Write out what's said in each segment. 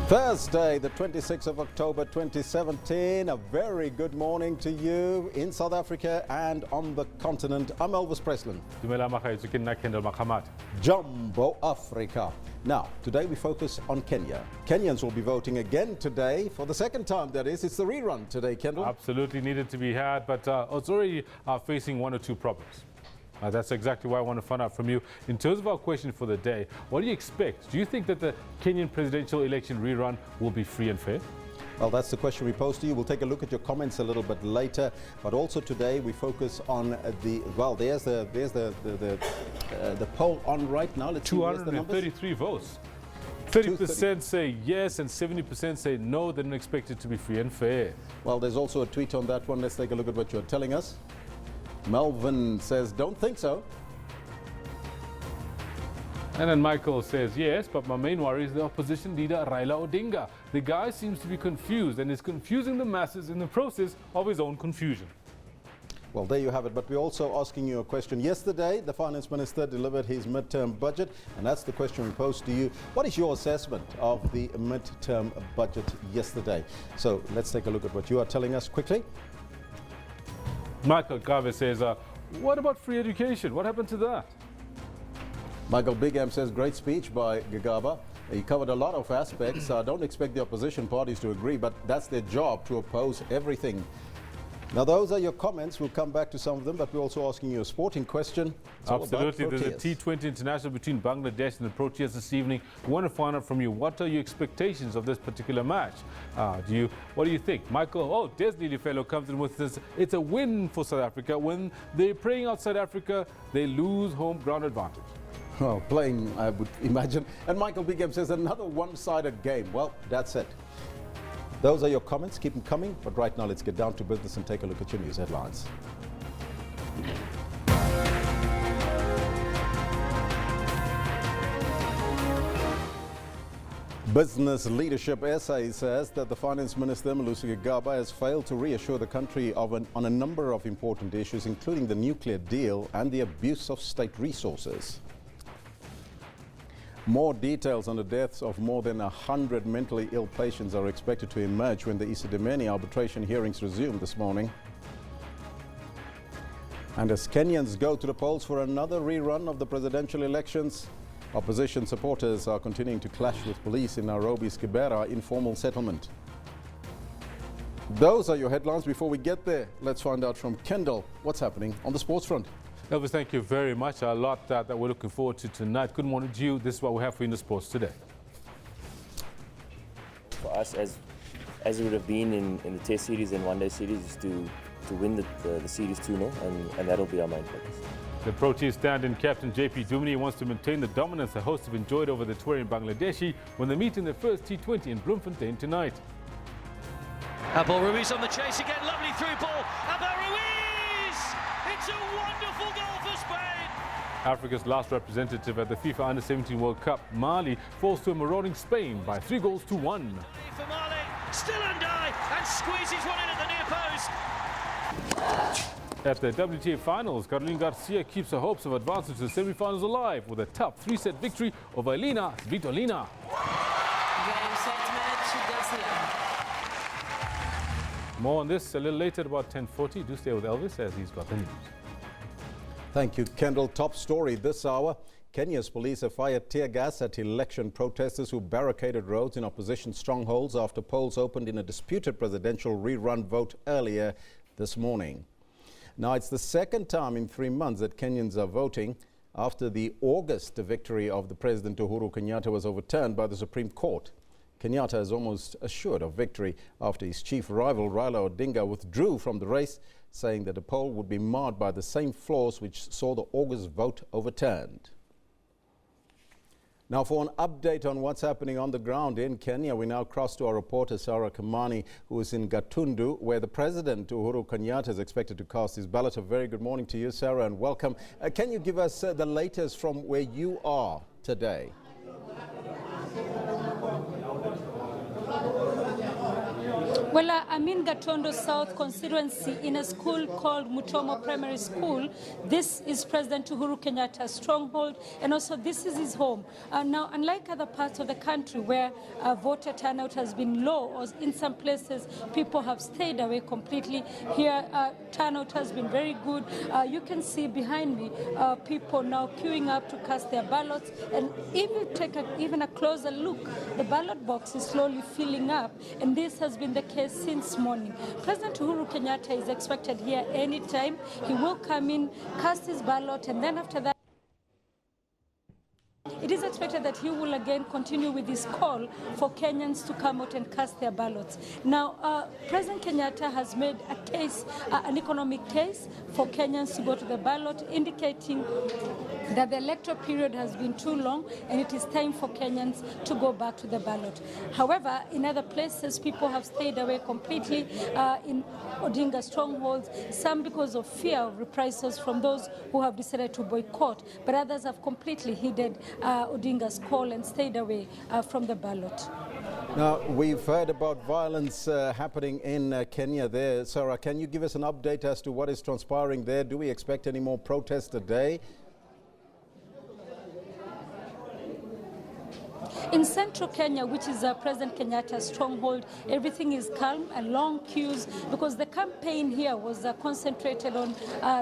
Thursday, the 26th of October 2017. A very good morning to you in South Africa and on the continent. I'm Elvis Preslin. Jumbo Africa. Now, today we focus on Kenya. Kenyans will be voting again today for the second time, that is. It's the rerun today, Kendall. Absolutely needed to be had, but it's already facing one or two problems. That's exactly why I want to find out from you. In terms of our question for the day, what do you expect? Do you think that the Kenyan presidential election rerun will be free and fair? Well, that's the question we pose to you. We'll take a look at your comments a little bit later. But also today we focus on the, well, there's the poll on right now. Let's 233 votes. 30% say yes and 70% say no. They don't expect it to be free and fair. Well, there's also a tweet on that one. Let's take a look at what you're telling us. Melvin says, don't think so. And then Michael says, yes, but my main worry is the opposition leader, Raila Odinga. The guy seems to be confused and is confusing the masses in the process of his own confusion. Well, there you have it. But we're also asking you a question. Yesterday, the finance minister delivered his midterm budget, and that's the question we posed to you. What is your assessment of the midterm budget yesterday? So let's take a look at what you are telling us quickly. Michael Gave says, what about free education? What happened to that? Michael Bigham says, great speech by Gigaba. He covered a lot of aspects. I don't expect the opposition parties to agree, but that's their job, to oppose everything. Now, those are your comments. We'll come back to some of them, but we're also asking you a sporting question. It's absolutely. There's a T20 international between Bangladesh and the Protes this evening. We want to find out from you, what are your expectations of this particular match? What do you think? Michael, Des Lilifellow comes in with this. It's a win for South Africa. When they're playing outside Africa, they lose home ground advantage. Well, playing, I would imagine. And Michael Bigham says another one-sided game. Well, that's it. Those are your comments. Keep them coming. But right now, let's get down to business and take a look at your news headlines. Business Leadership SA says that the Finance Minister, Malusi Gigaba, has failed to reassure the country on a number of important issues, including the nuclear deal and the abuse of state resources. More details on the deaths of more than 100 mentally ill patients are expected to emerge when the Isidimeni arbitration hearings resume this morning. And as Kenyans go to the polls for another rerun of the presidential elections, opposition supporters are continuing to clash with police in Nairobi's Kibera informal settlement. Those are your headlines. Before we get there, let's find out from Kendall what's happening on the sports front. Elvis, thank you very much. A lot that we're looking forward to tonight. Good morning to you. This is what we have for you in the sports today. For us, as it would have been in the Test series and one-day series, is to win the series 2-0, and that'll be our main focus. The Protes stand-in captain JP Dumini wants to maintain the dominance the hosts have enjoyed over the touring Bangladeshi when they meet in their first T20 in Bloemfontein tonight. Abel Ruiz on the chase again, lovely through ball. Abel Ruiz! It's a wonderful goal for Spain! Africa's last representative at the FIFA Under-17 World Cup, Mali, falls to a marauding Spain by 3-1. For Mali, still undie, and squeezes one in at the near post. At the WTA Finals, Caroline Garcia keeps her hopes of advancing to the semi-finals alive with a tough 3-set victory over Elena Svitolina. More on this a little later, about 10:40. Do stay with Elvis as he's got the news. Thank you, Kendall. Top story this hour. Kenya's police have fired tear gas at election protesters who barricaded roads in opposition strongholds after polls opened in a disputed presidential rerun vote earlier this morning. Now, it's the second time in 3 months that Kenyans are voting after the August victory of the President Uhuru Kenyatta was overturned by the Supreme Court. Kenyatta is almost assured of victory after his chief rival Raila Odinga withdrew from the race, saying that the poll would be marred by the same flaws which saw the August vote overturned. Now, for an update on what's happening on the ground in Kenya, we now cross to our reporter Sarah Kamani, who is in Gatundu, where the President Uhuru Kenyatta is expected to cast his ballot. A very good morning to you, Sarah, and welcome. Can you give us the latest from where you are today? Well, I'm in Gatondo South constituency in a school called Mutomo Primary School. This is President Uhuru Kenyatta's stronghold, and also this is his home. Now, unlike other parts of the country where voter turnout has been low, or in some places people have stayed away completely, here turnout has been very good. You can see behind me people now queuing up to cast their ballots, and if you take even a closer look, the ballot box is slowly filling up, and this has been the case since morning. President Uhuru Kenyatta is expected here anytime. He will come in, cast his ballot, and then after that, it is expected that he will again continue with his call for Kenyans to come out and cast their ballots. Now, President Kenyatta has made a case, an economic case for Kenyans to go to the ballot, indicating that the electoral period has been too long and it is time for Kenyans to go back to the ballot. However, in other places, people have stayed away completely in Odinga strongholds, some because of fear of reprisals from those who have decided to boycott, but others have completely heeded Odinga's call and stayed away from the ballot. Now, we've heard about violence happening in Kenya there. Sarah, can you give us an update as to what is transpiring there? Do we expect any more protests today? In central Kenya, which is President Kenyatta's stronghold, everything is calm and long queues because the campaign here was concentrated on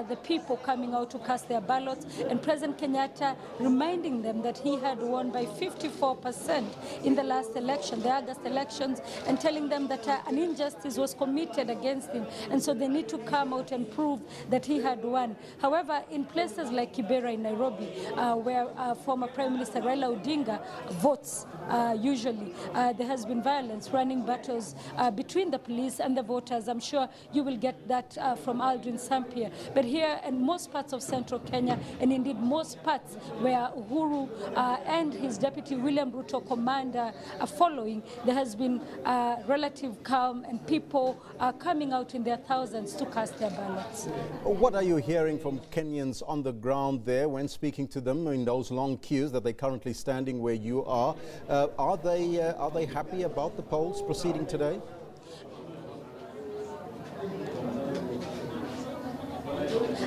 the people coming out to cast their ballots, and President Kenyatta reminding them that he had won by 54% in the last election, the August elections, and telling them that an injustice was committed against him, and so they need to come out and prove that he had won. However, in places like Kibera in Nairobi, where former Prime Minister Raila Odinga votes, usually there has been violence, running battles between the police and the voters. I'm sure you will get that from Aldrin Sampier. But here in most parts of central Kenya, and indeed most parts where Uhuru and his deputy William Ruto command are following, there has been relative calm and people coming out in their thousands to cast their ballots. What are you hearing from Kenyans on the ground there when speaking to them in those long queues that they're currently standing where you are? Are they happy about the polls proceeding today?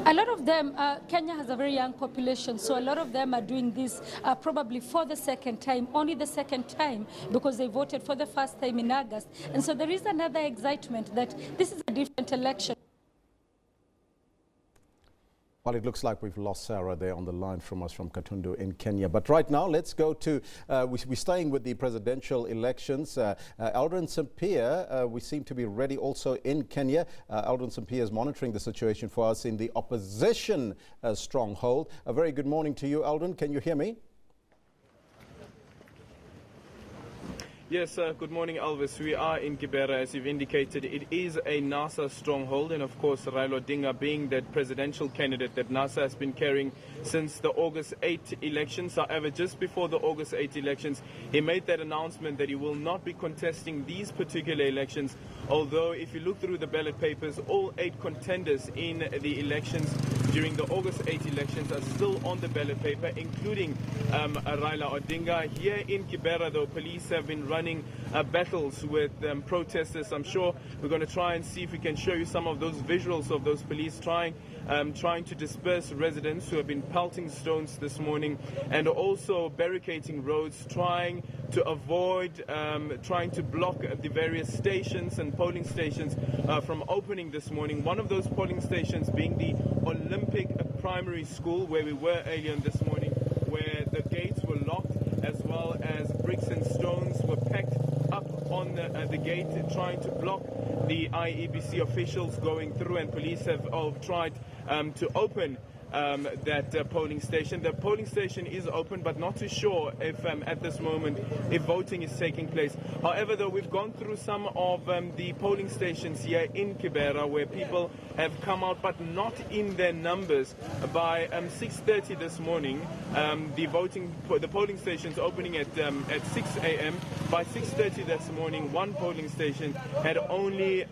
A lot of them, Kenya has a very young population, so a lot of them are doing this probably for the second time, only the second time, because they voted for the first time in August. And so there is another excitement that this is a different election. Well, it looks like we've lost Sarah there on the line from us from Katundu in Kenya. But right now, let's go to, we're staying with the presidential elections. Aldrin Sampier, we seem to be ready also in Kenya. Aldrin Sampier is monitoring the situation for us in the opposition stronghold. A very good morning to you, Aldrin. Can you hear me? Yes, good morning, Elvis. We are in Kibera, as you've indicated. It is a NASA stronghold, and of course, Raila Odinga being that presidential candidate that NASA has been carrying since the August 8 elections. However, just before the August 8 elections, he made that announcement that he will not be contesting these particular elections. Although, if you look through the ballot papers, all 8 contenders in the elections during the August 8 elections are still on the ballot paper, including Raila Odinga. Here in Kibera, though, police have been running battles with protesters. I'm sure we're going to try and see if we can show you some of those visuals of those police trying to disperse residents who have been pelting stones this morning, and also barricading roads, trying to avoid, trying to block the various stations and polling stations from opening this morning. One of those polling stations being the Olympic Primary School, where we were earlier this morning, where the gates were locked, as well as bricks and stones were packed up on the gate, trying to block the IEBC officials going through, and police have tried to open that polling station. The polling station is open, but not too sure if at this moment if voting is taking place. However, though, we've gone through some of the polling stations here in Kibera where people have come out, but not in their numbers. By 6:30 this morning, the polling stations opening at 6 a.m. By 6:30 this morning, one polling station had only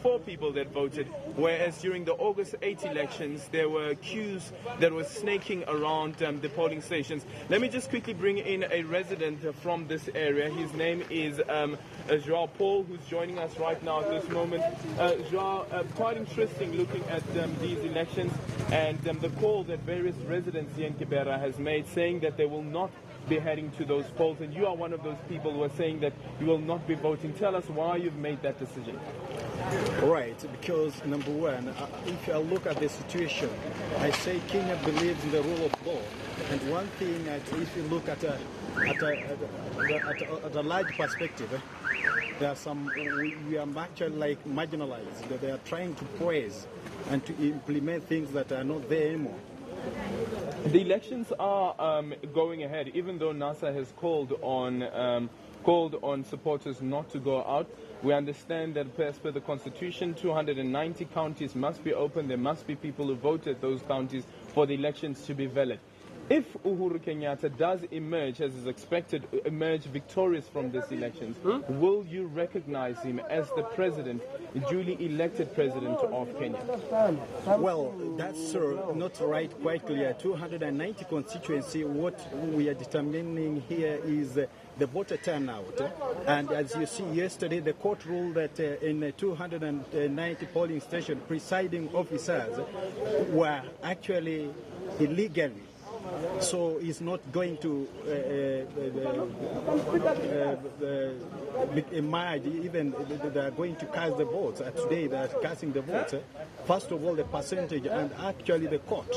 4 people that voted, whereas during the August 8 elections there were queues crowds that were snaking around the polling stations. Let me just quickly bring in a resident from this area. His name is Joao Paul, who's joining us right now at this moment. Joao, quite interesting looking at these elections and the call that various residents here in Kibera has made, saying that they will not be heading to those polls, and you are one of those people who are saying that you will not be voting. Tell us why you've made that decision. Right, because number one, if I look at the situation, I say Kenya believes in the rule of law, and one thing, if you look at a large perspective, there are some, we are actually like marginalized. They are trying to praise and to implement things that are not there anymore. The elections are going ahead, even though NASA has called on supporters not to go out. We understand that as per the Constitution, 290 counties must be open. There must be people who voted those counties for the elections to be valid. If Uhuru Kenyatta does emerge, as is expected, emerge victorious from these elections, will you recognize him as the president, duly elected president of Kenya? Well, that's not right, quite clear. 290 constituency, what we are determining here is the voter turnout. And as you see, yesterday the court ruled that in 290 polling stations, presiding officers were actually illegally. So it's not going to emerge, even they are going to cast the votes. Today they are casting the votes. First of all, the percentage, and actually the court.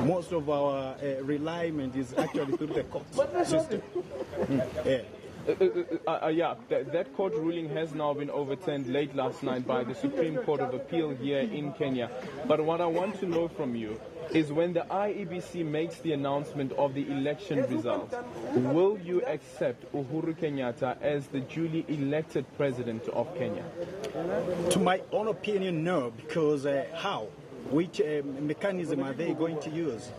Most of our reliance is actually through the court system. That court ruling has now been overturned late last night by the Supreme Court of Appeal here in Kenya. But what I want to know from you is, when the IEBC makes the announcement of the election results, will you accept Uhuru Kenyatta as the duly elected president of Kenya? To my own opinion, no, because how? Which mechanism are they going to use?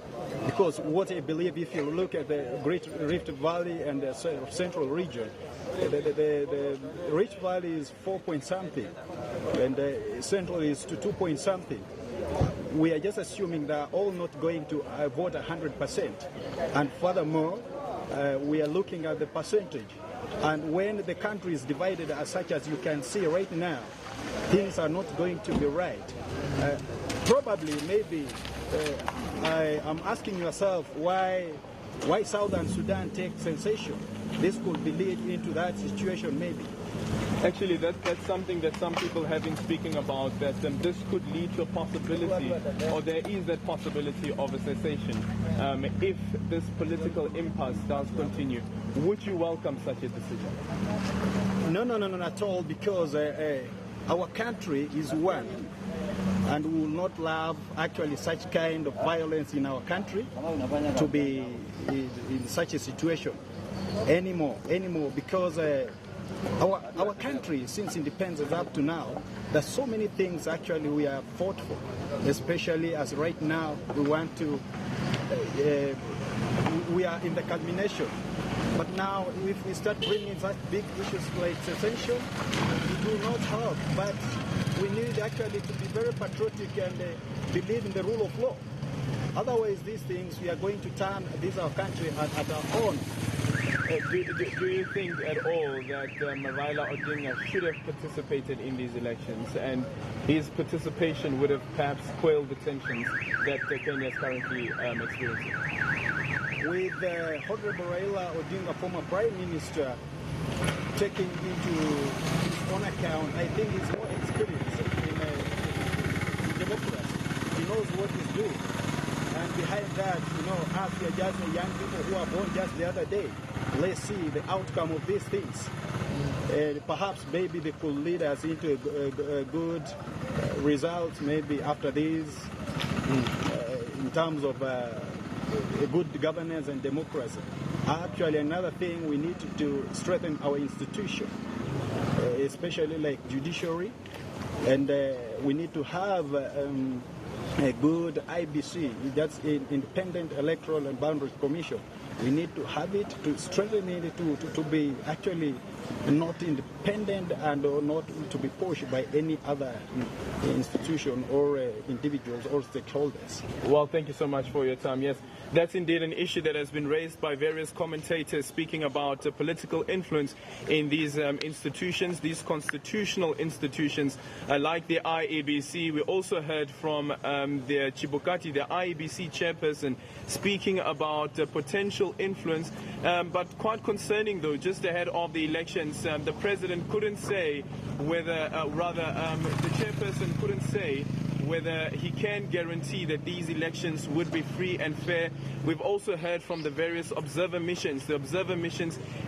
Because what I believe, if you look at the Great Rift Valley and the Central region, the Rift Valley is 4 point something, and the Central is to 2 point something. We are just assuming they are all not going to vote 100%. And furthermore, we are looking at the percentage. And when the country is divided as such as you can see right now, things are not going to be right. Probably, maybe, I'm asking yourself why Southern Sudan takes sensation. This could be lead into that situation, maybe. Actually, that's something that some people have been speaking about, that this could lead to a possibility, or there is that possibility of a cessation. If this political impasse does continue, would you welcome such a decision? No, not at all, because our country is one, and we will not allow actually such kind of violence in our country to be in such a situation anymore, because our country, since independence up to now, there's so many things actually we have fought for, especially as right now we want to, we are in the culmination. But now if we start bringing such big issues like secession, it will not help. But we need actually to be very patriotic and believe in the rule of law. Otherwise, these things, we are going to turn our country at our own. Do you think at all that Raila Odinga should have participated in these elections, and his participation would have perhaps quelled the tensions that Kenya is currently experiencing? With Honorable Raila Odinga, former Prime Minister, taking into his own account, I think he's more experienced in democracy. He knows what he's doing. And behind that, us, we are just the young people who are born just the other day. Let's see the outcome of these things. Perhaps maybe they could lead us into a good result maybe after this in terms of a good governance and democracy. Actually, another thing, we need to strengthen our institution, especially like judiciary, and we need to have a good IBC, that's Independent Electoral and Boundaries Commission, We need to have it, to strengthen it, to be actually not independent and not to be pushed by any other institution or individuals or stakeholders. Well, thank you so much for your time. Yes, that's indeed an issue that has been raised by various commentators speaking about political influence in these institutions, these constitutional institutions like the IEBC. We also heard from the Chibukati, the IEBC chairperson, speaking about potential influence. But quite concerning, though, just ahead of the elections, the president couldn't say whether, the chairperson couldn't say whether he can guarantee that these elections would be free and fair. We've also heard from the various observer missions,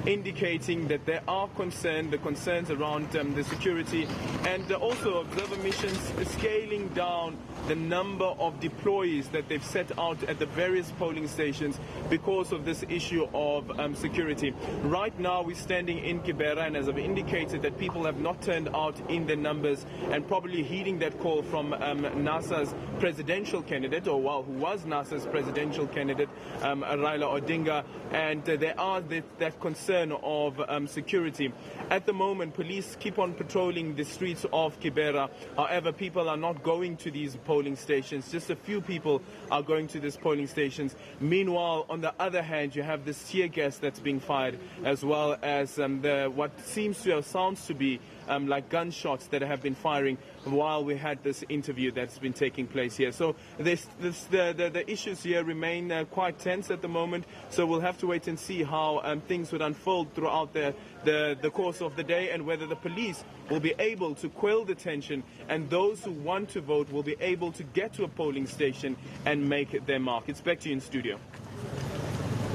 indicating that there are concerns around the security, and also observer missions scaling down the number of deployees that they've set out at the various polling stations because of this issue of security. Right now we're standing in Kibera, and as I've indicated, that people have not turned out in their numbers, and probably heeding that call from NASA's presidential candidate, who was NASA's presidential candidate, Raila Odinga, and there are that concern of security. At the moment, police keep on patrolling the streets of Kibera. However, people are not going to these polling stations. Just a few people are going to these polling stations. Meanwhile, on the other hand, you have this tear gas that's being fired, as well as what sounds to be like gunshots that have been firing while we had this interview that's been taking place here. So the issues here remain quite tense at the moment. So we'll have to wait and see how things would unfold throughout the course of the day, and whether the police will be able to quell the tension, and those who want to vote will be able to get to a polling station and make their mark. It's back to you in studio.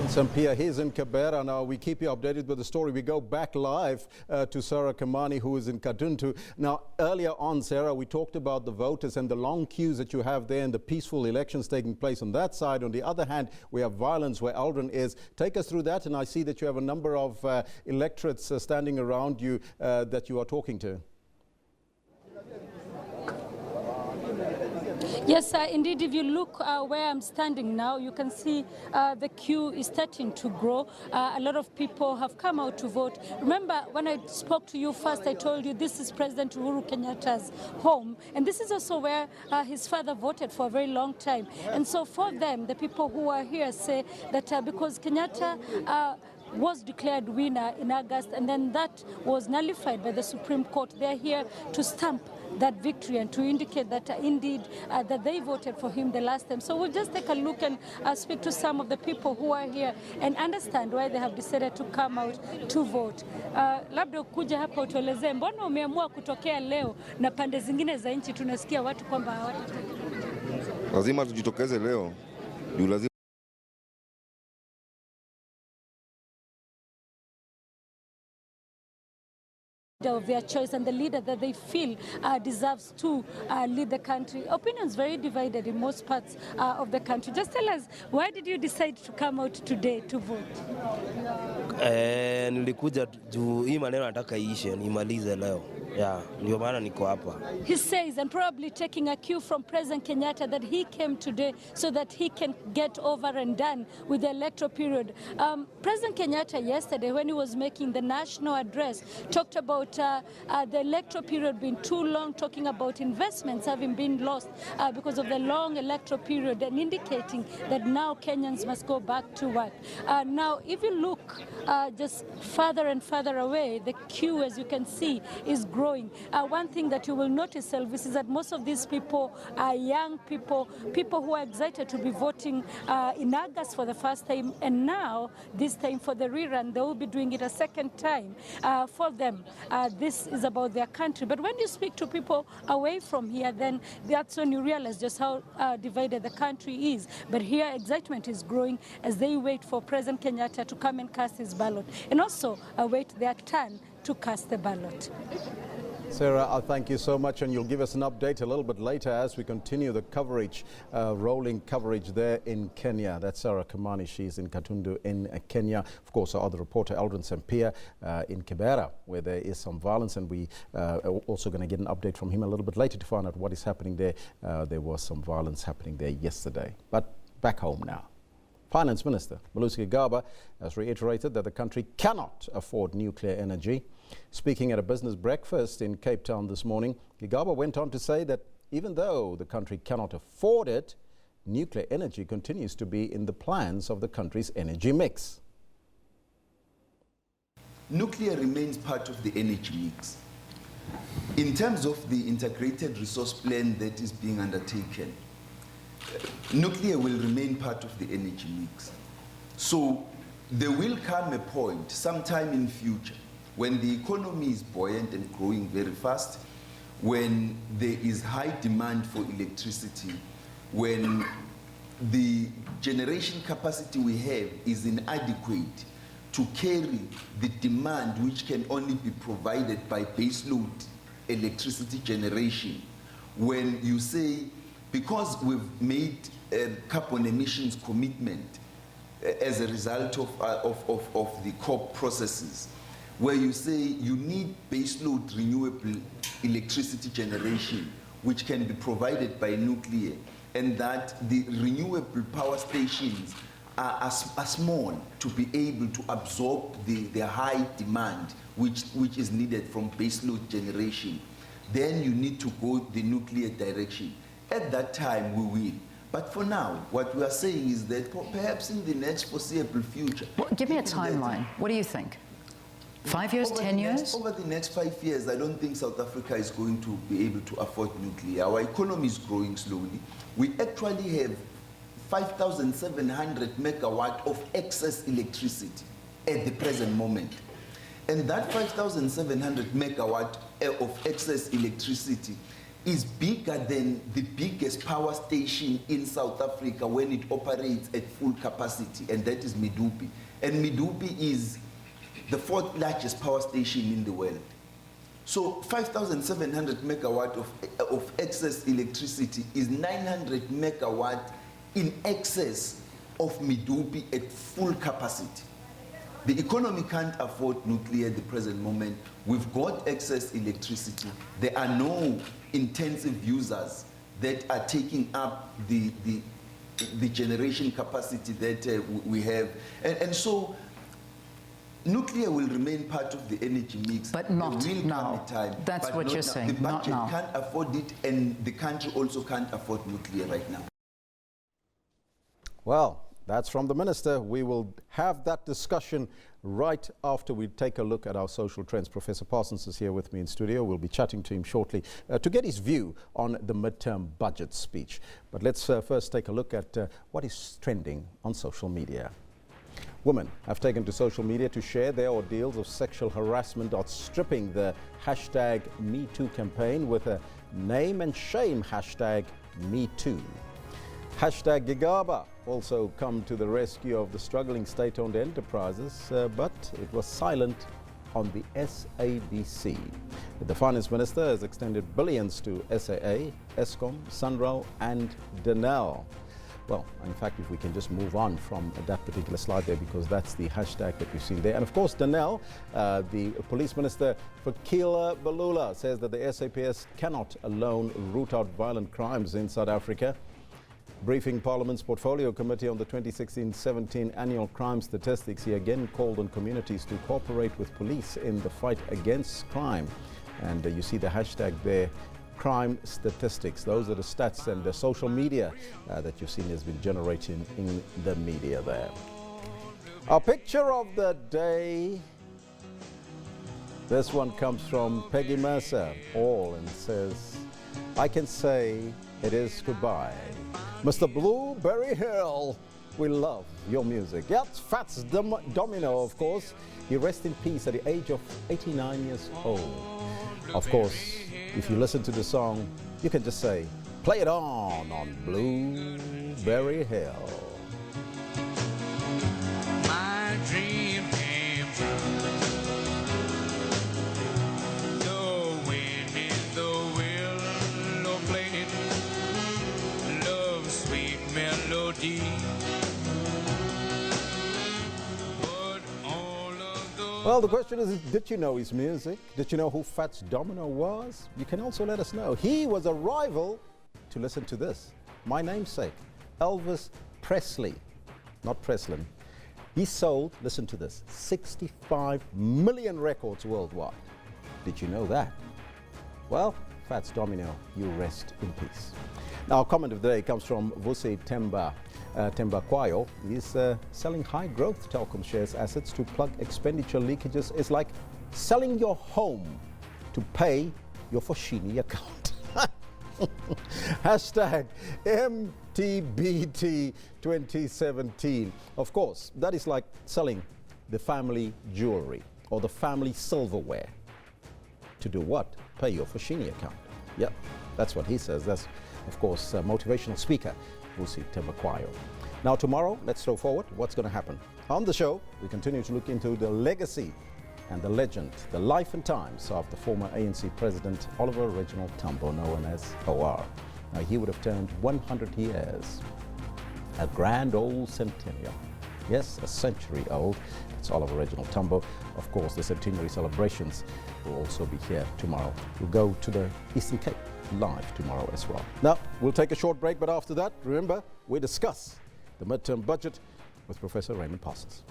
Sampia, he's in Kibera now. We keep you updated with the story. We go back live to Sarah Kamani, who is in Katuntu. Now, earlier on, Sarah, we talked about the voters and the long queues that you have there and the peaceful elections taking place on that side. On the other hand, we have violence where Aldrin is. Take us through that, and I see that you have a number of electorates standing around you that you are talking to. Yes, indeed, if you look where I'm standing now, you can see the queue is starting to grow. A lot of people have come out to vote. Remember, when I spoke to you first, I told you this is President Uhuru Kenyatta's home, and this is also where his father voted for a very long time. And so for them, the people who are here say that because Kenyatta was declared winner in August, and then that was nullified by the Supreme Court, they're here to stamp that victory and to indicate that indeed that they voted for him the last time. So we'll just take a look and speak to some of the people who are here and understand why they have decided to come out to vote. Labda ukuja hapa utuelezee mbona umeamua kutokea leo na pande zingine za nchi tunasikia watu kwamba hawataki. Lazima tujitokeze leo. Lazima of their choice and the leader that they feel deserves to lead the country. Opinions very divided in most parts of the country. Just tell us, why did you decide to come out today to vote? Nilikuja juu hii maneno nataka iishe nimalize leo. Ndio maana niko hapa. He says, and probably taking a cue from President Kenyatta, that he came today so that he can get over and done with the electoral period. President Kenyatta yesterday, when he was making the national address, talked about the electoral period being too long, talking about investments having been lost because of the long electoral period, and indicating that now Kenyans must go back to work. Now, if you look just further and further away, the queue, as you can see, is growing. One thing that you will notice, Elvis, is that most of these people are young people, people who are excited to be voting in August for the first time, and now, this time for the rerun, they will be doing it a second time. For them, this is about their country. But when you speak to people away from here, then that's when you realize just how divided the country is. But here, excitement is growing as they wait for President Kenyatta to come and cast his ballot, and also await their turn to cast the ballot. Sarah, I thank you so much, and you'll give us an update a little bit later as we continue the coverage, rolling coverage there in Kenya. That's Sarah Kamani. She's in Katundu in Kenya. Of course, our other reporter, Aldrin Sampia, in Kibera, where there is some violence, and we are also going to get an update from him a little bit later to find out what is happening there. There was some violence happening there yesterday. But back home now. Finance Minister Malusi Kibera has reiterated that the country cannot afford nuclear energy. Speaking at a business breakfast in Cape Town this morning, Kibera went on to say that even though the country cannot afford it, nuclear energy continues to be in the plans of the country's energy mix. Nuclear remains part of the energy mix. In terms of the integrated resource plan that is being undertaken, nuclear will remain part of the energy mix. So there will come a point sometime in future when the economy is buoyant and growing very fast, when there is high demand for electricity, when the generation capacity we have is inadequate to carry the demand which can only be provided by baseload electricity generation. When you say, because we've made a carbon emissions commitment as a result of the COP processes, where you say you need baseload renewable electricity generation which can be provided by nuclear, and that the renewable power stations are small to be able to absorb the high demand which is needed from baseload generation, then you need to go the nuclear direction. At that time, we will. But for now, what we are saying is that perhaps in the next foreseeable future... Well, give me a timeline. What do you think? 5 years, 10 years? Over the next 5 years, I don't think South Africa is going to be able to afford nuclear. Our economy is growing slowly. We actually have 5,700 megawatt of excess electricity at the present moment. And that 5,700 megawatt of excess electricity is bigger than the biggest power station in South Africa when it operates at full capacity, and that is Medupi. And Medupi is the 4th largest power station in the world. So 5,700 megawatt of excess electricity is 900 megawatt in excess of Medupi at full capacity. The economy can't afford nuclear at the present moment. We've got excess electricity. There are no intensive users that are taking up the generation capacity that we have. And so nuclear will remain part of the energy mix. But not now. That's what you're saying, not now. The budget can't afford it, and the country also can't afford nuclear right now. Well, that's from the minister. We will have that discussion right after we take a look at our social trends. Professor Parsons is here with me in studio. We'll be chatting to him shortly to get his view on the midterm budget speech. But let's first take a look at what is trending on social media. Women have taken to social media to share their ordeals of sexual harassment, outstripping the hashtag #MeToo campaign with a name and shame hashtag #MeToo. Hashtag Kibera also come to the rescue of the struggling state-owned enterprises, but it was silent on the SABC. The finance minister has extended billions to SAA, Eskom, Sunrail and Denel. Well, in fact, if we can just move on from that particular slide there, because that's the hashtag that we've seen there. And of course, Denel, the police minister Fikile Mbalula, says that the SAPS cannot alone root out violent crimes in South Africa. Briefing Parliament's Portfolio Committee on the 2016-17 annual crime statistics, he again called on communities to cooperate with police in the fight against crime. And you see the hashtag there, crime statistics. Those are the stats and the social media that you've seen has been generating in the media there. Our picture of the day. This one comes from Peggy Mercer, and says, I can say it is goodbye. Mr. Blueberry Hill, we love your music. Yeah, it's Fats Domino, of course. He rests in peace at the age of 89 years old. Of course, if you listen to the song, you can just say, play it on Blueberry Hill. My dream came true. The wind in the willow playing love's sweet melody. Well, the question is, did you know his music? Did you know who Fats Domino was? You can also let us know. He was a rival to listen to this. My namesake, Elvis Presley. not Preslin. He sold, listen to this, 65 million records worldwide. Did you know that? Well, Fats Domino, you rest in peace. Now, our comment of the day comes from Vusi Temba Kwayo. He's selling high-growth telecom shares assets to plug expenditure leakages is like selling your home to pay your Foshini account. Hashtag MTBT 2017. Of course, that is like selling the family jewelry or the family silverware. To do what? Pay your Foshini account. Yep, that's what he says. That's, of course, motivational speaker Vusi Tembakwayo. Now, tomorrow, let's throw forward what's going to happen. On the show, we continue to look into the legacy and the legend, the life and times of the former ANC President Oliver Reginald Tambo, known as OR. Now, he would have turned 100 years, a grand old centennial. Yes, a century old. It's Oliver Reginald Tambo. Of course, the centenary celebrations will also be here tomorrow. We'll go to the Eastern Cape live tomorrow as well. Now, we'll take a short break, but after that, remember, we discuss the midterm budget with Professor Raymond Parsons.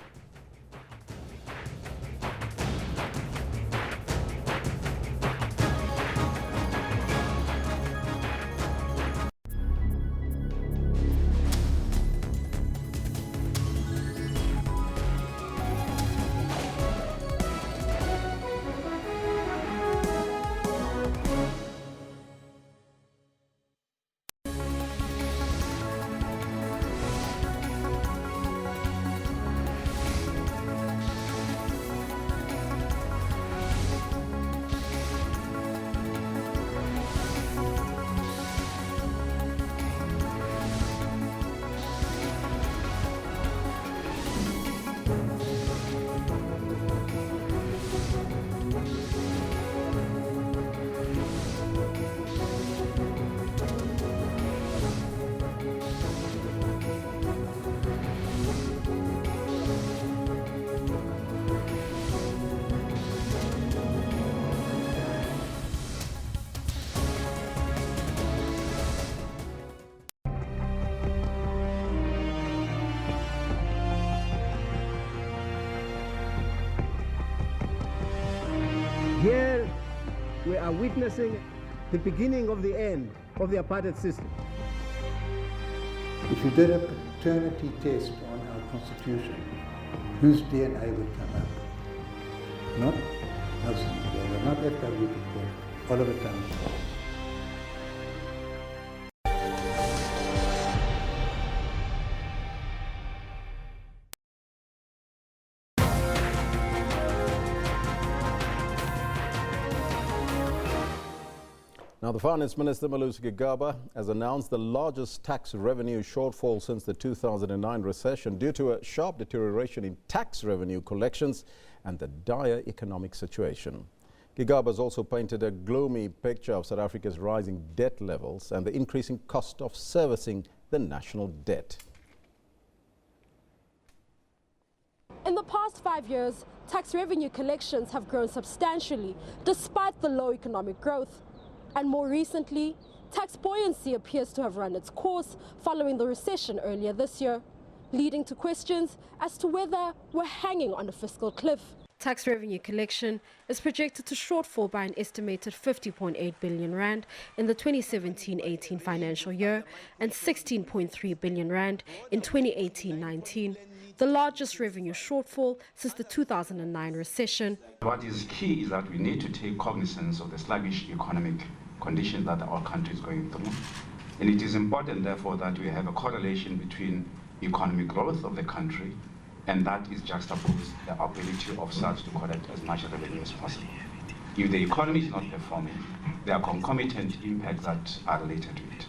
Here we are witnessing the beginning of the end of the apartheid system. If you did a paternity test on our constitution, whose DNA would come up? Not Nelson Mandela, not F.W. de Klerk, Oliver Tambo. Now, the Finance Minister, Malusi Kibera, has announced the largest tax revenue shortfall since the 2009 recession due to a sharp deterioration in tax revenue collections and the dire economic situation. Kibera has also painted a gloomy picture of South Africa's rising debt levels and the increasing cost of servicing the national debt. In the past 5 years, tax revenue collections have grown substantially despite the low economic growth. And more recently, tax buoyancy appears to have run its course following the recession earlier this year, leading to questions as to whether we're hanging on a fiscal cliff. Tax revenue collection is projected to shortfall by an estimated 50.8 billion rand in the 2017-18 financial year and 16.3 billion rand in 2018-19, the largest revenue shortfall since the 2009 recession. What is key is that we need to take cognizance of the sluggish economic conditions that our country is going through. And it is important, therefore, that we have a correlation between economic growth of the country and that is juxtaposed the ability of SARS to collect as much revenue as possible. If the economy is not performing, there are concomitant impacts that are related to it.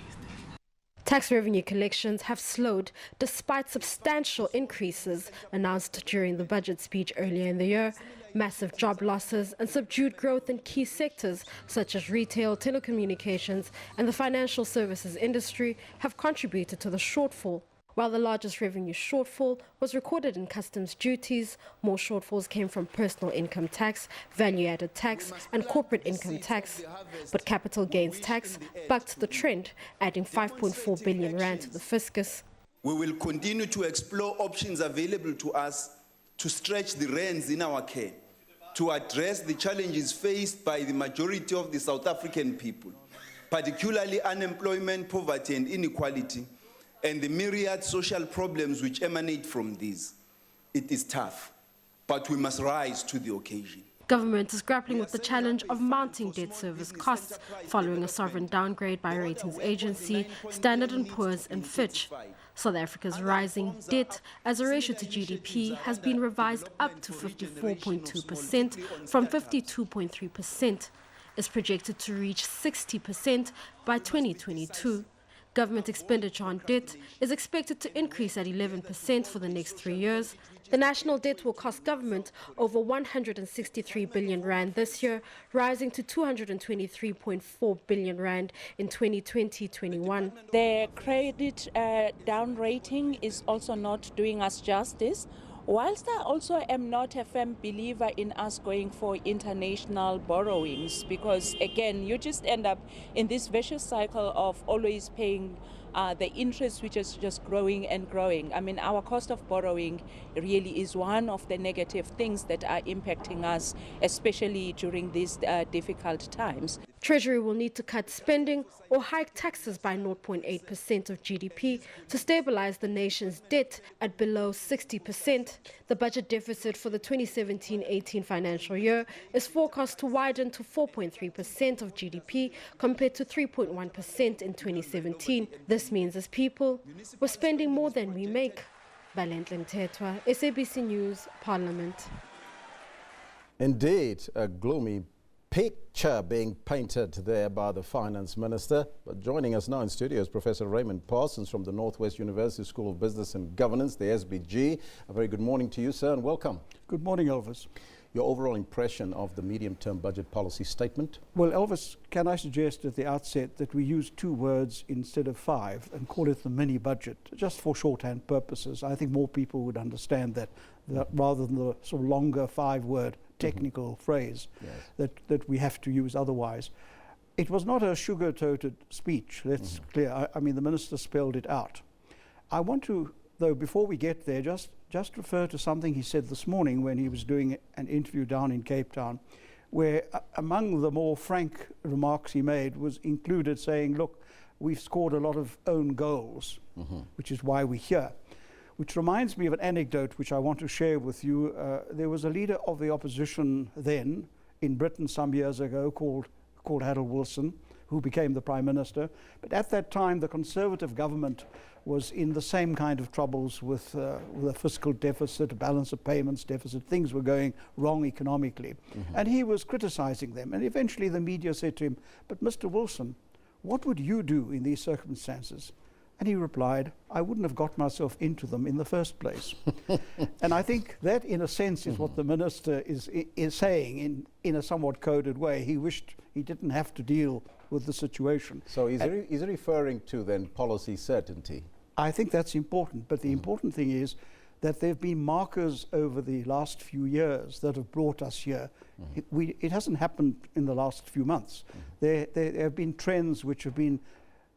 Tax revenue collections have slowed despite substantial increases announced during the budget speech earlier in the year. Massive job losses and subdued growth in key sectors such as retail, telecommunications and the financial services industry have contributed to the shortfall. While the largest revenue shortfall was recorded in customs duties, more shortfalls came from personal income tax, value-added tax and corporate income tax. But capital gains tax bucked the trend, adding 5.4 billion rand to the fiscus. We will continue to explore options available to us to stretch the rands in our care, to address the challenges faced by the majority of the South African people, particularly unemployment, poverty and inequality, and the myriad social problems which emanate from these. It is tough, but we must rise to the occasion. Government is grappling with the challenge of mounting debt service costs following a sovereign downgrade by ratings agency Standard & Poor's and Fitch. South Africa's rising debt as a ratio to GDP has been revised up to 54.2% from 52.3%. Is projected to reach 60% by 2022. Government expenditure on debt is expected to increase at 11% for the next 3 years. The national debt will cost government over 163 billion rand this year, rising to 223.4 billion rand in 2020-21. The credit down rating is also not doing us justice. Whilst I also am not a firm believer in us going for international borrowings, because again, you just end up in this vicious cycle of always paying the interest, which is just growing and growing. I mean, our cost of borrowing really is one of the negative things that are impacting us, especially during these difficult times. Treasury will need to cut spending or hike taxes by 0.8% of GDP to stabilize the nation's debt at below 60%. The budget deficit for the 2017-18 financial year is forecast to widen to 4.3% of GDP compared to 3.1% in 2017. This means as people, we're spending more than we make. Balentle Mthethwa, SABC News, Parliament. Indeed, a gloomy picture being painted there by the Finance Minister. But joining us now in studio is Professor Raymond Parsons from the Northwest University School of Business and Governance, the SBG. A very good morning to you, sir, and welcome. Good morning, Elvis. Your overall impression of the medium-term budget policy statement? Well, Elvis, can I suggest at the outset that we use 2 words instead of 5 and call it the mini-budget, just for shorthand purposes. I think more people would understand that rather than the sort of longer 5-word technical phrase that we have to use otherwise. It was not a sugar-coated speech, that's clear. I mean, the minister spelled it out. I want to, though, before we get there, just refer to something he said this morning when he was doing an interview down in Cape Town, where among the more frank remarks he made was included saying, look, we've scored a lot of own goals, which is why we're here. Which reminds me of an anecdote which I want to share with you. There was a leader of the opposition then in Britain some years ago called Harold Wilson, who became the Prime Minister. But at that time, the Conservative government was in the same kind of troubles with a fiscal deficit, a balance of payments deficit. Things were going wrong economically. And he was criticizing them. And eventually the media said to him, but Mr. Wilson, what would you do in these circumstances? And he replied, I wouldn't have got myself into them in the first place. And I think that, in a sense, is what the minister is saying in a somewhat coded way. He wished he didn't have to deal with the situation. So is he referring to, then, policy certainty? I think that's important. But the important thing is that there have been markers over the last few years that have brought us here. It hasn't happened in the last few months. There have been trends which have been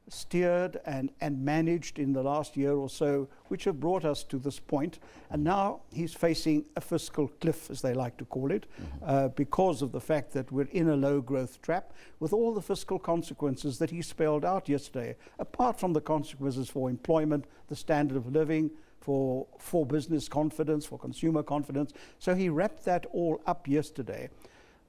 steered and managed in the last year or so, which have brought us to this point. And now he's facing a fiscal cliff, as they like to call it, because of the fact that we're in a low growth trap, with all the fiscal consequences that he spelled out yesterday, apart from the consequences for employment, the standard of living, for business confidence, for consumer confidence. So he wrapped that all up yesterday.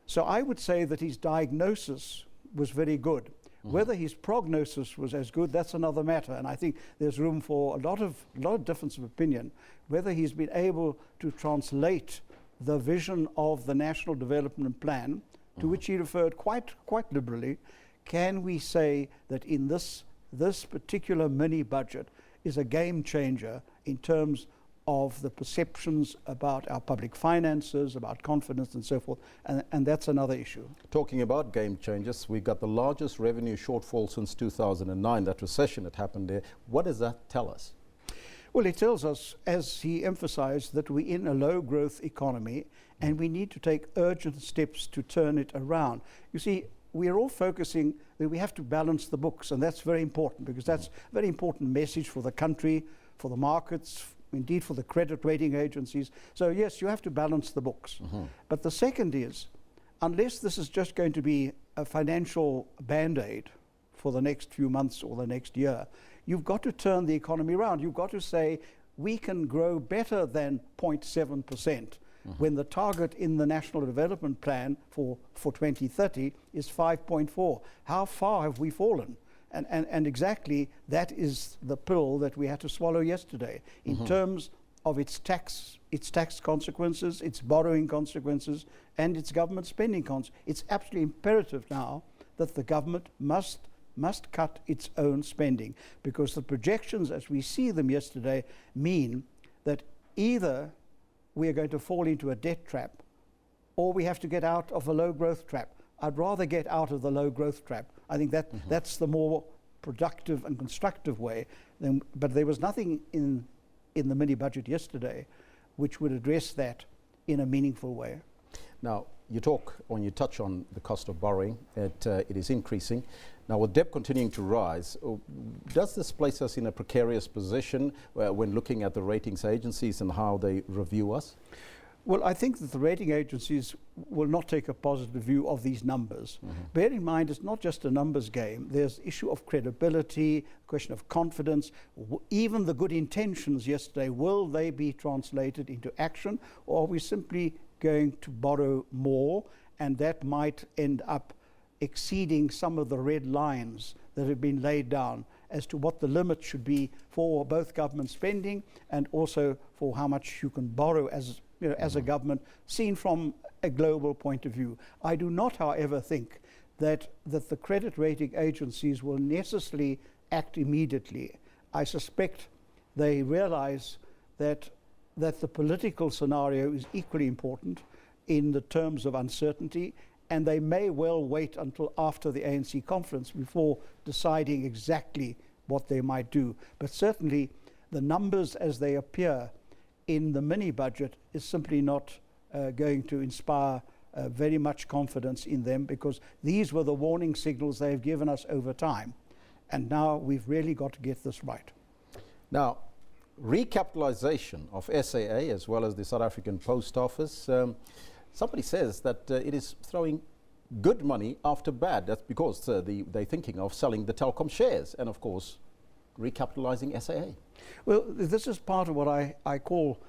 So I would say that his diagnosis was very good. Whether his prognosis was as good, that's another matter. And I think there's room for a lot of difference of opinion. Whether he's been able to translate the vision of the National Development Plan, to which he referred quite liberally, can we say that in this particular mini-budget is a game changer in terms of the perceptions about our public finances, about confidence and so forth, and that's another issue. Talking about game changers, we got the largest revenue shortfall since 2009, that recession that happened there. What does that tell us? Well, it tells us, as he emphasized, that we're in a low growth economy and we need to take urgent steps to turn it around. You see, we are all focusing that we have to balance the books, and that's very important because that's a very important message for the country, for the markets, indeed for the credit rating agencies. So yes, you have to balance the books. But the second is, unless this is just going to be a financial band-aid for the next few months or the next year, you've got to turn the economy around. You've got to say, we can grow better than 0.7%. When the target in the National Development Plan for 2030 is 5.4. How far have we fallen? And exactly that is the pill that we had to swallow yesterday in terms of its tax consequences, its borrowing consequences, and its government spending consequences. It's absolutely imperative now that the government must cut its own spending, because the projections as we see them yesterday mean that either we are going to fall into a debt trap, or we have to get out of a low growth trap. I'd rather get out of the low growth trap. I think that's the more productive and constructive way. But there was nothing in the mini budget yesterday which would address that in a meaningful way. Now, you touch on the cost of borrowing. It is increasing. Now, with debt continuing to rise, does this place us in a precarious position when looking at the ratings agencies and how they review us? Well, I think that the rating agencies will not take a positive view of these numbers. Bear in mind, it's not just a numbers game. There's issue of credibility, question of confidence, even the good intentions yesterday. Will they be translated into action, or are we simply going to borrow more, and that might end up exceeding some of the red lines that have been laid down as to what the limit should be for both government spending and also for how much you can borrow as a government, seen from a global point of view. I do not, however, think that the credit rating agencies will necessarily act immediately. I suspect they realize that the political scenario is equally important in the terms of uncertainty, and they may well wait until after the ANC conference before deciding exactly what they might do. But certainly the numbers as they appear in the mini budget is simply not going to inspire very much confidence in them, because these were the warning signals they've given us over time. And now we've really got to get this right. Now, recapitalization of SAA as well as the South African Post Office, somebody says that it is throwing good money after bad. That's because they're thinking of selling the Telkom shares and, of course, recapitalizing SAA. Well, this is part of what I call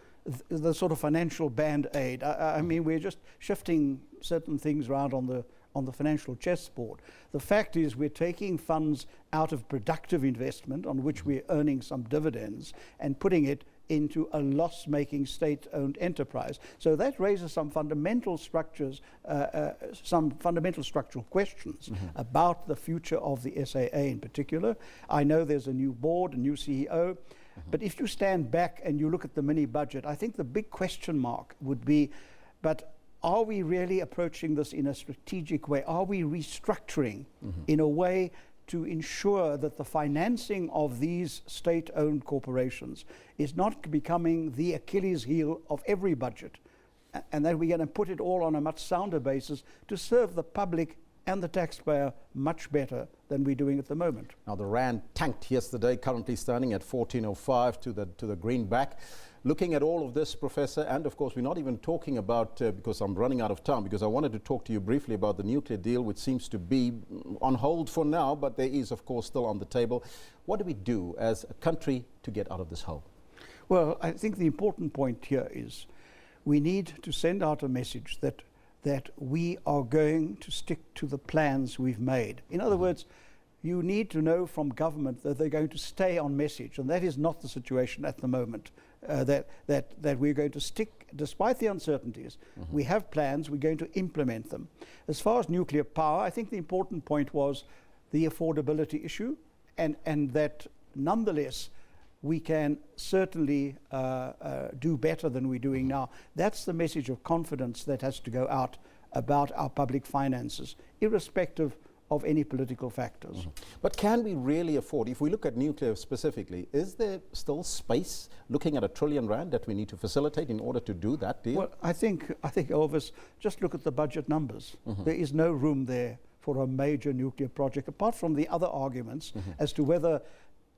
the sort of financial band-aid. I mean, we're just shifting certain things around on the financial chessboard. The fact is we're taking funds out of productive investment on which we're earning some dividends and putting it into a loss-making state-owned enterprise. So that raises some fundamental structures, some fundamental structural questions about the future of the SAA in particular. I know there's a new board, a new CEO, but if you stand back and you look at the mini budget, I think the big question mark would be, but are we really approaching this in a strategic way? Are we restructuring in a way to ensure that the financing of these state-owned corporations is not becoming the Achilles heel of every budget, and that we're going to put it all on a much sounder basis to serve the public and the taxpayer much better than we're doing at the moment. Now, the rand tanked yesterday, currently standing at 14.05 to the greenback. Looking at all of this, Professor, and of course we're not even talking about, because I'm running out of time, because I wanted to talk to you briefly about the nuclear deal, which seems to be on hold for now, but there is of course still on the table. What do we do as a country to get out of this hole? Well, I think the important point here is we need to send out a message that we are going to stick to the plans we've made. In other words, you need to know from government that they're going to stay on message, and that is not the situation at the moment. That we're going to stick, despite the uncertainties. We have plans, we're going to implement them. As far as nuclear power, I think the important point was the affordability issue, and that nonetheless we can certainly do better than we're doing now. That's the message of confidence that has to go out about our public finances, irrespective of any political factors. But can we really afford, if we look at nuclear specifically, is there still space, looking at R1 trillion that we need to facilitate in order to do that deal? Well, I think Elvis, just look at the budget numbers. There is no room there for a major nuclear project, apart from the other arguments as to whether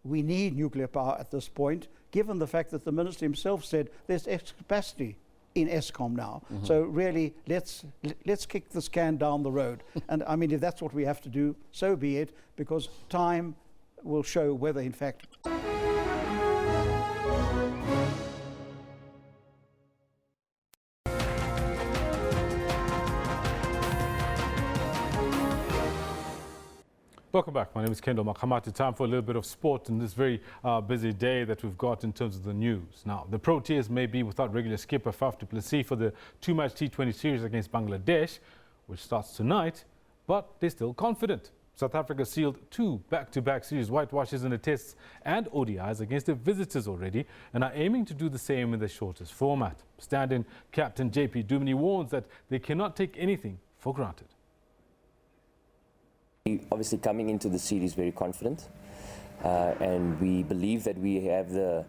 we need nuclear power at this point, given the fact that the minister himself said there's extra capacity in Eskom now. So really, let's kick this can down the road. And I mean, if that's what we have to do, so be it, because time will show whether, in fact... Welcome back. My name is Kendall Makamati. Time for a little bit of sport in this very busy day that we've got in terms of the news. Now, the Proteas may be without regular skipper Faf du Plessis for the two-match T20 series against Bangladesh, which starts tonight, but they're still confident. South Africa sealed 2 back-to-back series whitewashes in the tests and ODIs against their visitors already and are aiming to do the same in the shortest format. Stand-in captain JP Dumini warns that they cannot take anything for granted. Obviously coming into the series very confident, and we believe that we have the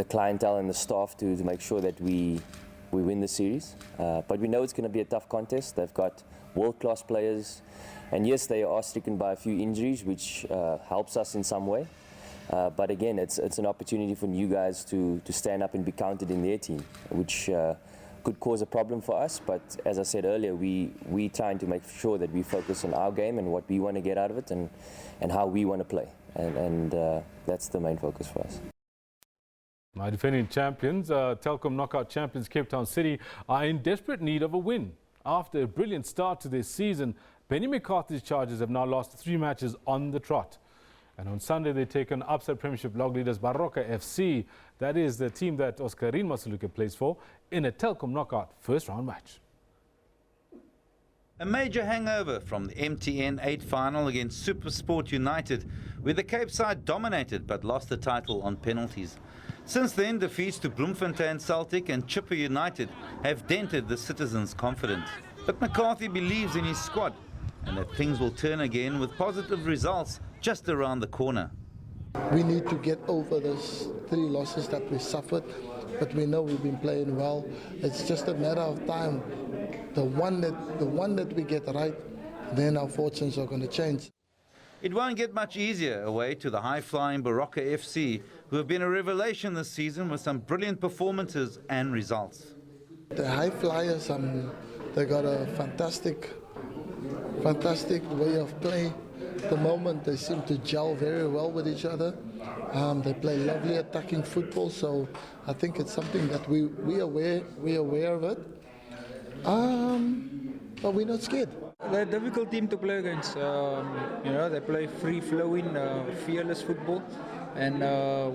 clientele and the staff to make sure that we win the series. But we know it's going to be a tough contest. They've got world-class players, and yes, they are stricken by a few injuries, which helps us in some way. But again, it's an opportunity for you guys to stand up and be counted in their team, which could cause a problem for us, but as I said earlier, we trying to make sure that we focus on our game and what we want to get out of it and how we want to play, and that's the main focus for us. My defending champions, Telkom knockout champions Cape Town City, are in desperate need of a win. After a brilliant start to this season, Benny McCarthy's Chargers have now lost 3 matches on the trot. And on Sunday, they take on upset Premiership log leaders Baroka FC. That is the team that Oscarine Masuluka plays for in a Telkom knockout first-round match. A major hangover from the MTN 8 final against SuperSport United, where the Cape side dominated but lost the title on penalties. Since then, defeats to Bloemfontein Celtic and Chipper United have dented the citizens' confidence. But McCarthy believes in his squad and that things will turn again with positive results just around the corner. We need to get over those 3 losses that we suffered, but we know we've been playing well. It's just a matter of time. The one that we get right, then our fortunes are going to change. It won't get much easier away to the high-flying Baroka FC, who have been a revelation this season with some brilliant performances and results. The high flyers, they got a fantastic way of play. At the moment, they seem to gel very well with each other. They play lovely attacking football, so I think it's something that we're aware of it. But we're not scared. They're a difficult team to play against. They play free-flowing, fearless football, and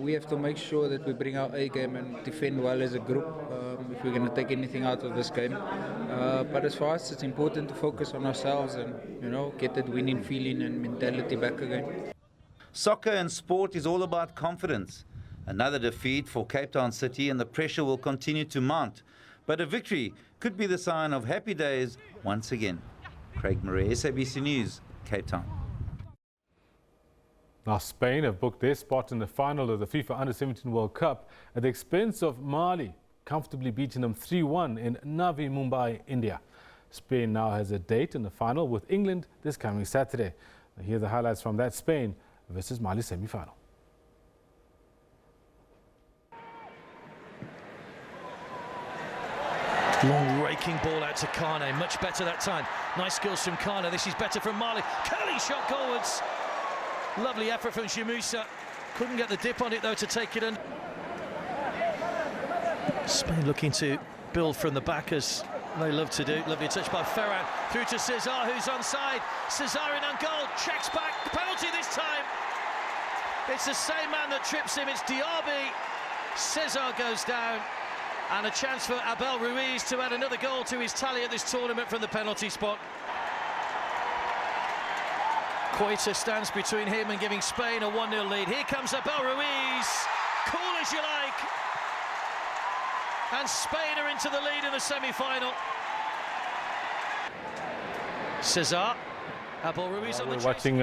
we have to make sure that we bring our A game and defend well as a group if we're going to take anything out of this game. But as for us, it's important to focus on ourselves and get that winning feeling and mentality back again. Soccer and sport is all about confidence. Another defeat for Cape Town City, and the pressure will continue to mount. But a victory could be the sign of happy days once again. Craig Murray, SABC News, Cape Town. Now, Spain have booked their spot in the final of the FIFA Under-17 World Cup at the expense of Mali, comfortably beating them 3-1 in Navi Mumbai, India. Spain now has a date in the final with England this coming Saturday. Now, here are the highlights from that Spain versus Mali semi-final. Long raking ball out to Kane, much better that time. Nice skills from Kane, this is better from Mali. Curling shot goalwards. Lovely effort from Shimusa. Couldn't get the dip on it though to take it in. Spain looking to build from the back as they love to do. Lovely touch by Ferran through to Cesar, who's onside. Cesar in on goal, checks back, penalty this time. It's the same man that trips him, it's Diaby. Cesar goes down. And a chance for Abel Ruiz to add another goal to his tally at this tournament from the penalty spot. Coita stands between him and giving Spain a 1-0 lead. Here comes Abel Ruiz, cool as you like. And Spain are into the lead in the semi-final. Cesar We're watching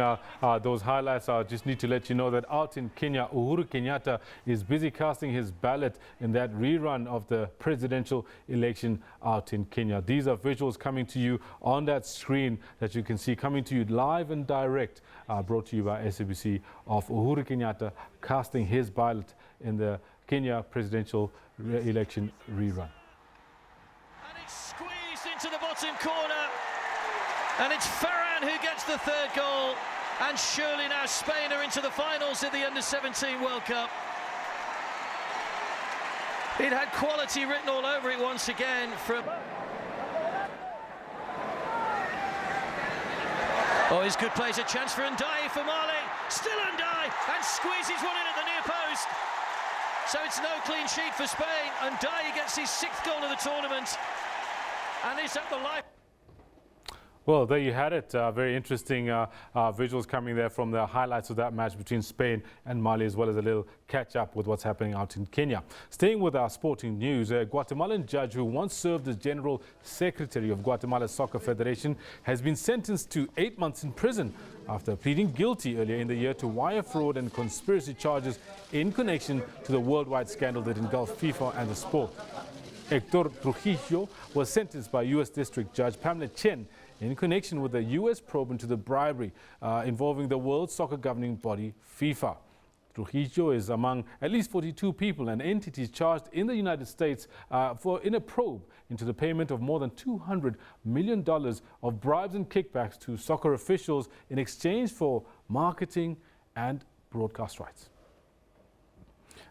those highlights. I just need to let you know that out in Kenya, Uhuru Kenyatta is busy casting his ballot in that rerun of the presidential election out in Kenya. These are visuals coming to you on that screen that you can see, coming to you live and direct, brought to you by SABC, of Uhuru Kenyatta casting his ballot in the Kenya presidential election rerun. And it's squeezed into the bottom corner. And it's Ferran who gets the third goal. And surely now Spain are into the finals of the Under-17 World Cup. It had quality written all over it once again from... Oh, his good plays, a chance for Ndiaye for Mali. Still Ndiaye, and squeezes one in at the near post. So it's no clean sheet for Spain. Ndiaye gets his 6th goal of the tournament. And he's at the life. Well, there you had it. Very interesting visuals coming there from the highlights of that match between Spain and Mali, as well as a little catch-up with what's happening out in Kenya. Staying with our sporting news, a Guatemalan judge who once served as General Secretary of Guatemala's Soccer Federation has been sentenced to 8 months in prison after pleading guilty earlier in the year to wire fraud and conspiracy charges in connection to the worldwide scandal that engulfed FIFA and the sport. Hector Trujillo was sentenced by U.S. District Judge Pamela Chen in connection with the U.S. probe into the bribery involving the World Soccer governing body, FIFA. Trujillo is among at least 42 people and entities charged in the United States in a probe into the payment of more than $200 million of bribes and kickbacks to soccer officials in exchange for marketing and broadcast rights.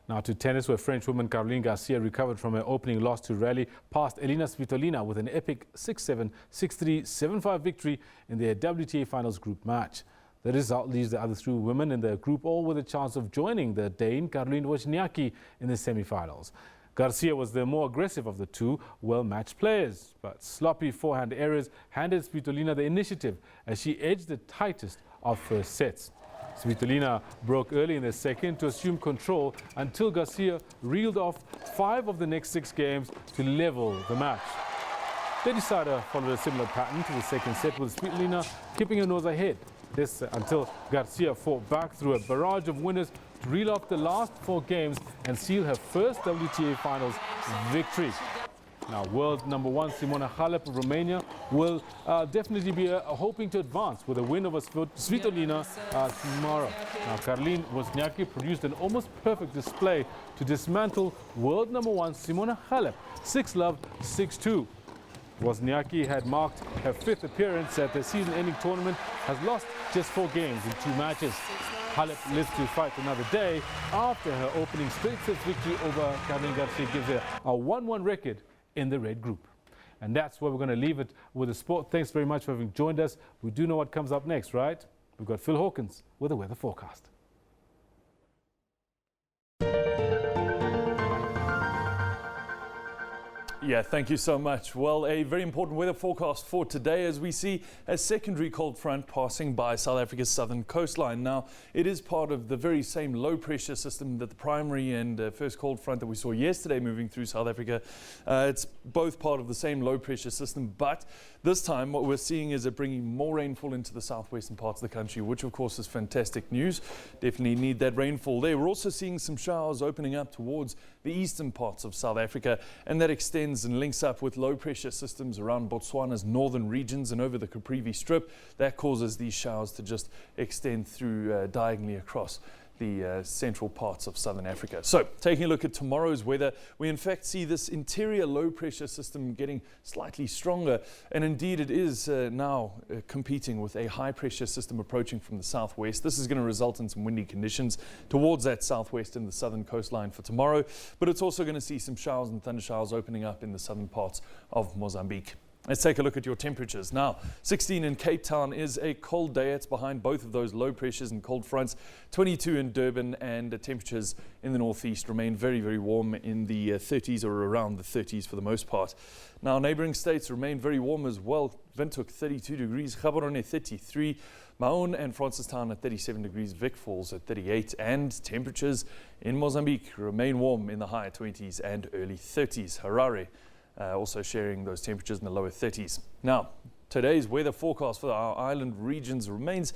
Now to tennis, where French woman Caroline Garcia recovered from her opening loss to rally past Elina Svitolina with an epic 6-7, 6-3, 7-5 victory in their WTA Finals group match. The result leaves the other 3 women in the group all with a chance of joining the Dane Caroline Wozniacki in the semi-finals. Garcia was the more aggressive of the 2 well-matched players, but sloppy forehand errors handed Svitolina the initiative as she edged the tightest of first sets. Svitolina broke early in the second to assume control until Garcia reeled off 5 of the next 6 games to level the match. The decider followed a similar pattern to the second set, with Svitolina keeping her nose ahead. This until Garcia fought back through a barrage of winners to reel off the last 4 games and seal her first WTA Finals victory. Now, world number 1 Simona Halep of Romania will definitely be hoping to advance with a win over Svitolina tomorrow. Now, Caroline Wozniacki produced an almost perfect display to dismantle world number 1 Simona Halep, 6-love, 6-2. Wozniacki had marked her 5th appearance at the season-ending tournament, has lost just 4 games in 2 matches. Halep lives to fight another day after her opening straight sets victory over Caroline Garcia gives her a 1-1 record in the red group. And that's where we're going to leave it with the sport. Thanks very much for having joined us. We do know what comes up next, right? We've got Phil Hawkins with the weather forecast. Yeah, thank you so much. Well, a very important weather forecast for today as we see a secondary cold front passing by South Africa's southern coastline. Now, it is part of the very same low pressure system that the primary and first cold front that we saw yesterday moving through South Africa. It's both part of the same low pressure system, but this time what we're seeing is it bringing more rainfall into the southwestern parts of the country, which of course is fantastic news. Definitely need that rainfall there. We're also seeing some showers opening up towards the eastern parts of South Africa, and that extends and links up with low pressure systems around Botswana's northern regions and over the Caprivi Strip. That causes these showers to just extend through diagonally across the central parts of southern Africa. So taking a look at tomorrow's weather, we in fact see this interior low pressure system getting slightly stronger, and indeed it is now competing with a high pressure system approaching from the southwest. This is going to result in some windy conditions towards that southwest and the southern coastline for tomorrow, but it's also going to see some showers and thunder showers opening up in the southern parts of Mozambique. Let's take a look at your temperatures. Now, 16 in Cape Town is a cold day. It's behind both of those low pressures and cold fronts. 22 in Durban, and temperatures in the northeast remain very, very warm in the 30s or around the 30s for the most part. Now, neighboring states remain very warm as well. Windhoek 32 degrees, Gaborone 33, Maun and Francistown at 37 degrees, Vic Falls at 38, and temperatures in Mozambique remain warm in the high 20s and early 30s. Harare also sharing those temperatures in the lower 30s. Now, Today's weather forecast for our island regions remains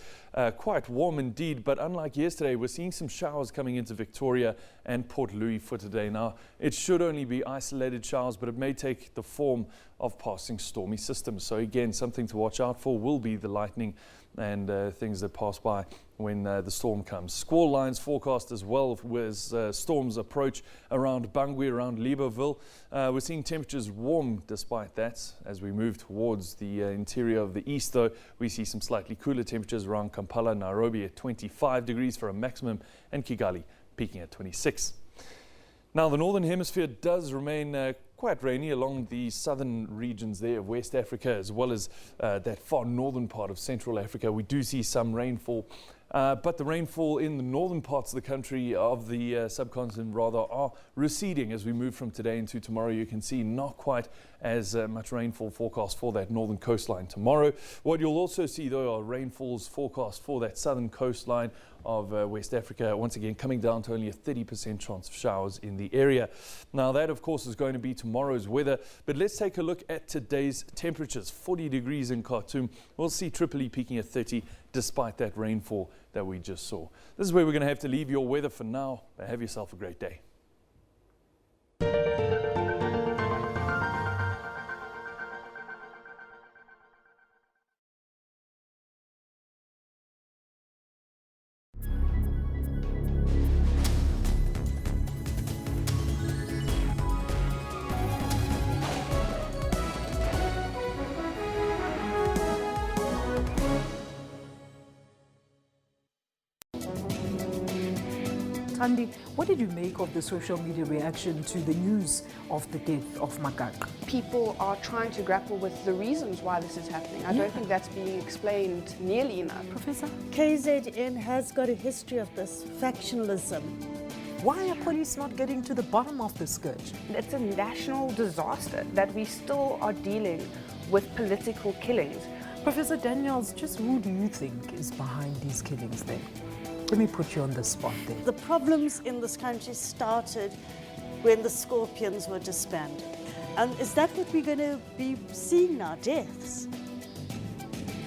quite warm indeed, but unlike yesterday, we're seeing some showers coming into Victoria and Port Louis for today. Now, it should only be isolated showers, but it may take the form of passing stormy systems. So again, something to watch out for will be the lightning and things that pass by when the storm comes. Squall lines forecast as well as storms approach around Bangui, around Libreville. We're seeing temperatures warm despite that. As we move towards the interior of the east, though, we see some slightly cooler temperatures around Kampala, Nairobi at 25 degrees for a maximum, and Kigali peaking at 26. Now, the northern hemisphere does remain quite rainy along the southern regions there of West Africa, as well as that far northern part of Central Africa. We do see some rainfall, but the rainfall in the northern parts of the country, of the subcontinent rather, are receding as we move from today into tomorrow. You can see not quite as much rainfall forecast for that northern coastline tomorrow. What you'll also see, though, are rainfalls forecast for that southern coastline of West Africa, once again coming down to only a 30% chance of showers in the area. Now, that of course is going to be tomorrow's weather, but let's take a look at today's temperatures. 40 degrees in Khartoum. We'll see Tripoli peaking at 30 despite that rainfall that we just saw. This is where we're going to have to leave your weather for now. Have yourself a great day. Andy, what did you make of the social media reaction to the news of the death of Makaka? People are trying to grapple with the reasons why this is happening. I don't think that's being explained nearly enough. Professor? KZN has got a history of this factionalism. Why are police not getting to the bottom of the scourge? It's a national disaster that we still are dealing with political killings. Professor Daniels, just who do you think is behind these killings then? Let me put you on the spot there. The problems in this country started when the Scorpions were disbanded. And is that what we're going to be seeing now? Deaths?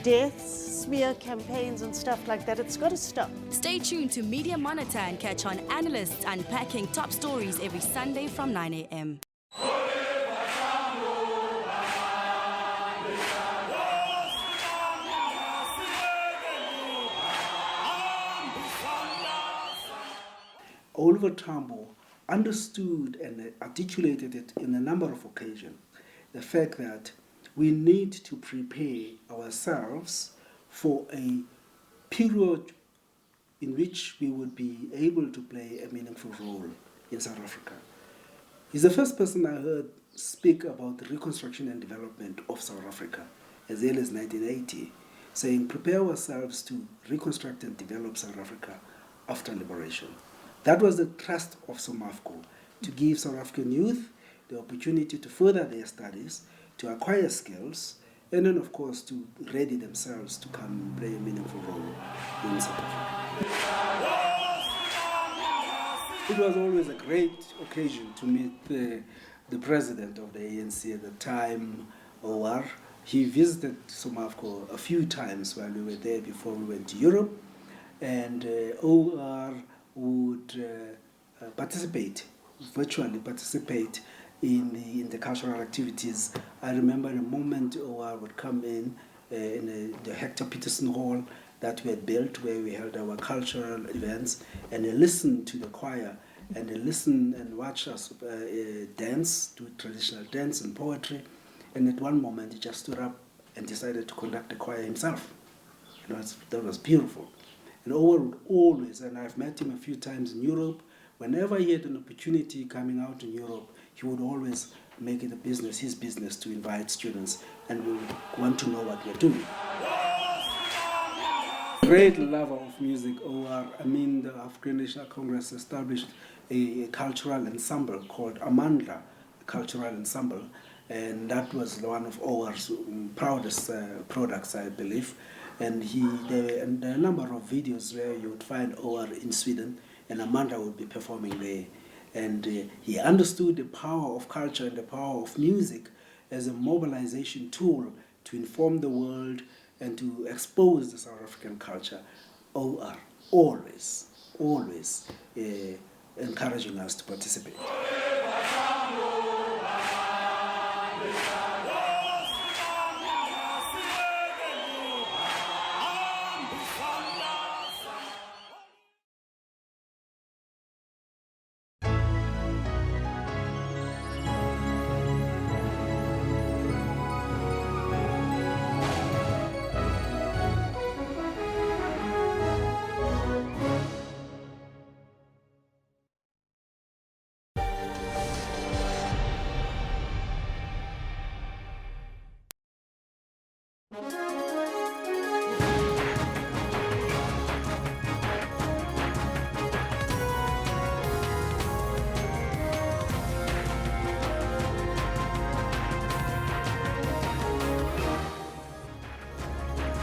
Deaths, smear campaigns and stuff like that. It's got to stop. Stay tuned to Media Monitor and catch on analysts unpacking top stories every Sunday from 9 a.m. Oliver Tambo understood and articulated it in a number of occasions, the fact that we need to prepare ourselves for a period in which we would be able to play a meaningful role in South Africa. He's the first person I heard speak about the reconstruction and development of South Africa as early as 1980, saying prepare ourselves to reconstruct and develop South Africa after liberation. That was the trust of SOMAFCO, to give South African youth the opportunity to further their studies, to acquire skills, and then, of course, to ready themselves to come and play a meaningful role in South Africa. It was always a great occasion to meet the president of the ANC at the time, OR. He visited SOMAFCO a few times while we were there before we went to Europe, and OR would virtually participate in the cultural activities. I remember the moment OR would come in the Hector Peterson Hall that we had built, where we held our cultural events, and they listened to the choir, and they listened and watched us dance, do traditional dance and poetry, and at one moment he just stood up and decided to conduct the choir himself. That was beautiful. And OR would always, and I've met him a few times in Europe, whenever he had an opportunity coming out in Europe, he would always make it his business to invite students, and we would want to know what we're doing. Great lover of music, OR. The African National Congress established a cultural ensemble called Amandla Cultural Ensemble, and that was one of OR's proudest products, I believe. And there are a number of videos where you would find OR in Sweden, and Amanda would be performing there. And he understood the power of culture and the power of music as a mobilization tool to inform the world and to expose the South African culture, OR always encouraging us to participate.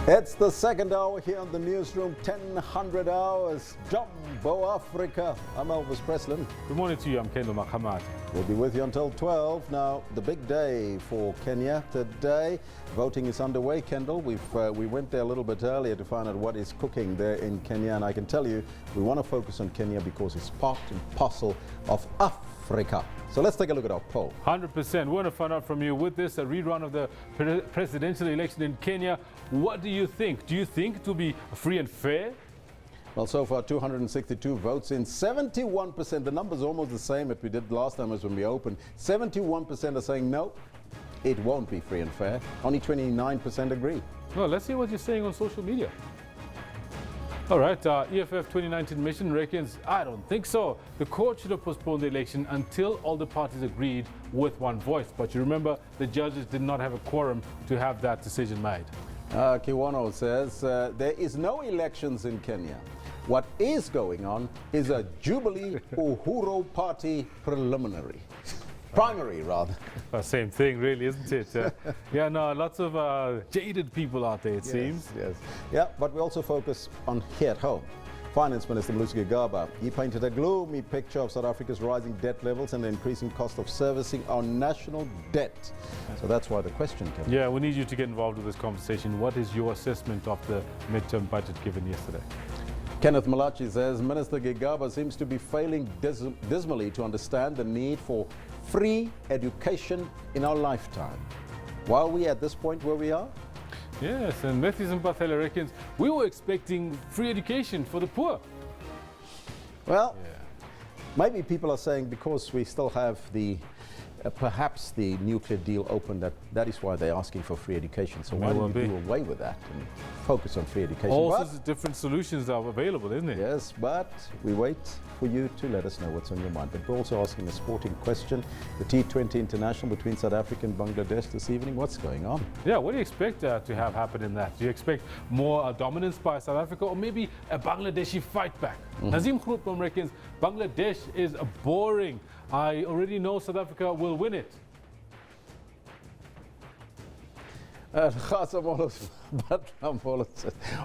It's the second hour here on the Newsroom, 1000 hours, Jumbo Africa. I'm Elvis Preslin. Good morning to you, I'm Kendall Makamati. We'll be with you until 12. Now, the big day for Kenya today. Voting is underway, Kendall. We went there a little bit earlier to find out what is cooking there in Kenya. And I can tell you, we want to focus on Kenya because it's part and parcel of Africa. So let's take a look at our poll. 100%. We want to find out from you with this, a rerun of the presidential election in Kenya. What do you think? Do you think it will be free and fair? Well, so far 262 votes in, 71%. The number's almost the same that we did last time as when we opened. 71% are saying no, it won't be free and fair. Only 29% agree. Well, let's see what you're saying on social media. All right, EFF 2019 mission reckons, I don't think so. The court should have postponed the election until all the parties agreed with one voice. But you remember, the judges did not have a quorum to have that decision made. Kiwano says, there is no elections in Kenya. What is going on is a Jubilee Uhuru Party preliminary. Primary, rather. Same thing, really, isn't it? Yeah, no, lots of jaded people out there, it seems. Yes. Yeah, but we also focus on here at home. Finance Minister Kibera, he painted a gloomy picture of South Africa's rising debt levels and the increasing cost of servicing our national debt. So that's why the question came. Yeah, we need you to get involved with this conversation. What is your assessment of the midterm budget given yesterday? Kenneth Malachi says Minister Kibera seems to be failing dismally to understand the need for free education in our lifetime. Why are we at this point where we are? Yes, and Matthews and Pathology reckons we were expecting free education for the poor. Well, maybe people are saying because we still have the perhaps the nuclear deal open, that is why they're asking for free education. So why don't we do away with that and focus on free education? All sorts of different solutions are available, isn't it? Yes, but we wait for you to let us know what's on your mind. But we're also asking a sporting question. The T20 International between South Africa and Bangladesh this evening. What's going on? Yeah, what do you expect to have happen in that? Do you expect more dominance by South Africa or maybe a Bangladeshi fight back? Nazim Khurupam reckons Bangladesh is boring. I already know South Africa will win it.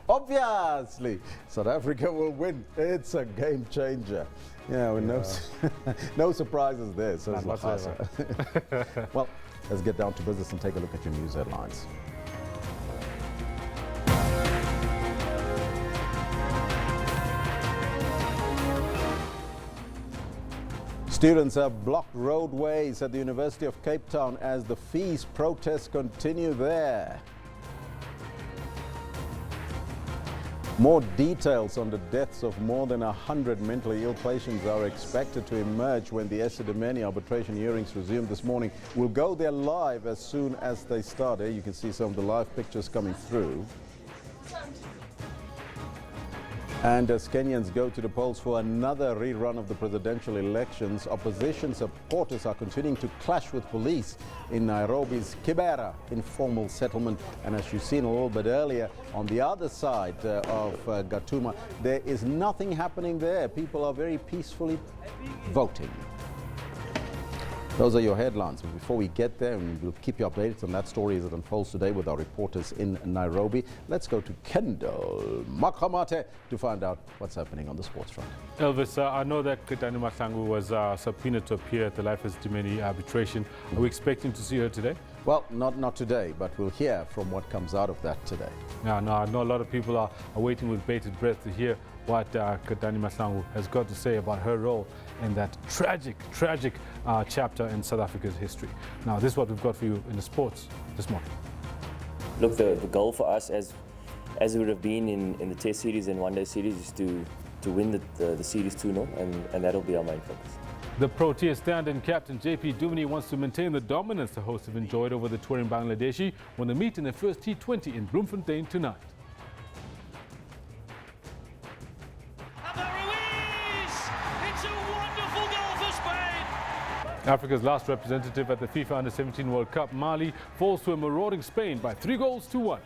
Obviously, South Africa will win. It's a game changer. Yeah, with no surprises there. So well, let's get down to business and take a look at your news headlines. Students have blocked roadways at the University of Cape Town as the fees protests continue there. More details on the deaths of more than 100 mentally ill patients are expected to emerge when the SABC arbitration hearings resume this morning. We'll go there live as soon as they start. Here you can see some of the live pictures coming through. And as Kenyans go to the polls for another rerun of the presidential elections, opposition supporters are continuing to clash with police in Nairobi's Kibera informal settlement. And as you've seen a little bit earlier, on the other side of Gatuma, there is nothing happening there. People are very peacefully voting. Those are your headlines. But before we get there, and we'll keep you updated on that story as it unfolds today with our reporters in Nairobi, let's go to Kendall Makamate to find out what's happening on the sports front. Elvis, I know that Ketani Mahlangu was subpoenaed to appear at the Life as Dimeni arbitration. Are we expecting to see her today? Well, not today, but we'll hear from what comes out of that today. Yeah, no, I know a lot of people are waiting with bated breath to hear what Katani Mahlangu has got to say about her role in that tragic chapter in South Africa's history. Now, this is what we've got for you in the sports this morning. Look, the goal for us, as it would have been in the Test series and one-day series, is to win the series 2-0, and that'll be our main focus. The Protes stand-in captain JP Dumini wants to maintain the dominance the hosts have enjoyed over the touring Bangladeshi when they meet in their first T20 in Bloemfontein tonight. It's a wonderful goal for Spain. Africa's last representative at the FIFA Under-17 World Cup, Mali, falls to a marauding Spain by 3-1. For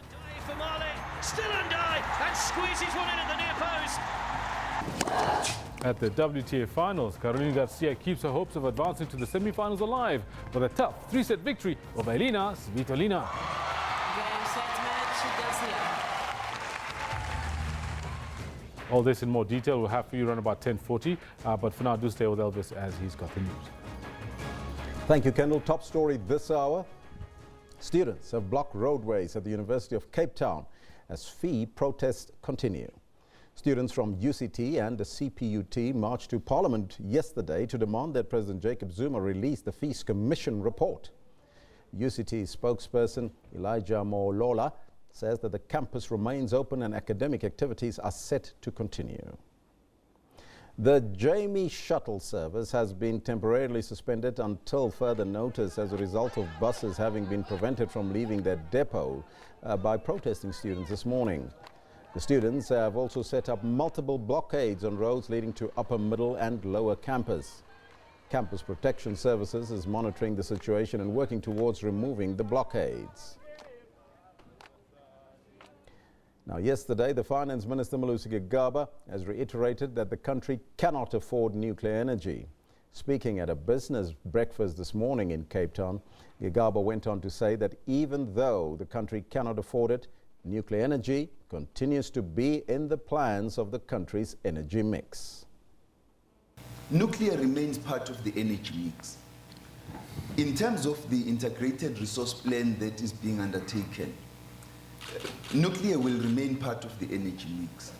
Mali, still Ndiaye, and squeezes one in at the near post. At the WTA Finals, Carolina Garcia keeps her hopes of advancing to the semi-finals alive with a tough 3-set victory over Elina Svitolina. All this in more detail we'll have for you around about 10:40, but for now, do stay with Elvis as he's got the news. Thank you, Kendall. Top story this hour. Students have blocked roadways at the University of Cape Town as fee protests continue. Students from UCT and the CPUT marched to Parliament yesterday to demand that President Jacob Zuma release the Fees Commission report. UCT spokesperson Elijah Molola says that the campus remains open and academic activities are set to continue. The Jamie shuttle service has been temporarily suspended until further notice as a result of buses having been prevented from leaving their depot by protesting students this morning. The students have also set up multiple blockades on roads leading to upper, middle and lower campus. Campus Protection Services is monitoring the situation and working towards removing the blockades. Now, yesterday, the Finance Minister Malusi Gigaba has reiterated that the country cannot afford nuclear energy. Speaking at a business breakfast this morning in Cape Town, Gigaba went on to say that even though the country cannot afford it, nuclear energy continues to be in the plans of the country's energy mix. Nuclear remains part of the energy mix. In terms of the integrated resource plan that is being undertaken, nuclear will remain part of the energy mix.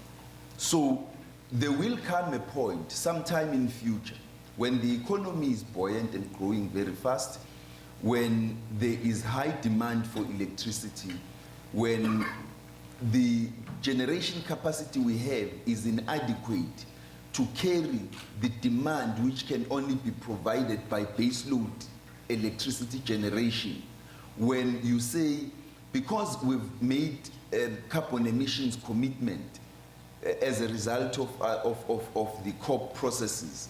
So there will come a point sometime in future when the economy is buoyant and growing very fast, when there is high demand for electricity, when the generation capacity we have is inadequate to carry the demand which can only be provided by baseload electricity generation. When you say, because we've made a carbon emissions commitment as a result of the COP processes,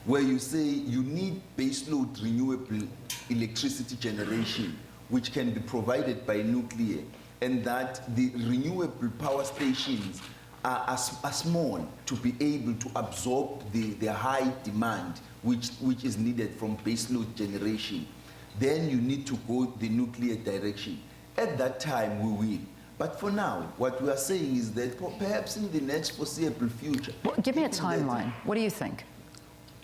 where you say you need baseload renewable electricity generation which can be provided by nuclear, and that the renewable power stations are small to be able to absorb the high demand which is needed from baseload generation, then you need to go the nuclear direction. At that time, we will. But for now, what we are saying is that perhaps in the next foreseeable future... Well, give me a timeline. What do you think?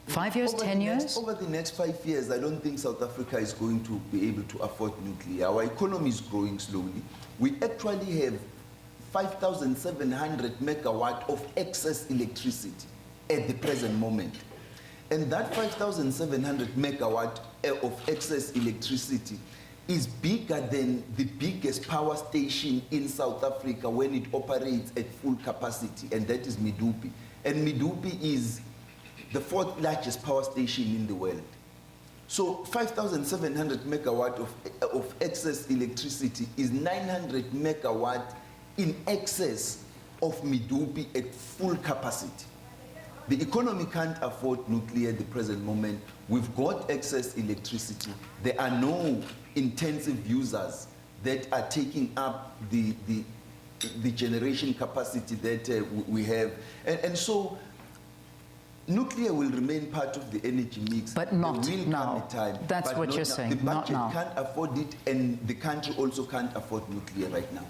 5 years, 10 years? Over the next 5 years, I don't think South Africa is going to be able to afford nuclear. Our economy is growing slowly. We actually have 5,700 megawatt of excess electricity at the present moment. And that 5,700 megawatt of excess electricity is bigger than the biggest power station in South Africa when it operates at full capacity, and that is Medupi. And Medupi is the 4th largest power station in the world. So 5,700 megawatt of excess electricity is 900 megawatt in excess of Medupi at full capacity. The economy can't afford nuclear at the present moment. We've got excess electricity. There are no intensive users that are taking up the generation capacity that we have. And so nuclear will remain part of the energy mix. But not there will now. Come a time, That's but what not you're now. saying. The Not budget now. can't afford it, and the country also can't afford nuclear right now.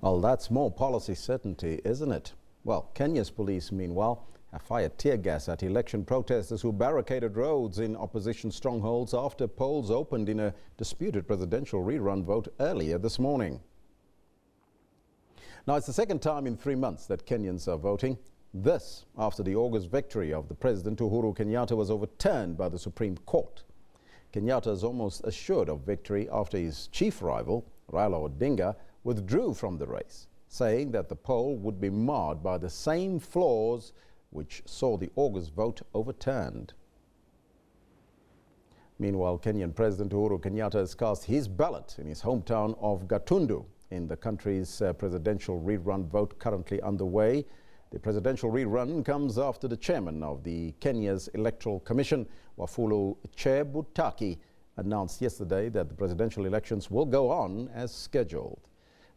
Well, that's more policy certainty, isn't it? Well, Kenya's police, meanwhile, fired tear gas at election protesters who barricaded roads in opposition strongholds after polls opened in a disputed presidential rerun vote earlier this morning. Now, it's the second time in 3 months that Kenyans are voting. This after the August victory of the President Uhuru Kenyatta was overturned by the Supreme Court. Kenyatta is almost assured of victory after his chief rival, Raila Odinga, withdrew from the race, saying that the poll would be marred by the same flaws which saw the August vote overturned. Meanwhile, Kenyan President Uhuru Kenyatta has cast his ballot in his hometown of Gatundu in the country's presidential rerun vote currently underway. The presidential rerun comes after the chairman of the Kenya's Electoral Commission, Wafulu Chebutaki, announced yesterday that the presidential elections will go on as scheduled.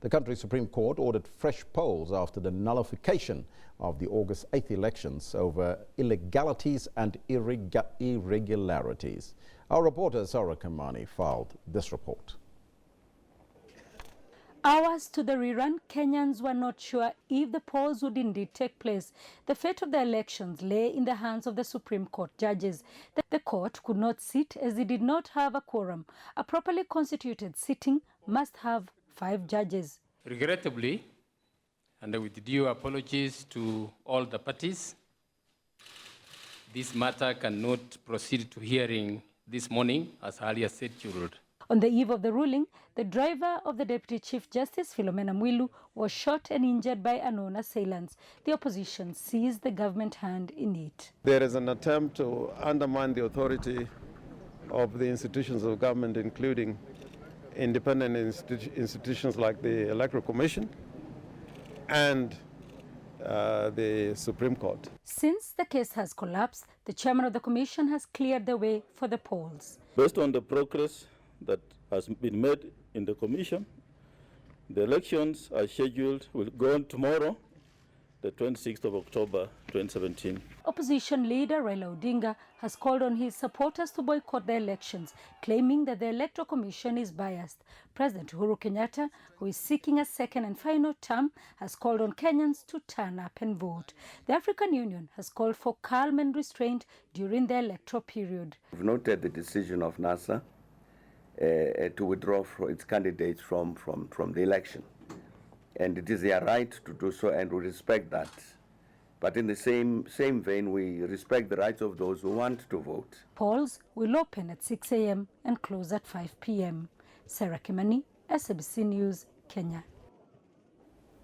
The country's Supreme Court ordered fresh polls after the nullification of the August 8th elections over illegalities and irregularities. Our reporter Sarah Kamani filed this report. Hours to the rerun, Kenyans were not sure if the polls would indeed take place. The fate of the elections lay in the hands of the Supreme Court judges. The court could not sit as it did not have a quorum. A properly constituted sitting must have 5 judges. Regrettably, and with due apologies to all the parties, this matter cannot proceed to hearing this morning as earlier scheduled. On the eve of the ruling, the driver of the Deputy Chief Justice, Philomena Mwilu, was shot and injured by unknown assailants. The opposition sees the government hand in it. There is an attempt to undermine the authority of the institutions of government, including independent institutions like the Electoral Commission and the Supreme Court. Since the case has collapsed, the chairman of the commission has cleared the way for the polls. Based on the progress that has been made in the commission, the elections are scheduled, will go on tomorrow, the 26th of October 2017. Opposition leader Raila Odinga has called on his supporters to boycott the elections, claiming that the Electoral Commission is biased. President Uhuru Kenyatta, who is seeking a second and final term, has called on Kenyans to turn up and vote. The African Union has called for calm and restraint during the electoral period. We've noted the decision of NASA to withdraw its candidates from the election. And it is their right to do so, and we respect that. But in the same vein, we respect the rights of those who want to vote. Polls will open at 6 a.m. and close at 5 p.m. Sarah Kimani, SABC News, Kenya.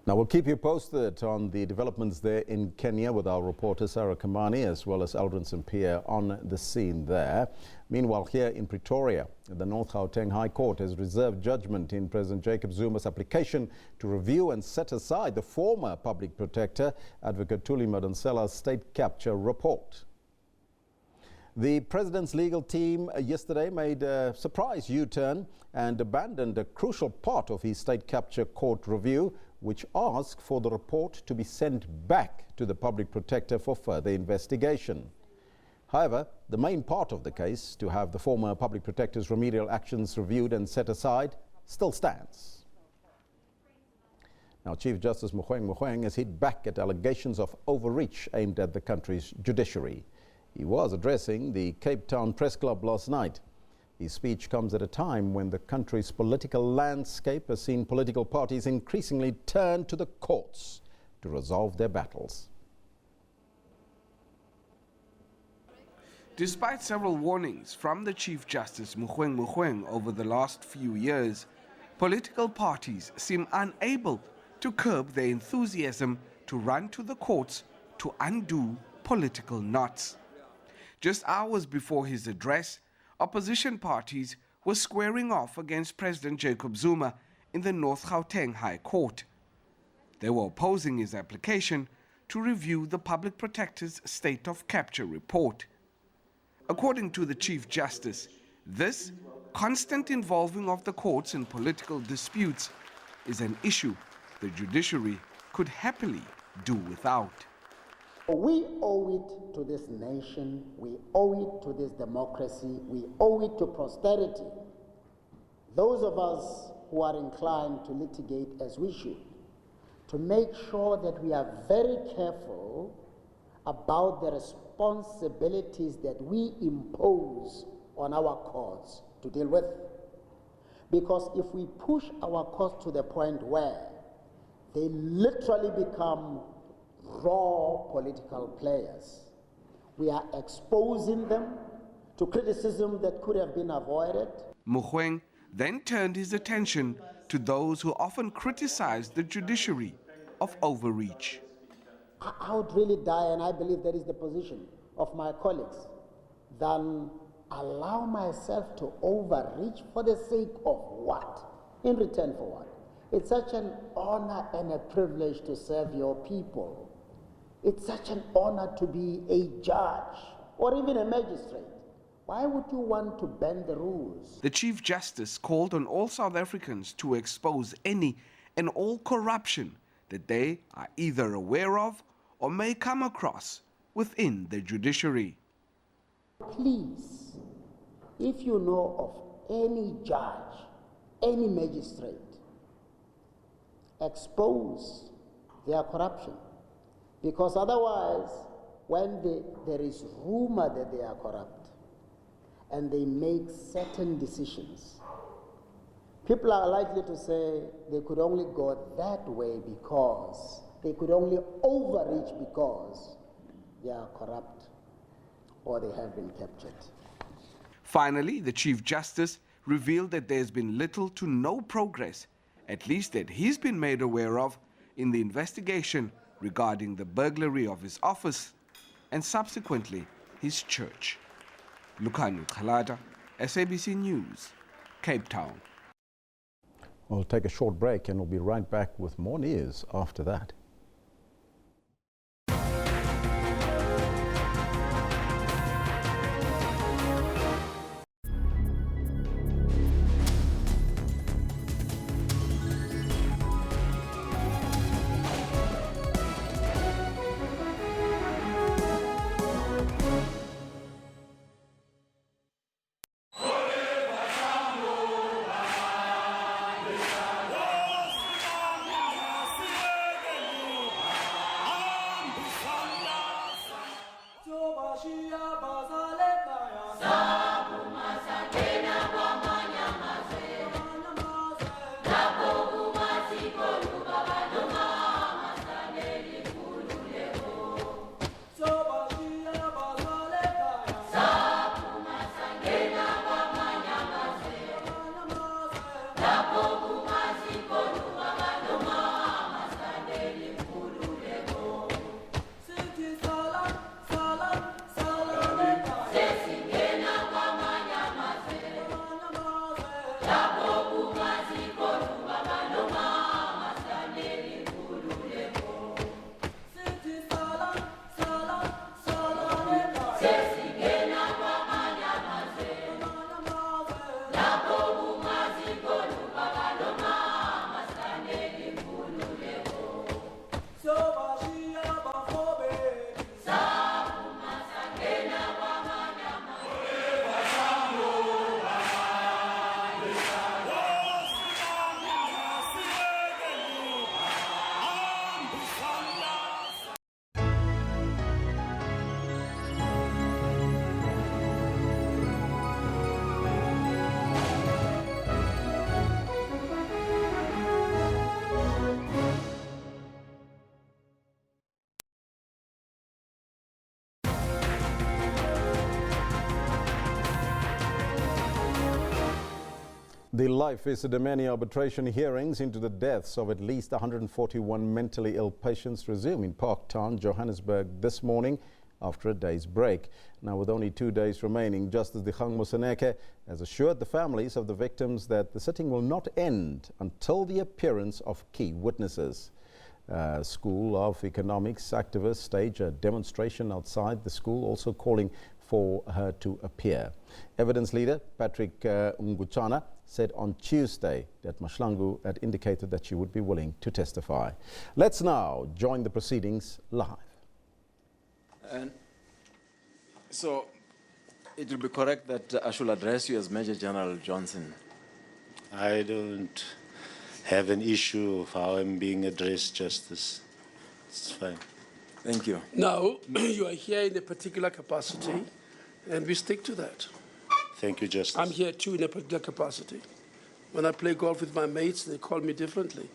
Now, we'll keep you posted on the developments there in Kenya with our reporter Sarah Kamani as well as Aldrin St. Pierre on the scene there. Meanwhile, here in Pretoria, the North Gauteng High Court has reserved judgment in President Jacob Zuma's application to review and set aside the former public protector, Advocate Thuli Madonsela's state capture report. The president's legal team yesterday made a surprise U-turn and abandoned a crucial part of his state capture court review, which asked for the report to be sent back to the public protector for further investigation. However, the main part of the case, to have the former public protector's remedial actions reviewed and set aside, still stands. Now, Chief Justice Mogoeng has hit back at allegations of overreach aimed at the country's judiciary. He was addressing the Cape Town Press Club last night. His speech comes at a time when the country's political landscape has seen political parties increasingly turn to the courts to resolve their battles. Despite several warnings from the Chief Justice Mogoeng over the last few years, political parties seem unable to curb their enthusiasm to run to the courts to undo political knots. Just hours before his address, opposition parties were squaring off against President Jacob Zuma in the North Gauteng High Court. They were opposing his application to review the public protector's state of capture report. According to the Chief Justice, this constant involving of the courts in political disputes is an issue the judiciary could happily do without. We owe it to this nation, we owe it to this democracy, we owe it to posterity. Those of us who are inclined to litigate as we should, to make sure that we are very careful about the responsibilities that we impose on our courts to deal with. Because if we push our courts to the point where they literally become raw political players, we are exposing them to criticism that could have been avoided. Mogoeng then turned his attention to those who often criticize the judiciary of overreach. I would really die, and I believe that is the position of my colleagues, than allow myself to overreach for the sake of what? In return for what? It's such an honor and a privilege to serve your people. It's such an honor to be a judge or even a magistrate. Why would you want to bend the rules? The Chief Justice called on all South Africans to expose any and all corruption that they are either aware of or may come across within the judiciary. Please, if you know of any judge, any magistrate, expose their corruption. Because otherwise, when there is rumor that they are corrupt and they make certain decisions, people are likely to say they could only go that way because they could only overreach because they are corrupt or they have been captured. Finally, the Chief Justice revealed that there's been little to no progress, at least that he's been made aware of, in the investigation regarding the burglary of his office and subsequently his church. Lukhanyo Khalada, SABC News, Cape Town. We'll take a short break and we'll be right back with more news after that. The life visited many arbitration hearings into the deaths of at least 141 mentally ill patients resume in Parktown, Johannesburg this morning after a day's break. Now, with only 2 days remaining, Justice Dikgang Moseneke has assured the families of the victims that the sitting will not end until the appearance of key witnesses. School of Economics activists stage a demonstration outside the school, also calling for her to appear. Evidence leader Patrick Nguchana said on Tuesday that Mahlangu had indicated that she would be willing to testify. Let's now join the proceedings live. And so it will be correct that I should address you as Major General Johnson. I don't have an issue of how I'm being addressed, Justice. It's fine. Thank you. Now, you are here in a particular capacity, and we stick to that. Thank you, Justice. I'm here too in a particular capacity. When I play golf with my mates, they call me differently.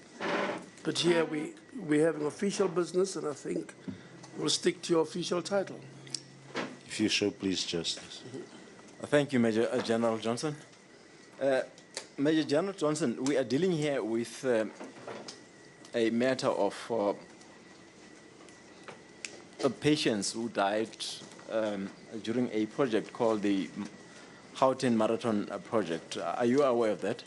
But here we have an official business, and I think we'll stick to your official title. If you show, please, Justice. Thank you, Major General Johnson. Major General Johnson, we are dealing here with a matter of patients who died during a project called the Gauteng Marathon Project. Are you aware of that?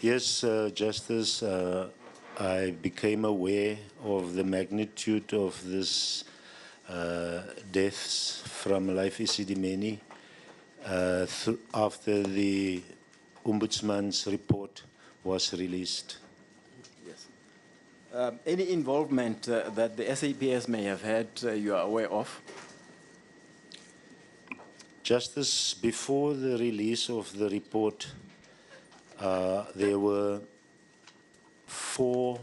Yes, Justice. I became aware of the magnitude of this deaths from Life Isidimeni after the Ombudsman's report was released. Yes. Any involvement that the SAPS may have had you are aware of? Justice, before the release of the report, there were 4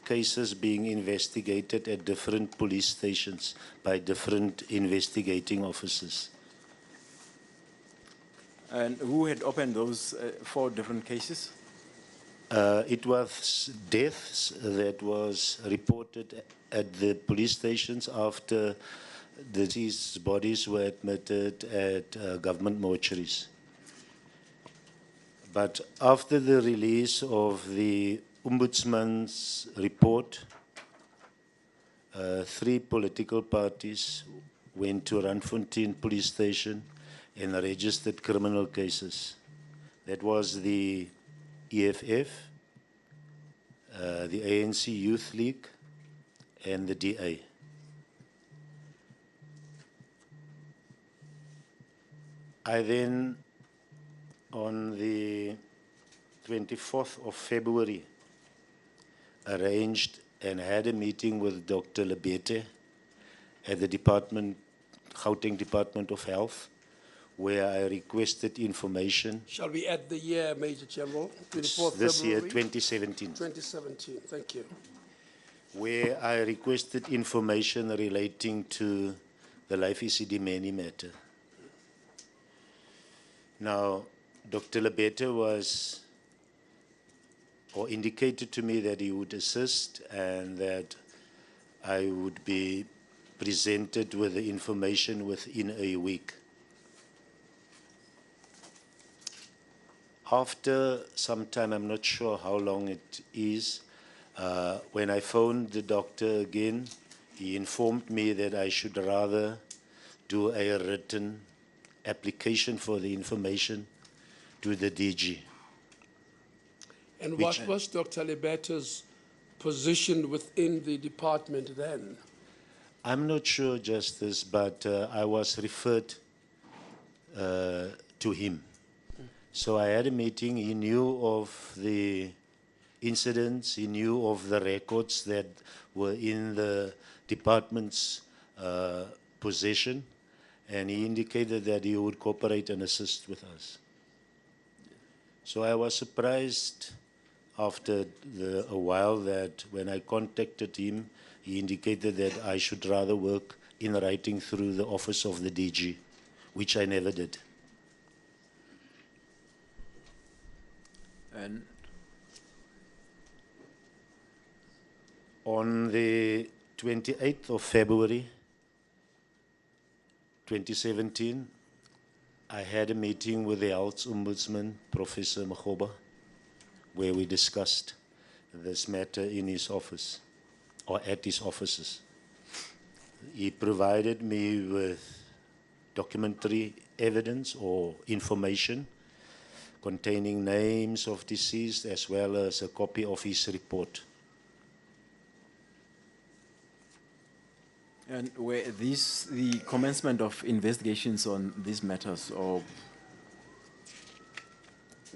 cases being investigated at different police stations by different investigating officers. And who had opened those 4 different cases? It was deaths that was reported at the police stations after the deceased bodies were admitted at government mortuaries. But after the release of the Ombudsman's report, 3 political parties went to Randfontein Police Station and registered criminal cases. That was the EFF, the ANC Youth League, and the DA. I then, on the 24th of February, arranged and had a meeting with Dr. Lebete at the Gauteng Department of Health, where I requested information. Shall we add the year, Major General? 24th This February? year, 2017. 2017, thank you. Where I requested information relating to the Life Isidimeni matter. Now, Dr. Lebete was, or indicated to me that he would assist and that I would be presented with the information within a week. After some time, I'm not sure how long it is, when I phoned the doctor again, he informed me that I should rather do a written application for the information to the DG. And what was Dr. Lebete's position within the department then? I'm not sure, Justice, but I was referred to him. So I had a meeting. He knew of the incidents. He knew of the records that were in the department's possession. And he indicated that he would cooperate and assist with us. So I was surprised after a while that when I contacted him, he indicated that I should rather work in writing through the office of the DG, which I never did. And on the 28th of February, 2017, I had a meeting with the Health Ombudsman, Professor Makgoba, where we discussed this matter in his office, or at his offices. He provided me with documentary evidence or information containing names of deceased as well as a copy of his report. And were these the commencement of investigations on these matters, or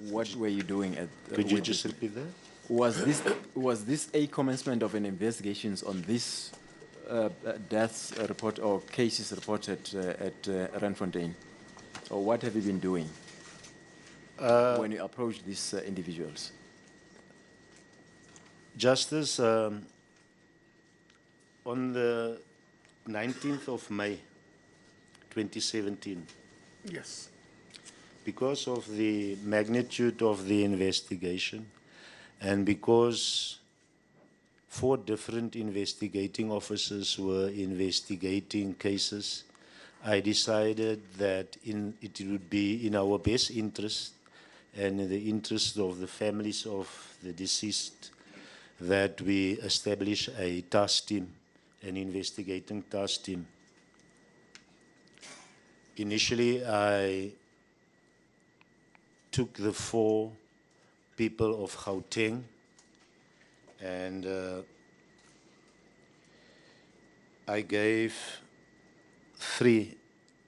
what were you doing at? Could you just repeat that? Was this a commencement of an investigations on this deaths report or cases reported at Randfontein, or what have you been doing when you approached these individuals? Justice, On the 19th of May, 2017, Yes. because of the magnitude of the investigation and because 4 different investigating officers were investigating cases, I decided that it would be in our best interest and in the interest of the families of the deceased that we establish a task team, an investigating task team. Initially, I took the 4 people of Gauteng and I gave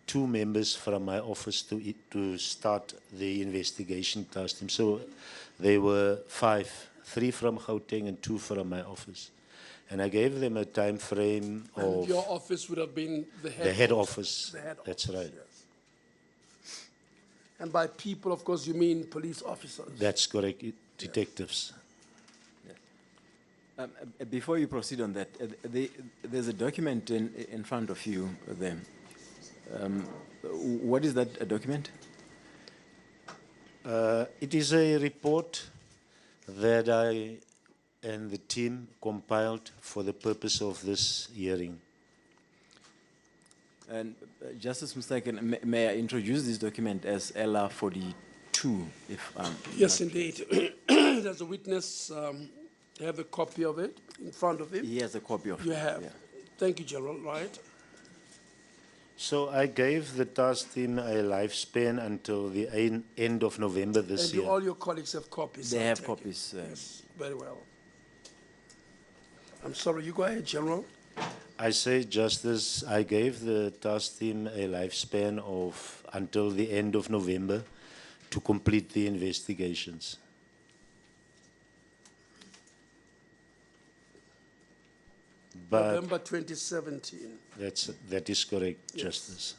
2 members from my office to start the investigation task team. So there were 5, 3 from Gauteng and 2 from my office. And I gave them a time frame of... And your office would have been the head, the head office. The head That's office, right. Yes. And by people, of course, you mean police officers. That's correct, detectives. Before you proceed on that, there's a document in front of you there. What is that document? It is a report that I and the team compiled for the purpose of this hearing. And Justice Mustaken, may I introduce this document as LR42, if Yes, indeed. Does the witness have a copy of it in front of him? He has a copy of it. You have. Yeah. Thank you, General. Right. So I gave the task team a lifespan until the end of November this And year. do all your colleagues have copies? They I have take copies. it? Yes, very well. I'm sorry, you go ahead, General. I say, Justice, I gave the task team a lifespan of until the end of November to complete the investigations. But November 2017. that is correct, Yes. Justice.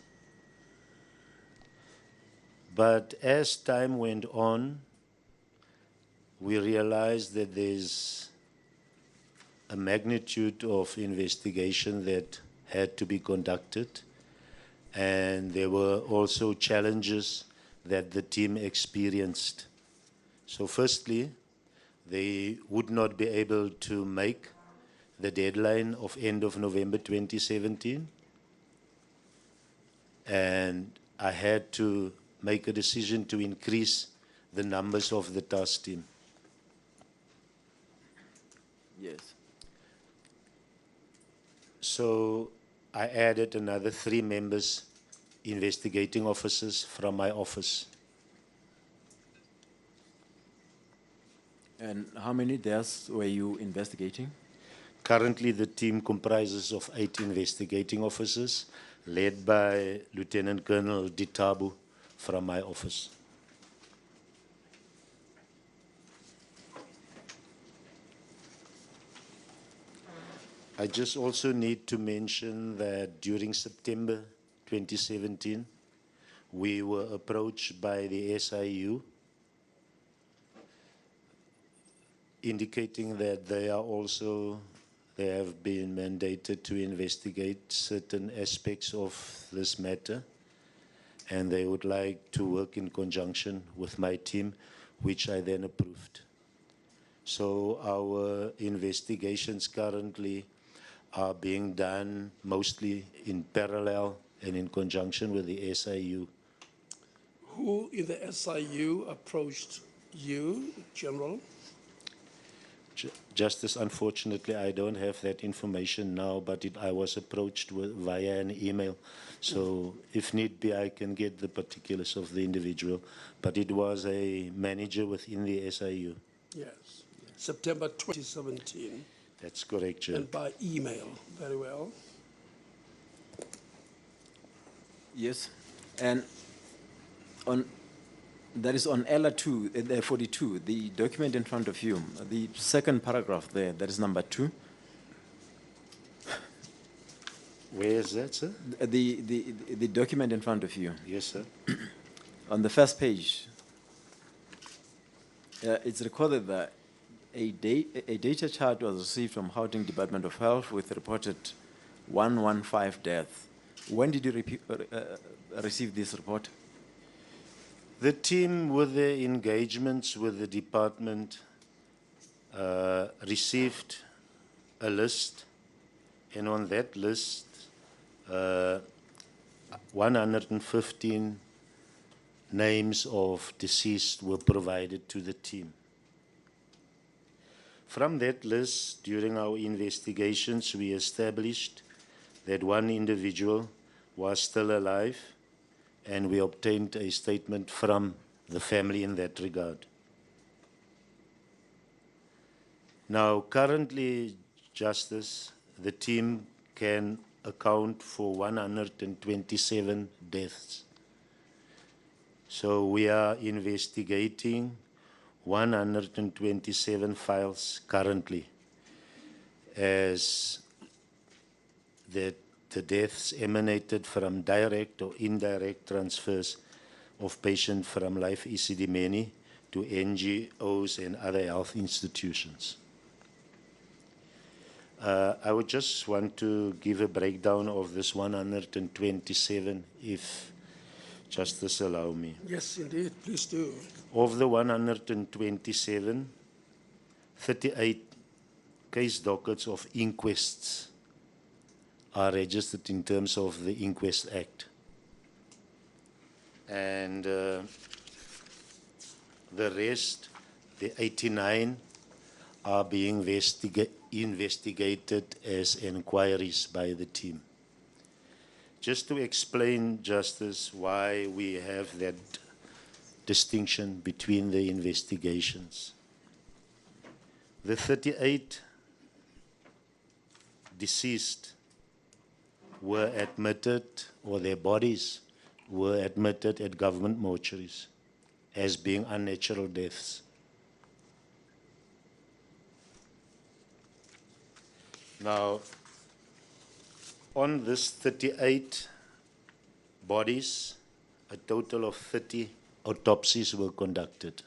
But as time went on, we realized that there's a magnitude of investigation that had to be conducted, and there were also challenges that the team experienced. So firstly, they would not be able to make the deadline of end of November 2017, and I had to make a decision to increase the numbers of the task team. Yes. So I added another 3 members, investigating officers from my office. And how many deaths were you investigating? Currently, the team comprises of 8 investigating officers, led by Lieutenant Colonel Ditabu from my office. I just also need to mention that during September 2017, we were approached by the SIU indicating that they have been mandated to investigate certain aspects of this matter, and they would like to work in conjunction with my team, which I then approved. So our investigations currently are being done mostly in parallel and in conjunction with the SIU. Who in the SIU approached you, General? Justice, unfortunately, I don't have that information now, but I was approached via an email. So if need be, I can get the particulars of the individual. But it was a manager within the SIU. Yes. September 2017. That's correct, Chair. And by email. Very well. Yes. And that is on LR2, 42, the document in front of you, the second paragraph there, that is number 2. Where is that, sir? The document in front of you. Yes, sir. On the first page, it's recorded that A data chart was received from Gauteng Department of Health with reported 115 deaths. When did you receive this report? The team, with their engagements with the department, received a list, and on that list, 115 names of deceased were provided to the team. From that list, during our investigations, we established that one individual was still alive, and we obtained a statement from the family in that regard. Now, currently, Justice, the team can account for 127 deaths. So we are investigating 127 files currently, as the deaths emanated from direct or indirect transfers of patients from Life Isidimeni to NGOs and other health institutions. I would just want to give a breakdown of this 127, if Justice allow me. Yes, indeed, please do. Of the 127, 38 case dockets of inquests are registered in terms of the Inquest Act. And the rest, the 89, are being investigated as inquiries by the team. Just to explain, Justice, why we have that distinction between the investigations. The 38 deceased were admitted, or their bodies were admitted at government mortuaries as being unnatural deaths. Now, on this 38 bodies, a total of 30 autopsies were conducted.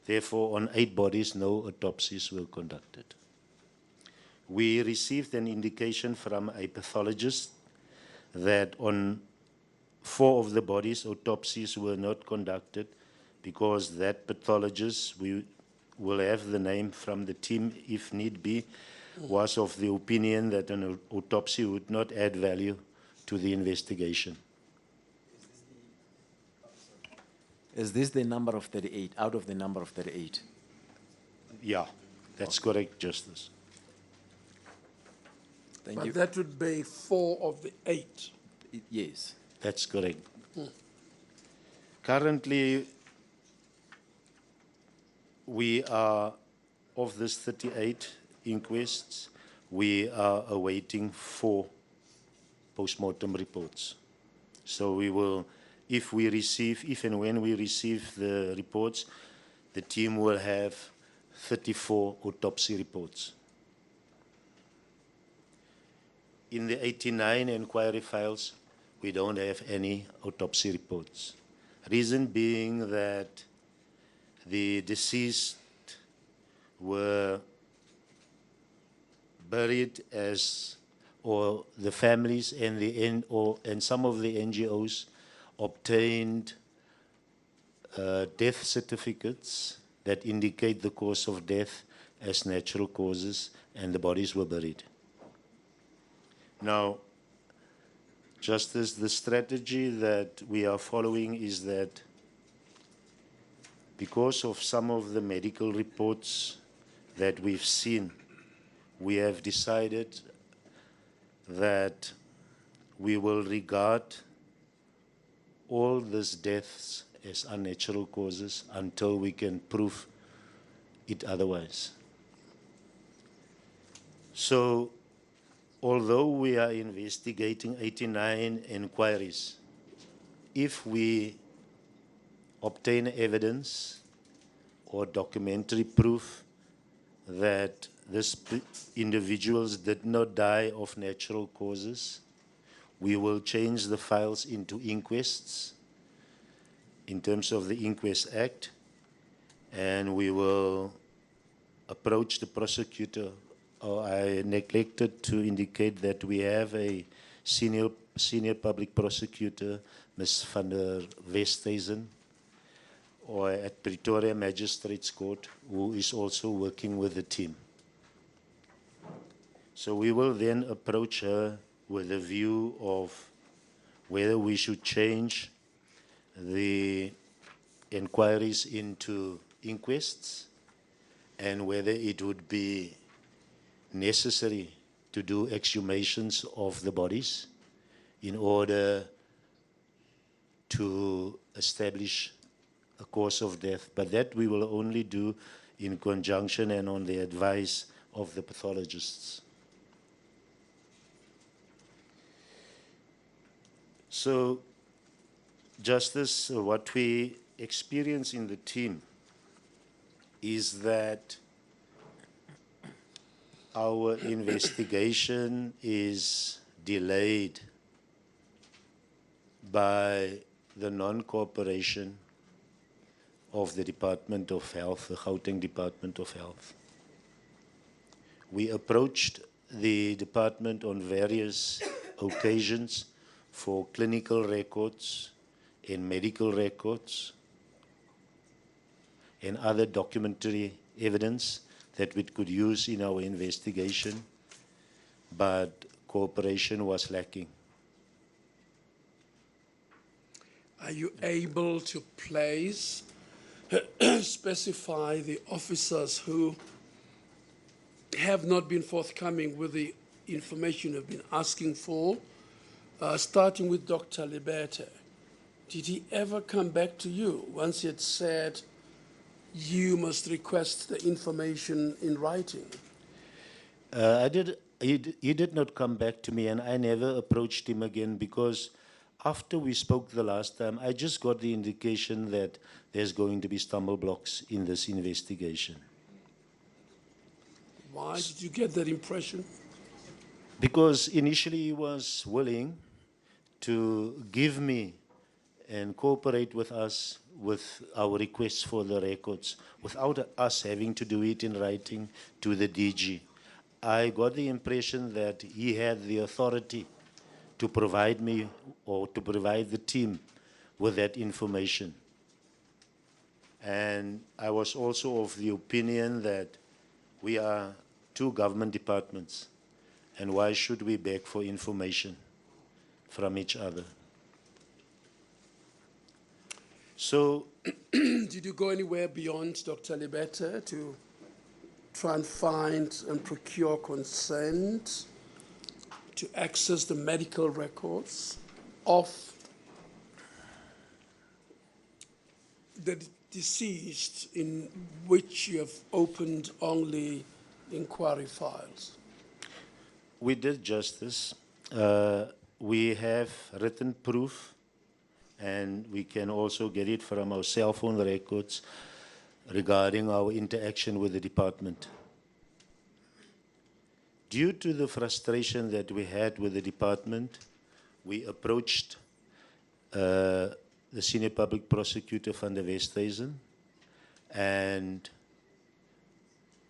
Therefore, on 8 bodies, no autopsies were conducted. We received an indication from a pathologist that on 4 of the bodies, autopsies were not conducted because that pathologist, we will have the name from the team if need be, was of the opinion that an autopsy would not add value to the investigation. Is this the number of 38, out of the number of 38? Yeah, that's correct, Justice. Thank But you. that would be 4 of the 8. Yes. That's correct. Currently, we are, of this 38 inquests, we are awaiting 4 post-mortem reports. So we will, if and when we receive the reports, the team will have 34 autopsy reports. In the 89 inquiry files, we don't have any autopsy reports. Reason being that the deceased were buried as, or the families and and some of the NGOs obtained death certificates that indicate the cause of death as natural causes, and the bodies were buried. Now, Justice, the strategy that we are following is that because of some of the medical reports that we've seen, we have decided that we will regard all these deaths as unnatural causes until we can prove it otherwise. So, although we are investigating 89 inquiries, if we obtain evidence or documentary proof that these individuals did not die of natural causes, we will change the files into inquests, in terms of the Inquest Act, and we will approach the prosecutor. I neglected to indicate that we have a senior public prosecutor, Ms. van der Westhuizen, or at Pretoria Magistrates Court, who is also working with the team. So we will then approach her with a view of whether we should change the inquiries into inquests and whether it would be necessary to do exhumations of the bodies in order to establish a cause of death. But that we will only do in conjunction and on the advice of the pathologists. So, Justice, what we experience in the team is that our investigation is delayed by the non-cooperation of the Department of Health, the Gauteng Department of Health. We approached the department on various occasions for clinical records and medical records and other documentary evidence that we could use in our investigation, but cooperation was lacking. Are you able to place, specify the officers who have not been forthcoming with the information you've been asking for? Starting with Dr. Liberte, did he ever come back to you once he had said you must request the information in writing? He did not come back to me, and I never approached him again because after we spoke the last time, I just got the indication that there's going to be stumble blocks in this investigation. Why did you get that impression? Because initially he was willing to give me and cooperate with us with our requests for the records without us having to do it in writing to the DG. I got the impression that he had the authority to provide me or to provide the team with that information. And I was also of the opinion that we are two government departments, and why should we beg for information from each other? So, did you go anywhere beyond Dr. Liberte to try and find and procure consent to access the medical records of the deceased in which you have opened only inquiry files? we did justice. We have written proof, and we can also get it from our cell phone records regarding our interaction with the department. Due to the frustration that we had with the department, we approached the senior public prosecutor van der Westhuizen, and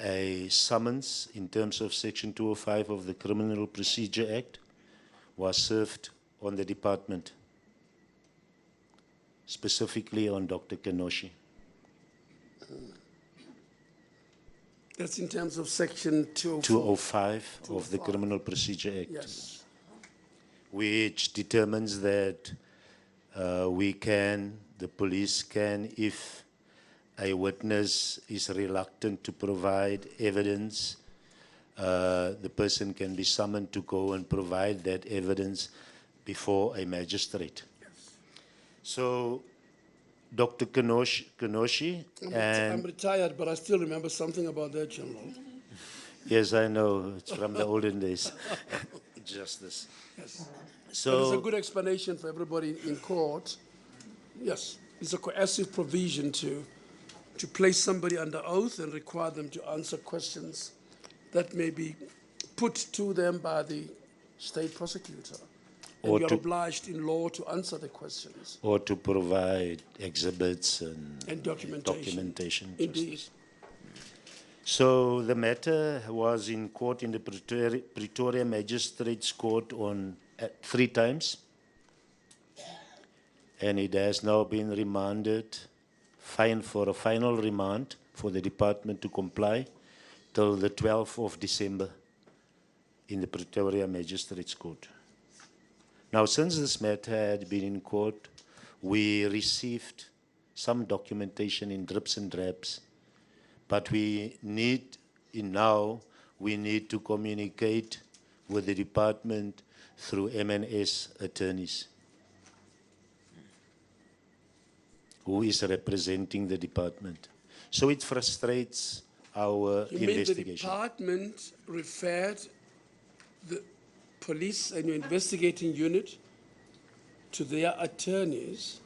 a summons in terms of Section 205 of the Criminal Procedure Act was served on the department, specifically on Dr. Kenoshi. That's in terms of Section 205 of the Criminal Procedure Act, yes, which determines that the police can, if a witness is reluctant to provide evidence, the person can be summoned to go and provide that evidence before a magistrate. Yes. So, Dr. Kenoshi and... I'm retired, but I still remember something about that, General. Yes, I know. It's from the olden days. Justice. Yes. So, but it's a good explanation for everybody in court. Yes, it's a coercive provision to place somebody under oath and require them to answer questions that may be put to them by the state prosecutor. And Or you are to- obliged in law to answer the questions. Or to provide exhibits and Documentation. Indeed. So the matter was in court in the Pretoria Magistrates Court on 3 times, and it has now been remanded, for a final remand for the department to comply till the 12th of December in the Pretoria Magistrates Court. Now, since this matter had been in court, we received some documentation in drips and drabs, but we need to communicate with the department through M&S attorneys who is representing the department. So it frustrates our You mean the investigation. department referred the police and your investigating unit to their attorneys,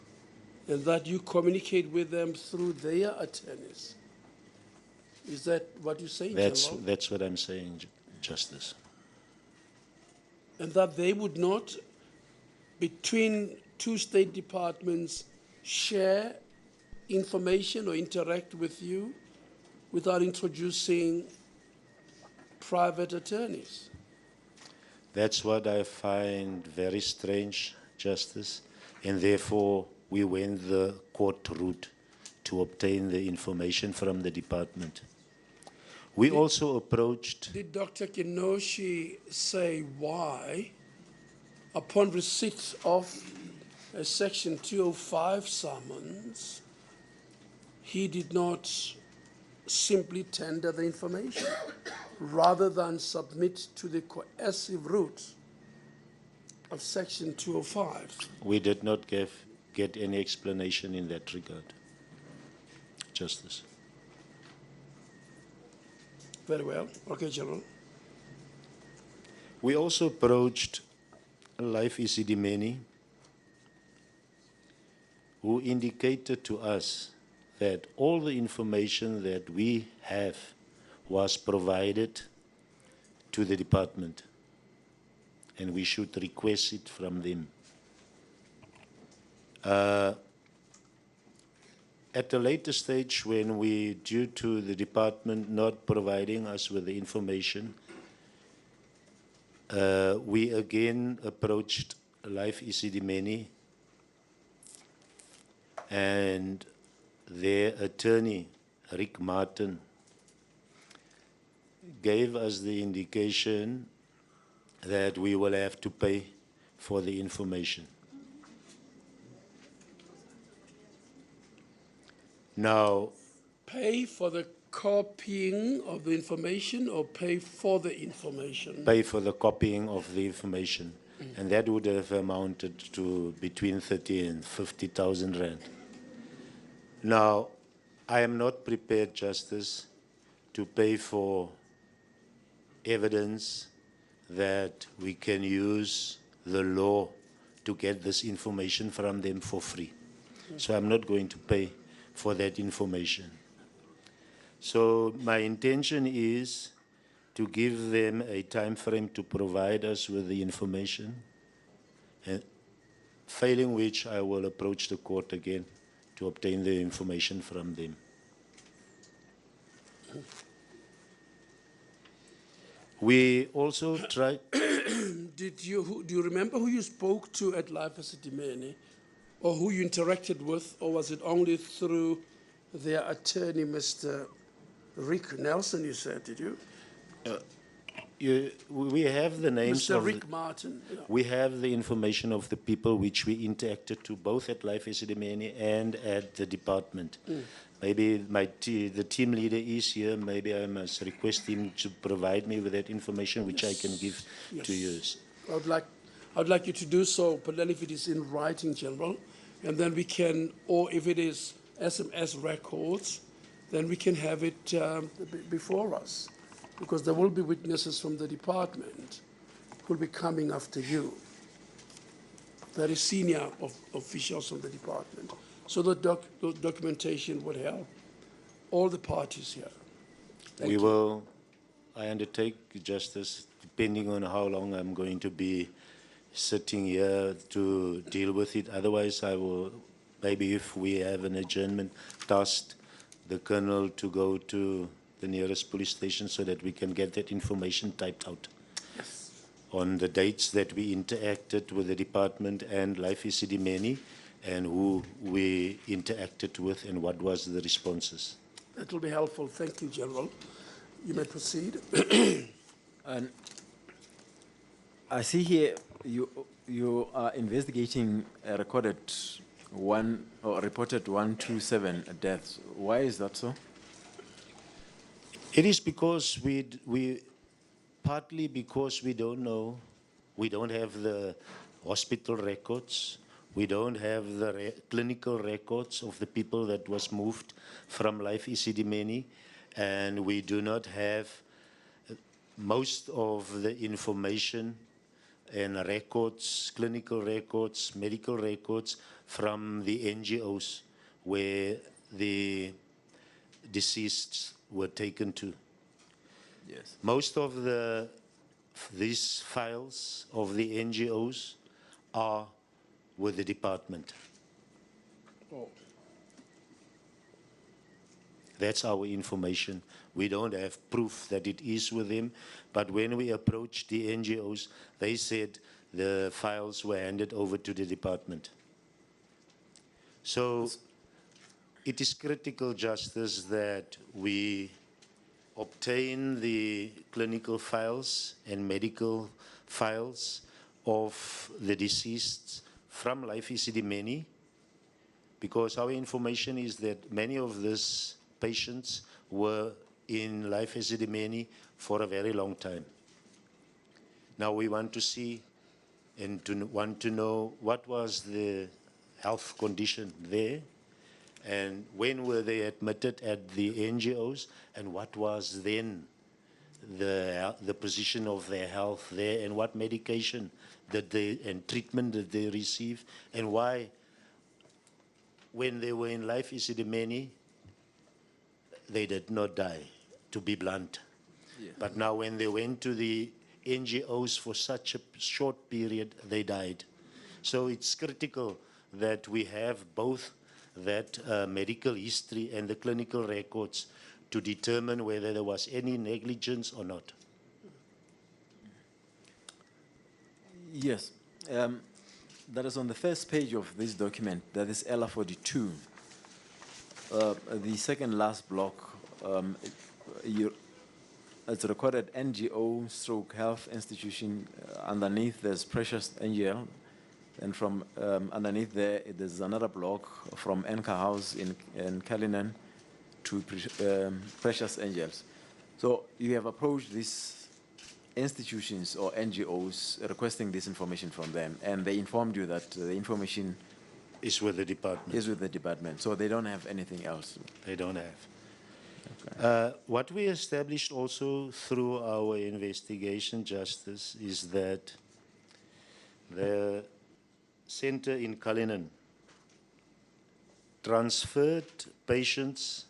and that you communicate with them through their attorneys? Is that what you're saying, General? That's what I'm saying, Justice. And that they would not, between two state departments, share information or interact with you without introducing private attorneys? That's what I find very strange, Justice, and therefore we went the court route to obtain the information from the department. We also approached... Did Dr. Kinoshi say why, upon receipt of a Section 205 summons, he did not simply tender the information rather than submit to the coercive route of Section 205? We did not get any explanation in that regard, Justice. Very well. Okay, General. We also approached Life Isidimeni, who indicated to us that all the information that we have was provided to the department, and we should request it from them. At a later stage, when due to the department not providing us with the information, we again approached Life Isidimeni, and their attorney, Rick Martin, gave us the indication that we will have to pay for the information. Now, Pay for the copying of the information or pay for the information? pay for the copying of the information, and that would have amounted to between 30 and 50,000 rand. Now, I am not prepared, Justice, to pay for evidence that we can use the law to get this information from them for free. So I'm not going to pay for that information. So my intention is to give them a time frame to provide us with the information, and failing which I will approach the court again to obtain the information from them. We also tried... Do you remember who you spoke to at Life Isidimeni, or who you interacted with, or was it only through their attorney, Mr. Rick Nelson, you said, did you? We have the names Mr. of... Rick Martin. Yeah. We have the information of the people which we interacted to, both at Life Isidimeni and at the department. Maybe the team leader is here. Maybe I must request him to provide me with that information, which I can give to you. I'd like you to do so, but then if it is in writing, General, and then we can, or if it is SMS records, then we can have it before us, because there will be witnesses from the department who will be coming after you, very senior officials from the department. So the documentation would help all the parties here. Thank you. I undertake, Justice, depending on how long I'm going to be sitting here to deal with it. Otherwise, I will, maybe if we have an adjournment, task the colonel to go to the nearest police station so that we can get that information typed out. Yes. On the dates that we interacted with the department and Life Isidimeni, and who we interacted with and what was the responses. That will be helpful. Thank you, General. You may proceed. And I see here you are investigating a reported 127 deaths. Why is that so? It is because partly because we don't know, we don't have the hospital records, we don't have the clinical records of the people that was moved from Life Isidimeni, and we do not have most of the information and records, clinical records, medical records from the NGOs where the deceased were taken to. Yes. Most of these files of the NGOs are with the department. Oh. That's our information. We don't have proof that it is with them, but when we approached the NGOs, they said the files were handed over to the department. So it is critical, Justice, that we obtain the clinical files and medical files of the deceased from Life Isidimeni, because our information is that many of these patients were in Life Isidimeni for a very long time. Now we want to see and want to know what was the health condition there, and when were they admitted at the NGOs, and what was then the position of their health there, and what medication did they and treatment did they receive, and why, when they were in Life Isidimeni, they did not die, to be blunt. Yeah. But now when they went to the NGOs for such a short period, they died. So it's critical that we have both that medical history and the clinical records to determine whether there was any negligence or not. Yes. That is on the first page of this document. That is ELA 42. The second last block, it's recorded NGO stroke health institution. Underneath there's Precious Angel. And from underneath there's another block from Enka House in Cullinan to Precious Angels. So you have approached these institutions or NGOs requesting this information from them, and they informed you that the information is with the department. Is with the department, so they don't have anything else. They don't have. Okay. What we established also through our investigation, Justice, is that the center in Cullinan transferred patients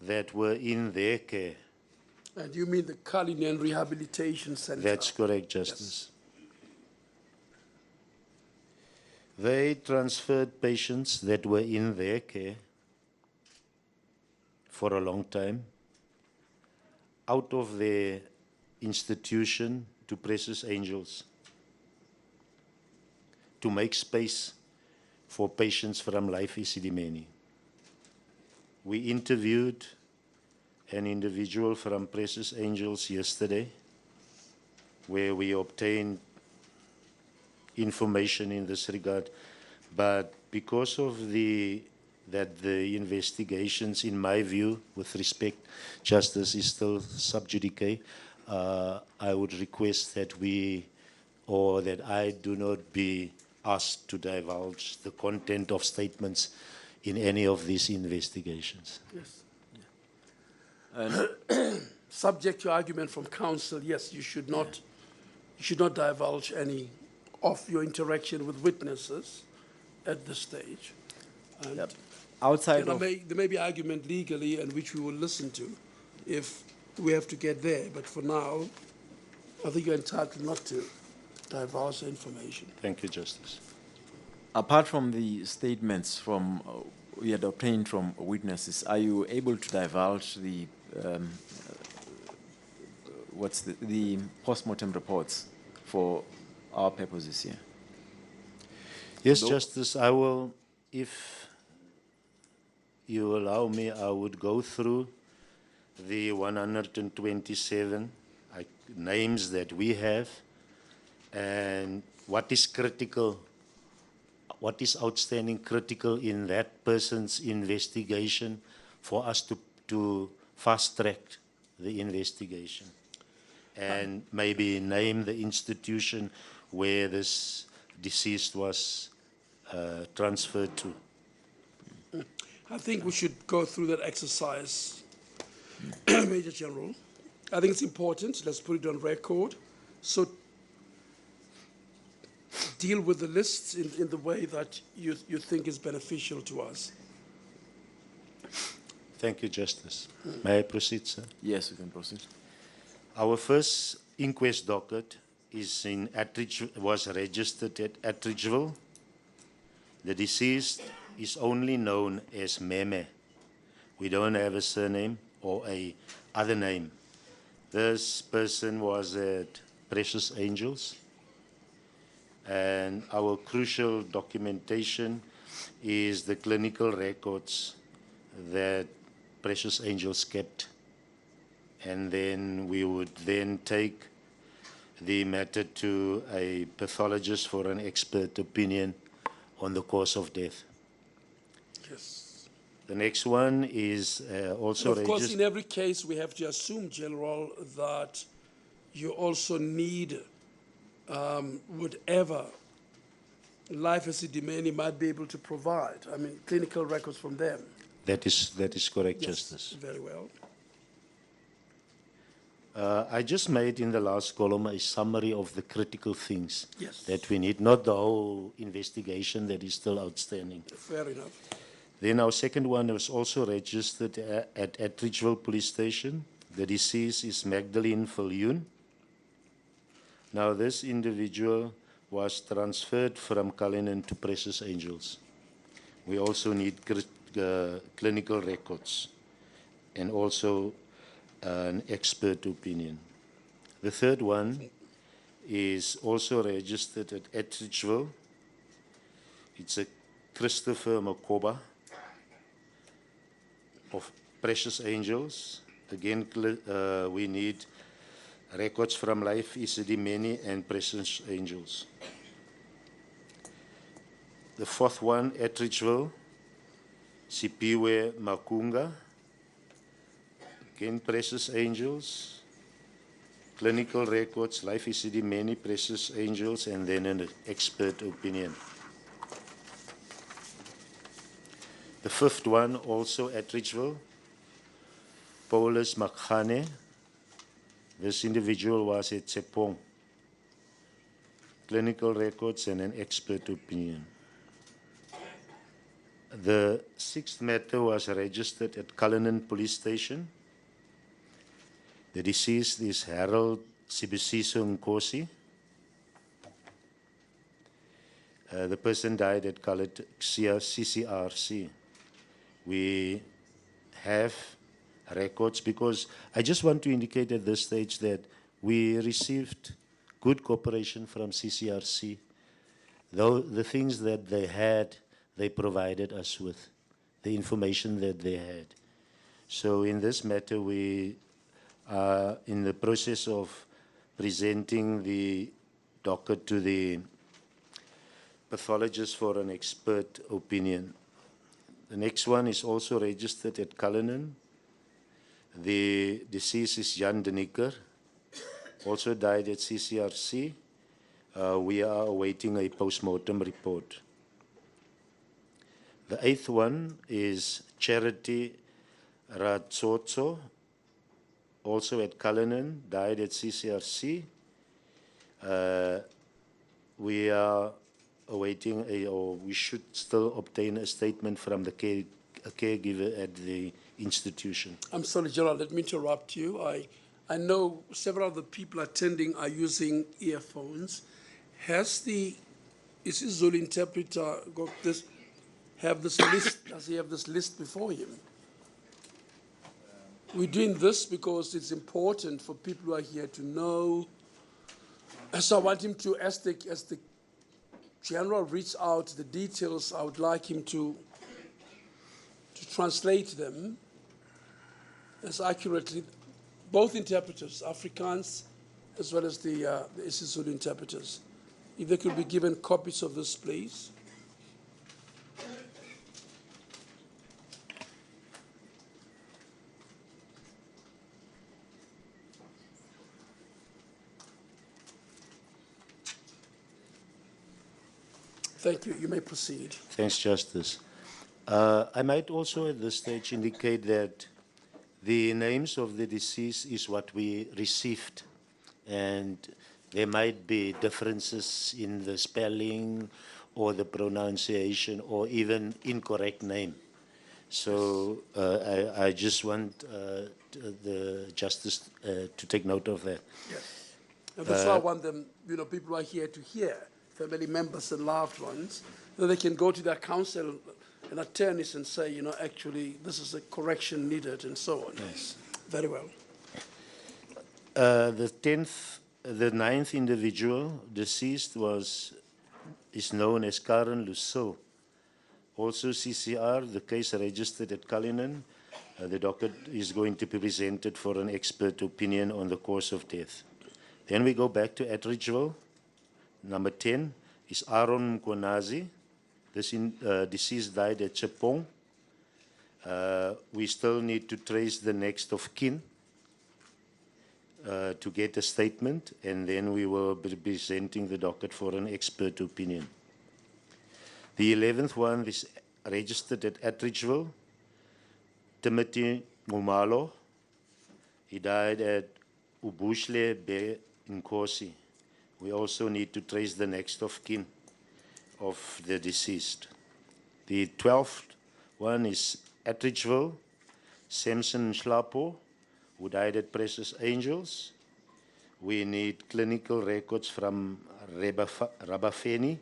that were in their care. And you mean the Cullinan Rehabilitation Center? That's correct, Justice. Yes. They transferred patients that were in their care for a long time out of their institution to Precious Angels, to make space for patients from Life Isidimeni. We interviewed an individual from Precious Angels yesterday, where we obtained information in this regard, but because of that the investigations, in my view, with respect, Justice, is still sub judice, I would request that that I do not be asked to divulge the content of statements in any of these investigations. Yes. Yeah. And subject to argument from counsel, yes, you should not divulge any of your interaction with witnesses at this stage. And yep. Outside of there may be argument legally, and which we will listen to if we have to get there. But for now, I think you're entitled not to divulge the information. Thank you, Justice. Apart from the statements from we had obtained from witnesses, are you able to divulge the the post-mortem reports for our purposes here? Yes, Justice, I will, if you allow me, I would go through the 127 names that we have and what is critical, what is outstanding critical in that person's investigation for us to fast-track the investigation and maybe name the institution where this deceased was transferred to. I think we should go through that exercise, Major General. I think it's important. Let's put it on record. So deal with the lists in the way that you think is beneficial to us. Thank you, Justice. May I proceed, sir? Yes, you can proceed. Our first inquest docket is was registered at Attridgeville. The deceased is only known as Meme. We don't have a surname or a other name. This person was at Precious Angels, and our crucial documentation is the clinical records that Precious Angels kept. And then we would then take the matter to a pathologist for an expert opinion on the cause of death. Yes. The next one is also of course, in every case, we have to assume, General, that you also need whatever life as a demanding might be able to provide. I mean, clinical records from them. That is correct, Yes, Justice. very well. I just made in the last column a summary of the critical things Yes. that we need, not the whole investigation that is still outstanding. Fair enough. Then our second one was also registered at Attridgeville Police Station. The deceased is Magdalene Viljoen. Now this individual was transferred from Cullinan to Precious Angels. We also need clinical records and also an expert opinion. The third one is also registered at Attridgeville. It's a Christopher Makoba of Precious Angels. Again, we need records from Life Isidimeni and Precious Angels. The fourth one, Attridgeville, Sipiwe Makunga. Again, Precious Angels, clinical records, Life Isidimeni, Precious Angels, and then an expert opinion. The fifth one, also at Attridgeville, Paulus Makhane. This individual was at Tsepong. Clinical records and an expert opinion. The sixth matter was registered at Cullinan Police Station. The deceased is Harold Sibusiso Nkosi. The person died at CCRC. We have records because I just want to indicate at this stage that we received good cooperation from CCRC. Though the things that they had, they provided us with, the information that they had. So in this matter, we are in the process of presenting the docket to the pathologist for an expert opinion. The next one is also registered at Cullinan. The deceased is Jan de Nicker, also died at CCRC. We are awaiting a post-mortem report. The eighth one is Charity Ratsotso, also at Cullinan, died at CCRC. We are awaiting or we should still obtain a statement from the caregiver at the institution. I'm sorry, Gerald, let me interrupt you. I know several of the people attending are using earphones, Has the Zulu interpreter got this? Have this list? Does he have this list before him? We're doing this because it's important for people who are here to know. So I want him to, as the general reads out the details, I would like him to translate them as accurately, both interpreters, Afrikaans as well as the isiZulu interpreters. If they could be given copies of this, please. Thank you. You may proceed. Thanks, Justice. I might also at this stage indicate that the names of the deceased is what we received, and there might be differences in the spelling or the pronunciation or even incorrect name. So I just want the Justice to take note of that. Yes. And that's why I want them, people who are here to hear, family members and loved ones, that they can go to their counsel and attorneys and say, actually, this is a correction needed and so on. Yes. Very well. The ninth individual deceased is known as Karen Lusso. Also CCR, the case registered at Cullinan. The docket is going to be presented for an expert opinion on the cause of death. Then we go back to Attridgeville. Number 10 is Aaron Mkhonazi. This deceased died at Chepong. We still need to trace the next of kin to get a statement, and then we will be presenting the docket for an expert opinion. The 11th one is registered at Attridgeville, Timothy Mumalo. He died at Ubushle Bay in Nkosi. We also need to trace the next of kin of the deceased. The 12th one is Attridgeville, Samson Schlapo, who died at Precious Angels. We need clinical records from Rabafeni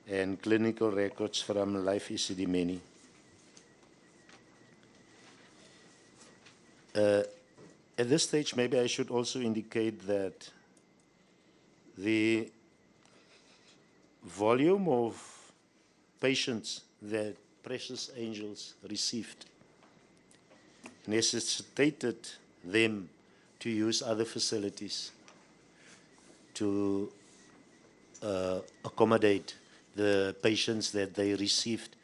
and clinical records from Life Isidimeni. At this stage, maybe I should also indicate that the volume of patients that Precious Angels received necessitated them to use other facilities to accommodate the patients that they received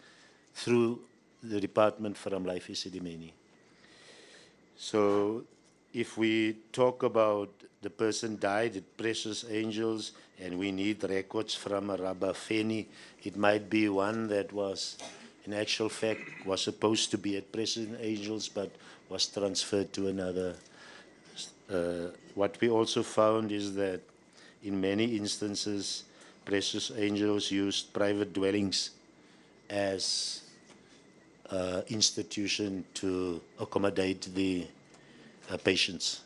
through the department from Life Isidimeni. So if we talk about the person died at Precious Angels and we need records from Rabafeni, it might be one that was, in actual fact, was supposed to be at Precious Angels but was transferred to another. What we also found is that in many instances, Precious Angels used private dwellings as institution to accommodate the patients.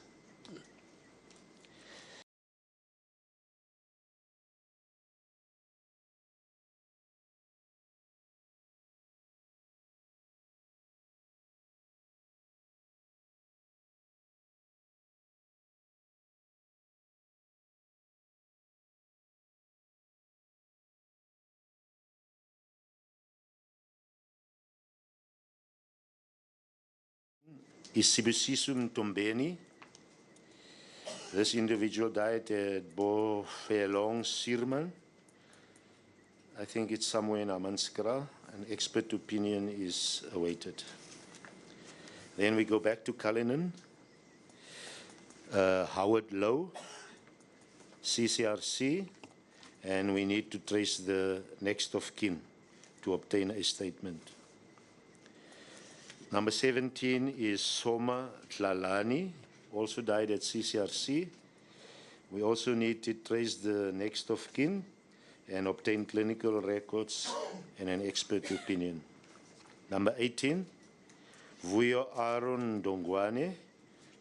Isibusiso Mtombeni. This individual died at Bofelong Sirman. I think it's somewhere in Amanskra. An expert opinion is awaited. Then we go back to Cullinan. Howard Lowe, CCRC, and we need to trace the next of kin to obtain a statement. Number 17 is Soma Tlalani, also died at CCRC. We also need to trace the next of kin and obtain clinical records and an expert opinion. Number 18, Vuyo Aaron Dongwane,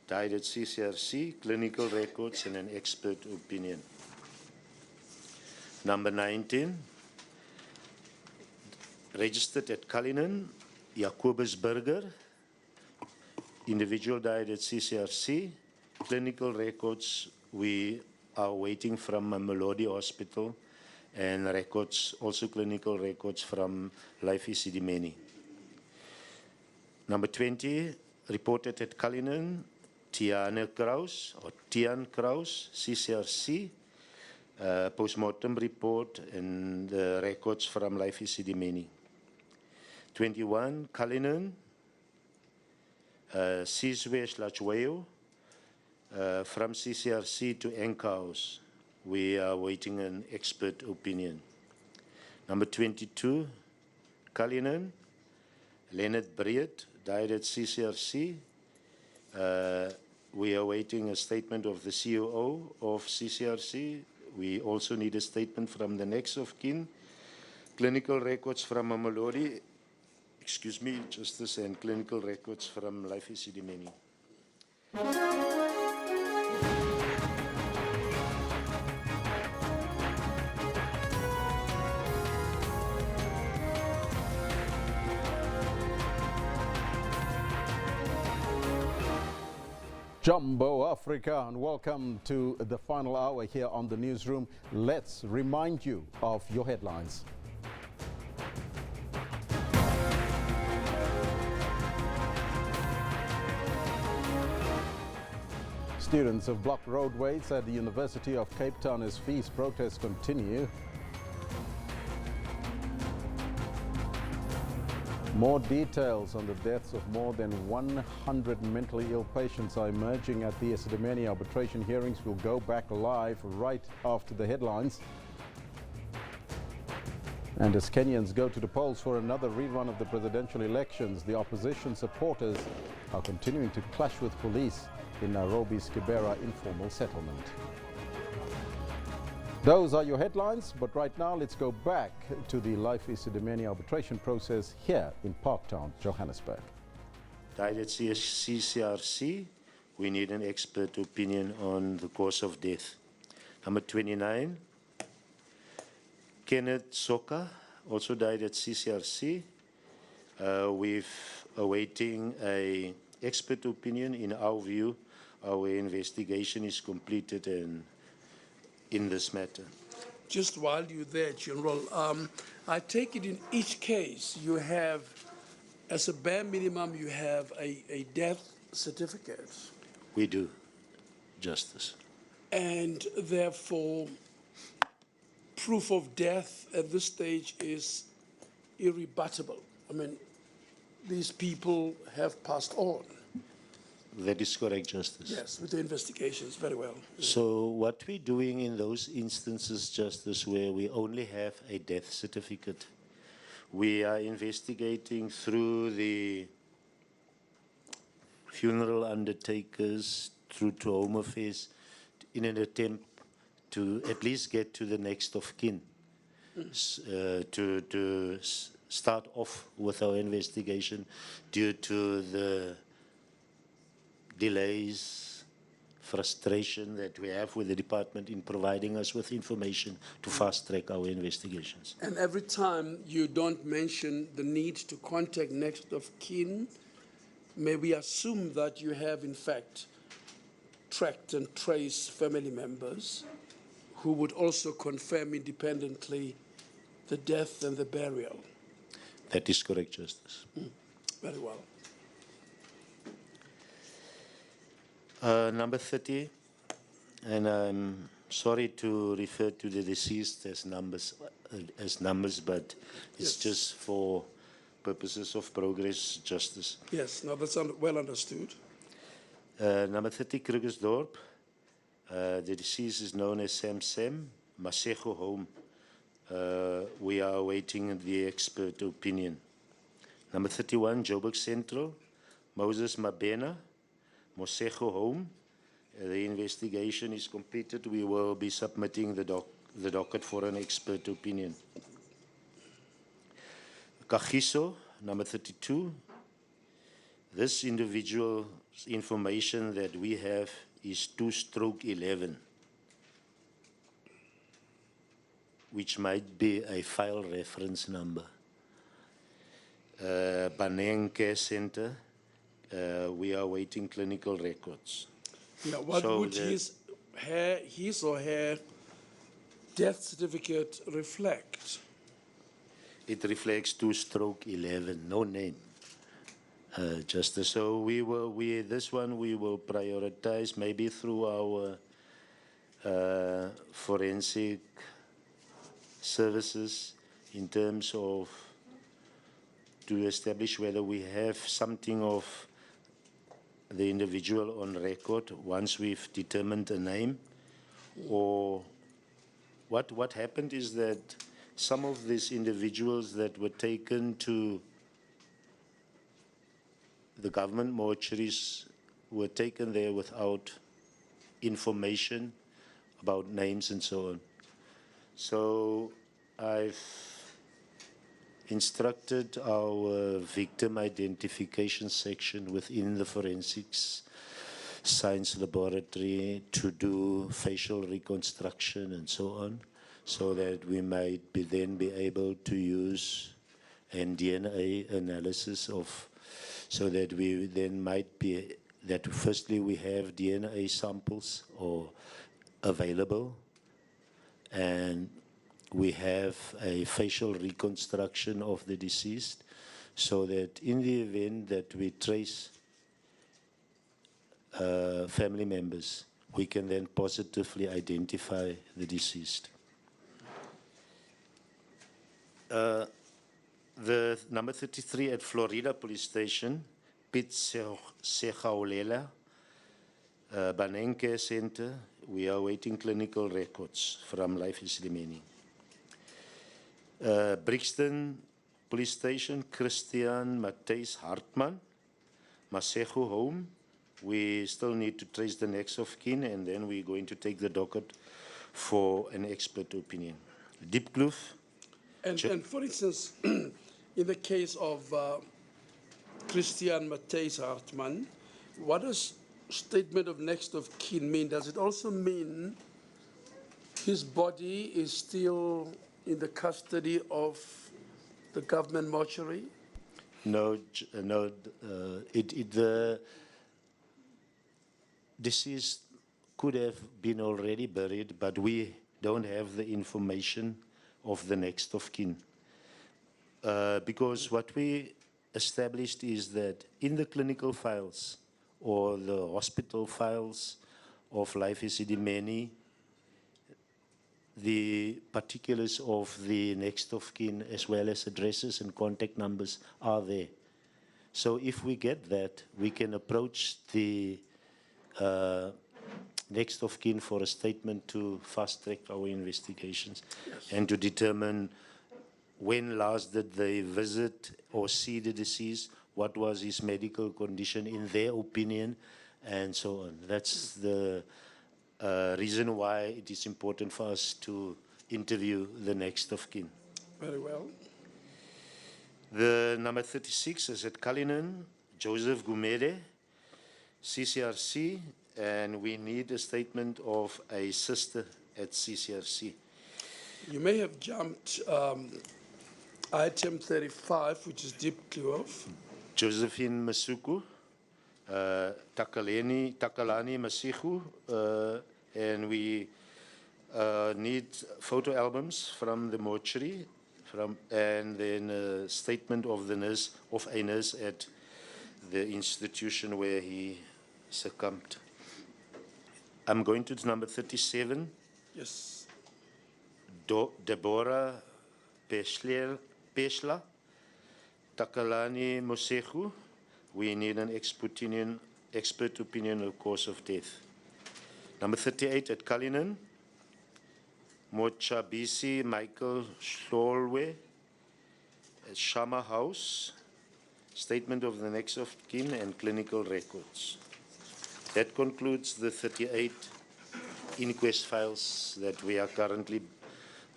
died at CCRC, clinical records and an expert opinion. Number 19, registered at Cullinan, Jacobus Burger. Individual died at CCRC. Clinical records, we are waiting from Melody Hospital, and records, also clinical records from Life Isidimeni. Number 20, reported at Cullinan, Tian Kraus, CCRC, postmortem report and the records from Life Isidimeni. 21, Cullinan, Sizwe/Weo, from CCRC to Enkhaus. We are waiting an expert opinion. Number 22, Cullinan, Leonard Breed, died at CCRC. We are waiting a statement of the COO of CCRC. We also need a statement from the next of kin. Clinical records from Mamelodi, excuse me, Justice, and clinical records from Life Isidimeni. Jumbo Africa, and welcome to the final hour here on the newsroom. Let's remind you of your headlines. Students have blocked roadways at the University of Cape Town as fees protests continue. More details on the deaths of more than 100 mentally ill patients are emerging at the Isidimeni arbitration hearings. We'll go back live right after the headlines. And as Kenyans go to the polls for another rerun of the presidential elections, the opposition supporters are continuing to clash with police in Nairobi's Kibera informal settlement. Those are your headlines, but right now let's go back to the Life Isidimeni arbitration process here in Parktown, Johannesburg. Died at CCRC, we need an expert opinion on the cause of death. Number 29, Kenneth Soka, also died at CCRC. We're awaiting an expert opinion. In our view, our investigation is completed and in this matter. Just while you're there, General, I take it in each case you have, as a bare minimum, you have a death certificate. We do, Justice. And therefore, proof of death at this stage is irrebuttable. I mean, these people have passed on. That is correct, Justice. Yes, with the investigations, very well. So what we're doing in those instances, Justice, where we only have a death certificate, we are investigating through the funeral undertakers, through to Home Affairs, in an attempt to at least get to the next of kin, to start off with our investigation due to the delays, frustration that we have with the department in providing us with information to fast-track our investigations. And every time you don't mention the need to contact next of kin, may we assume that you have, in fact, tracked and traced family members who would also confirm independently the death and the burial? That is correct, Justice. Very well. Number 30, and I'm sorry to refer to the deceased as numbers, but it's just for purposes of progress, Justice. Yes, no, that's well understood. Number 30, Krugersdorp. The deceased is known as Sam Masego Home. We are awaiting the expert opinion. Number 31, Joburg Central, Moses Mabena, Mosego Home. The investigation is completed. We will be submitting the docket for an expert opinion. Kagiso, number 32. This individual's information that we have is 2/11. which might be a file reference number. Baneng Care Center, we are waiting clinical records. Yeah, what So would his or her death certificate reflect? It reflects 2/11, no name. Justice. So this one we will prioritize maybe through our forensic services in terms of to establish whether we have something of the individual on record once we've determined a name, or what happened is that some of these individuals that were taken to the government mortuaries were taken there without information about names and so on. So I've instructed our victim identification section within the forensics science laboratory to do facial reconstruction and so on, so that we might then be able to use and DNA analysis of, so that we then might be, that firstly we have DNA samples or available, and we have a facial reconstruction of the deceased, so that in the event that we trace family members, we can then positively identify the deceased. The number 33 at Florida Police Station, Pit Sekaulela, Baneng Care Center, we are waiting clinical records from Life is Remaining. Brixton Police Station, Christian Matthijs Hartman, Masehu home. We still need to trace the next of kin, and then we're going to take the docket for an expert opinion. Diepkloof. And for instance, in the case of Christian Matthijs Hartman, what does statement of next of kin mean? Does it also mean his body is still in the custody of the government mortuary? No, the deceased could have been already buried, but we don't have the information of the next of kin. Because what we established is that in the clinical files or the hospital files of Life is Idimeni, the particulars of the next of kin as well as addresses and contact numbers are there. So if we get that, we can approach the next of kin for a statement to fast track our investigations and to determine when last did they visit or see the deceased, what was his medical condition in their opinion, and so on. That's the reason why it is important for us to interview the next of kin. Very well. The number 36 is at Cullinan, Joseph Gumede, CCRC, and we need a statement of a sister at CCRC. You may have jumped item 35, which is Diepkloof. Josephine Masuku, Takalani Masihu, and we need photo albums from the mortuary, and then a statement of the nurse, of a nurse at the institution where he succumbed. I'm going to number 37. Yes. Deborah Peshla, Takalani Mosehu. We need an expert opinion of cause of death. Number 38 at Cullinan, Mochabisi Michael Sholwe at Shama House, statement of the next of kin and clinical records. That concludes the 38 inquest files that we are currently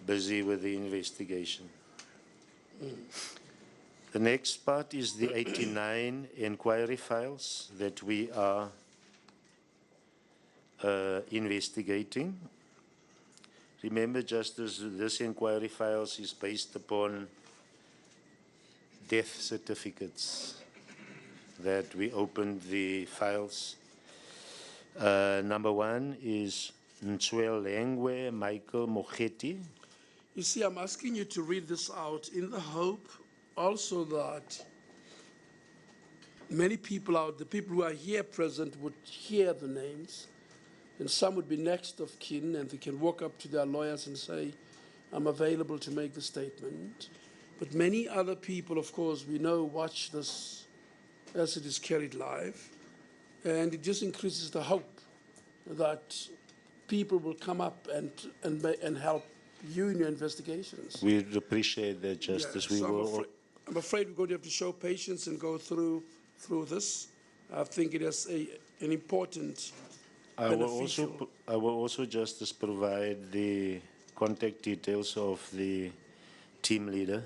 busy with the investigation. The next part is the 89 inquiry files that we are investigating. Remember, Justice, this inquiry files is based upon death certificates that we opened the files. Number one is Ntswelengwe Michael Mogeti. You see, I'm asking you to read this out in the hope also that many people the people who are here present would hear the names, and some would be next of kin, and they can walk up to their lawyers and say, I'm available to make the statement. But many other people, of course, we know, watch this as it is carried live, and it just increases the hope that people will come up and help you in your investigations. We'd appreciate that, Justice. Yeah, so I'm afraid we're going to have to show patience and go through this. I think it is an important I will also, Justice, provide the contact details of the team leader.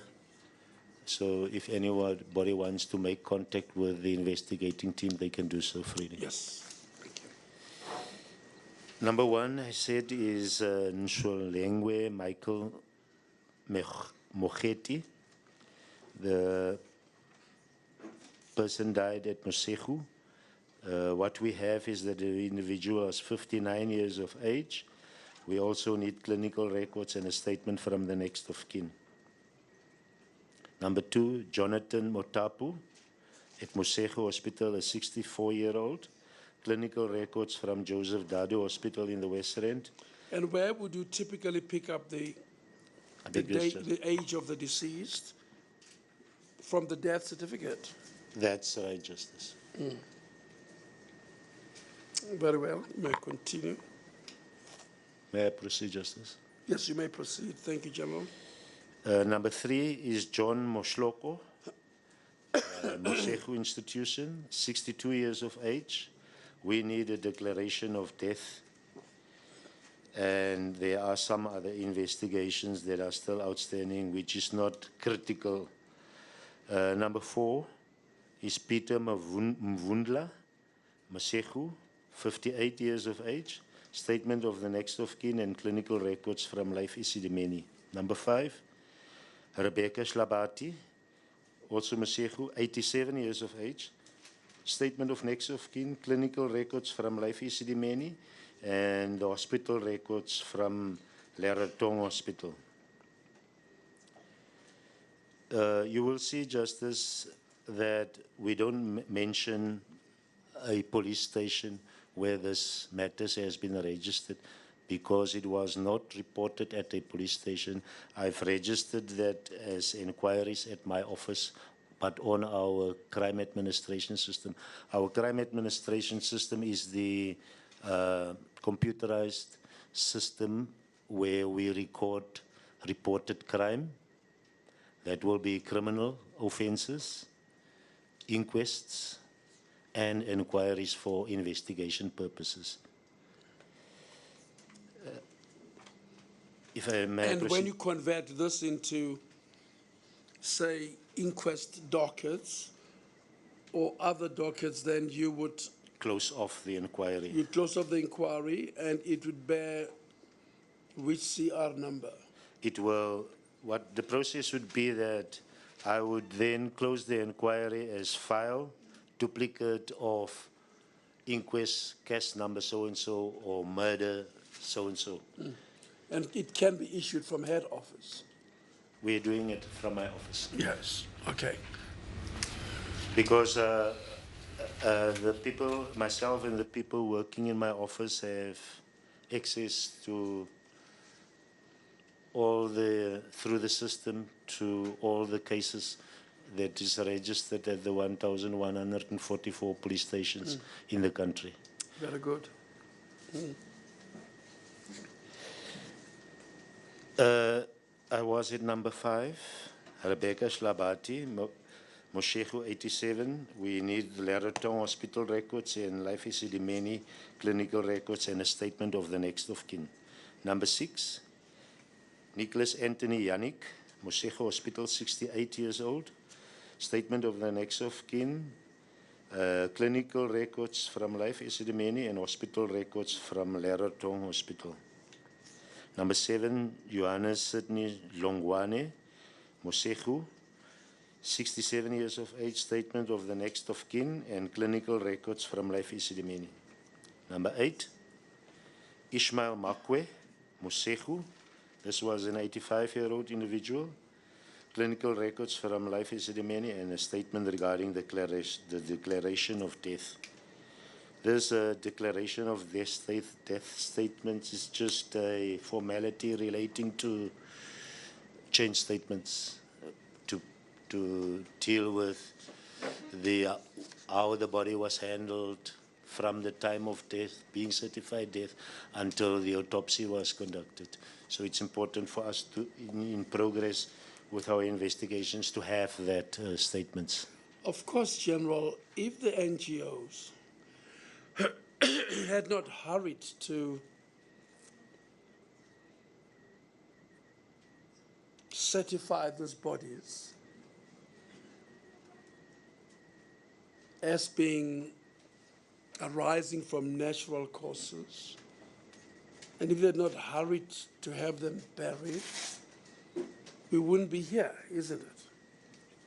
So if anybody wants to make contact with the investigating team, they can do so freely. Yes. Number one, I said, is Ntswelengwe Michael Mogeti. The person died at Mosegu. What we have is that the individual is 59 years of age. We also need clinical records and a statement from the next of kin. Number two, Jonathan Motapu at Mosegu Hospital, a 64-year-old. Clinical records from Joseph Dadu Hospital in the West Rand. And where would you typically pick up the age of the deceased? From the death certificate? That's right, Justice. Very well. You may continue. May I proceed, Justice? Yes, you may proceed. Thank you, General. Number three is John Moshloko, Mosegu Institution, 62 years of age. We need a declaration of death. And there are some other investigations that are still outstanding, which is not critical. Number four is Peter Mvundla, Mosegu, 58 years of age. Statement of the next of kin and clinical records from Life Isidimeni. Number five, Rebecca Shlabati, also Mosegu, 87 years of age. Statement of next of kin, clinical records from Life Isidimeni, and the hospital records from Leratong Hospital. You will see, Justice, that we don't mention a police station where this matters has been registered because it was not reported at a police station. I've registered that as inquiries at my office, but on our crime administration system. Our crime administration system is the computerized system where we record reported crime. That will be criminal offenses, inquests, and inquiries for investigation purposes. If I may And proceed. when you convert this into, say, inquest dockets or other dockets, then you would close off the inquiry. you'd close off the inquiry and it would bear which CR number? It will, what the process would be that I would then close the inquiry as file, duplicate of inquest case number so-and-so or murder so-and-so. And it can be issued from head office? We're doing it from my office. Yes, okay. Because the people, myself and the people working in my office have access to all through the system to all the cases that is registered at the 1,144 police stations in the country. Very good. I was at number 5, Rebecca Shlabati, Mosegu 87. We need the Leratong Hospital records and Life Isidimeni clinical records and a statement of the next of kin. Number 6, Nicholas Anthony Yannick, Mosegu Hospital, 68 years old. Statement of the next of kin, clinical records from Life Isidimeni and hospital records from Leratong Hospital. Number 7, Johannes Sidney Longwane Mosegu, 67 years of age, statement of the next of kin and clinical records from Life Isidimeni. Number 8, Ishmael Makwe Mosegu. This was an 85-year-old individual. Clinical records from Life Isidimeni and a statement regarding the declaration of death. This declaration of death statement is just a formality relating to change statements to deal with how the body was handled from the time of death, being certified death, until the autopsy was conducted. So it's important for us to, in progress with our investigations, to have that statements. Of course, General, if the NGOs had not hurried to certify these bodies as being arising from natural causes, and if they had not hurried to have them buried, we wouldn't be here, isn't it?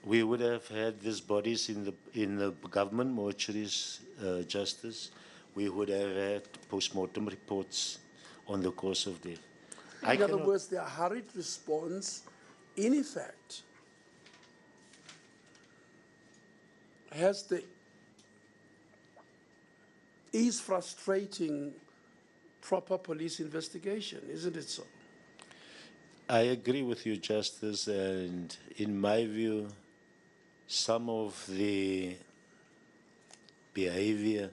We would have had these bodies in the government mortuaries, Justice. We would have had post-mortem reports on the cause of death. In other words, their hurried response, in effect, is frustrating proper police investigation, isn't it so? I agree with you, Justice, and in my view, some of the behavior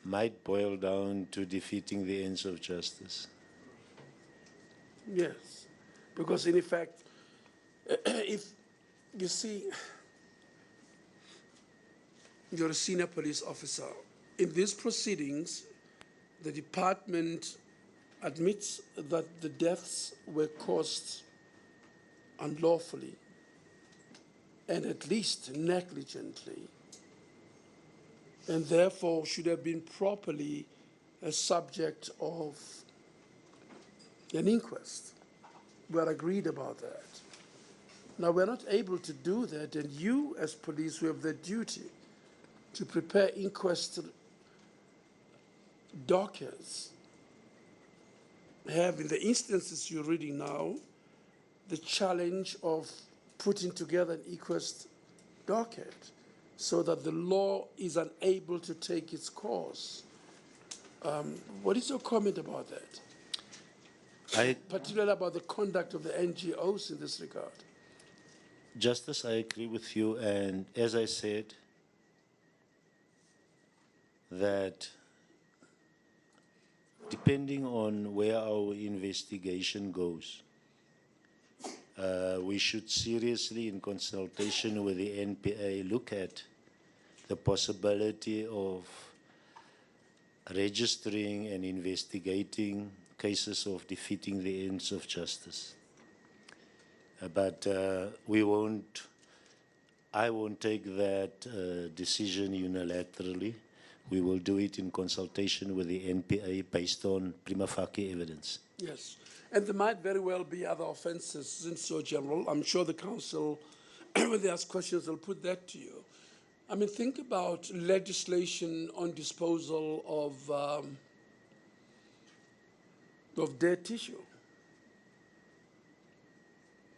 might boil down to defeating the ends of justice. Yes, because in effect, if you see, you're a senior police officer, in these proceedings, the department admits that the deaths were caused unlawfully and at least negligently, and therefore should have been properly a subject of an inquest. We're agreed about that. Now, we're not able to do that, and you as police who have the duty to prepare inquest dockets have, in the instances you're reading now, the challenge of putting together an inquest docket so that the law is unable to take its course. What is your comment about that? Particularly about the conduct of the NGOs in this regard. Justice, I agree with you, and as I said, that depending on where our investigation goes, we should seriously, in consultation with the NPA, look at the possibility of registering and investigating cases of defeating the ends of justice. But I won't take that decision unilaterally. We will do it in consultation with the NPA based on prima facie evidence. Yes, and there might very well be other offences, isn't so, General? I'm sure the Council, when they ask questions, they'll put that to you. I mean, think about legislation on disposal of dead tissue.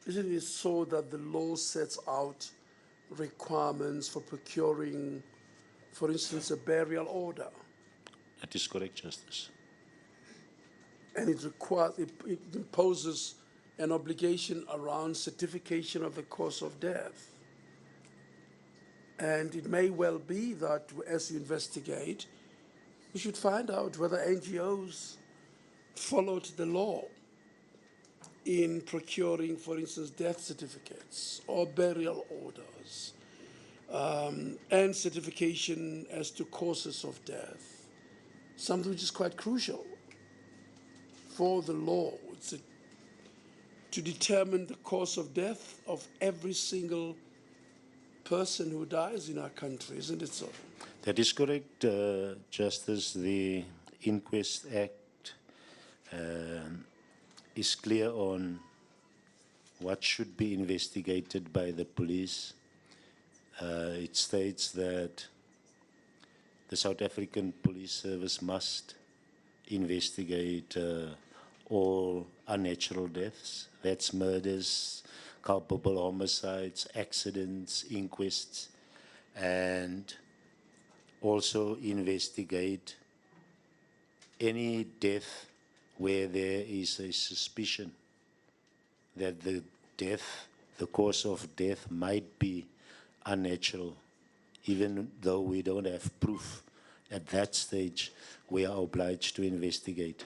Isn't it so that the law sets out requirements for procuring, for instance, a burial order? That is correct, Justice. And it imposes an obligation around certification of the cause of death. And it may well be that as you investigate, we should find out whether NGOs followed the law in procuring, for instance, death certificates or burial orders, and certification as to causes of death, something which is quite crucial for the law to determine the cause of death of every single person who dies in our country, isn't it so? That is correct, Justice. The Inquest Act is clear on what should be investigated by the police. It states that the South African Police Service must investigate all unnatural deaths. That's murders, culpable homicides, accidents, inquests, and also investigate any death where there is a suspicion that the cause of death might be unnatural. Even though we don't have proof at that stage, we are obliged to investigate.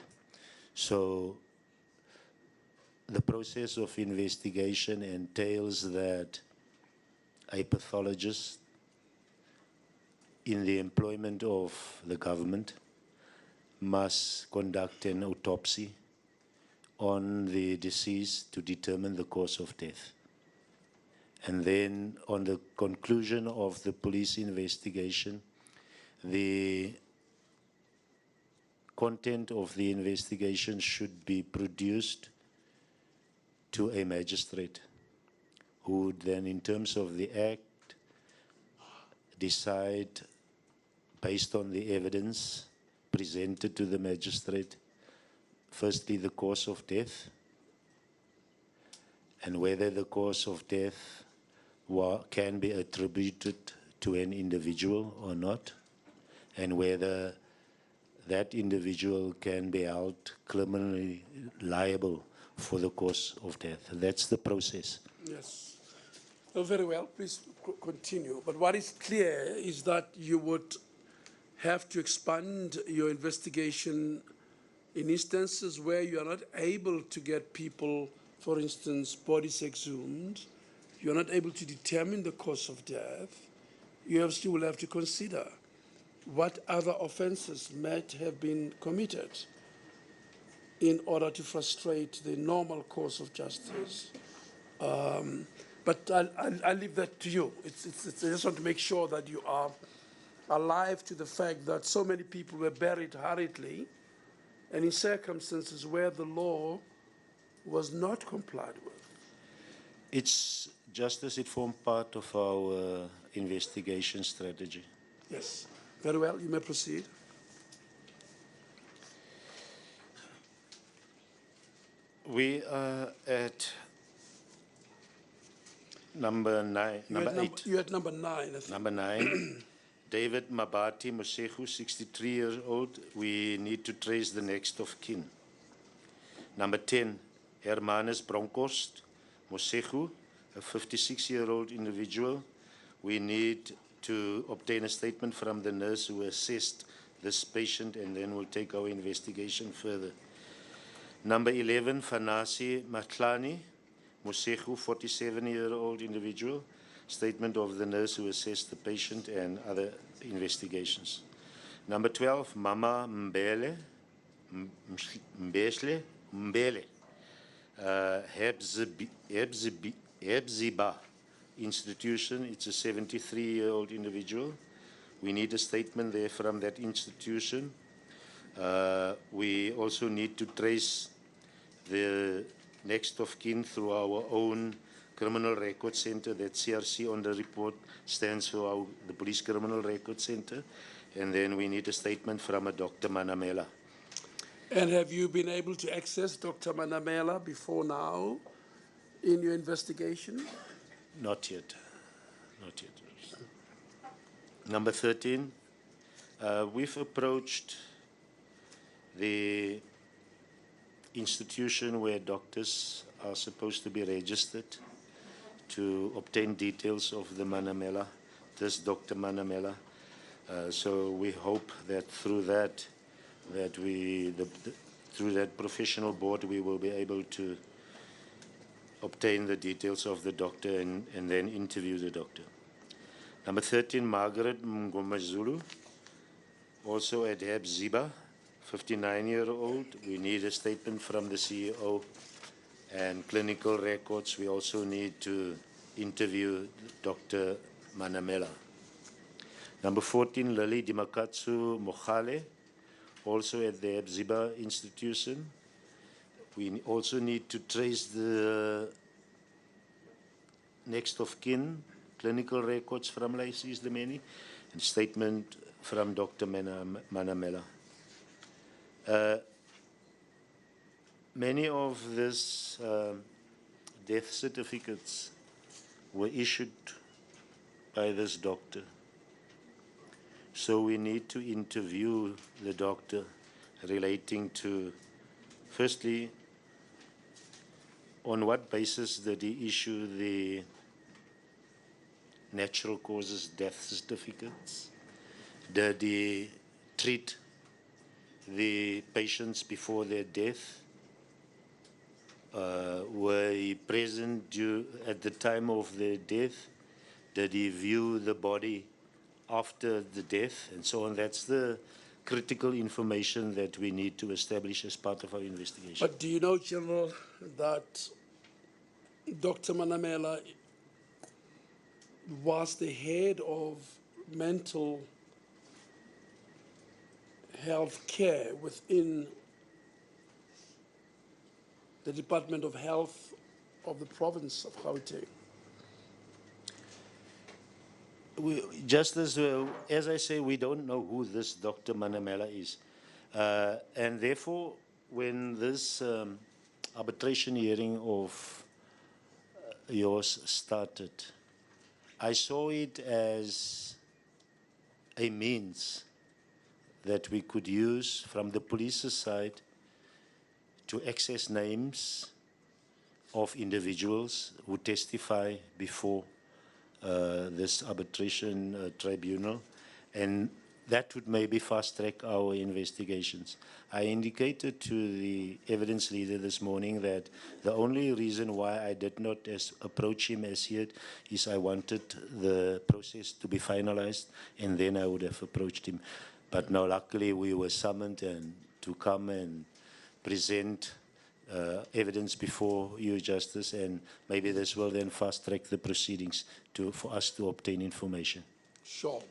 So the process of investigation entails that a pathologist in the employment of the government must conduct an autopsy on the deceased to determine the cause of death. And then on the conclusion of the police investigation, the content of the investigation should be produced to a magistrate who would then, in terms of the act, decide based on the evidence presented to the magistrate, firstly the cause of death, and whether the cause of death can be attributed to an individual or not, and whether that individual can be held criminally liable for the cause of death. That's the process. Yes. Oh, very well. Please continue. But what is clear is that you would have to expand your investigation in instances where you are not able to get people, for instance, bodies exhumed, you're not able to determine the cause of death, you still will have to consider what other offenses might have been committed in order to frustrate the normal course of justice. But I'll leave that to you. I just want to make sure that you are alive to the fact that so many people were buried hurriedly and in circumstances where the law was not complied with. It's just as it formed part of our investigation strategy. Yes. Very well. You may proceed. We are at number 9, number 8. You're at number 9. I think. Number 9. David Mabati Mosehu, 63 years old. We need to trace the next of kin. Number 10, Hermanus Bronkhorst Mosehu, a 56-year-old individual. We need to obtain a statement from the nurse who assessed this patient, and then we'll take our investigation further. Number 11, Fanasi Matlani Mosehu, 47-year-old individual. Statement of the nurse who assessed the patient and other investigations. Number 12, Mama Mbele, Hebziba institution. It's a 73-year-old individual. We need a statement there from that institution. We also need to trace the next of kin through our own Criminal Record Center. That CRC on the report stands for the Police Criminal Record Center. And then we need a statement from a Dr. Manamela. And have you been able to access Dr. Manamela before now in your investigation? Not yet. Not yet. Number 13, we've approached the institution where doctors are supposed to be registered to obtain details of the Manamela, this Dr. Manamela. So we hope that through that, through that professional board, we will be able to obtain the details of the doctor and then interview the doctor. Number 13, Margaret Mngomazulu, also at Hebziba, 59-year-old. We need a statement from the CEO and clinical records. We also need to interview Dr. Manamela. Number 14, Lily Dimakatsu Mokhale, also at the Hebziba institution. We also need to trace the next of kin, clinical records from Lysis Demeni, and statement from Dr. Manamela. Many of these death certificates were issued by this doctor. So we need to interview the doctor relating to, firstly, on what basis did he issue the natural causes death certificates? Did he treat the patients before their death? Were he present at the time of their death? Did he view the body after the death? And so on. That's the critical information that we need to establish as part of our investigation. But do you know, General, that Dr. Manamela was the head of mental health care within the Department of Health of the province of Gauteng? Just as I say, we don't know who this Dr. Manamela is. And therefore, when this arbitration hearing of yours started, I saw it as a means that we could use from the police's side to access names of individuals who testify before this arbitration tribunal, and that would maybe fast-track our investigations. I indicated to the evidence leader this morning that the only reason why I did not approach him as yet is I wanted the process to be finalized, and then I would have approached him. But now, luckily, we were summoned and to come and present evidence before you, Justice, and maybe this will then fast-track the proceedings for us to obtain information. Sure.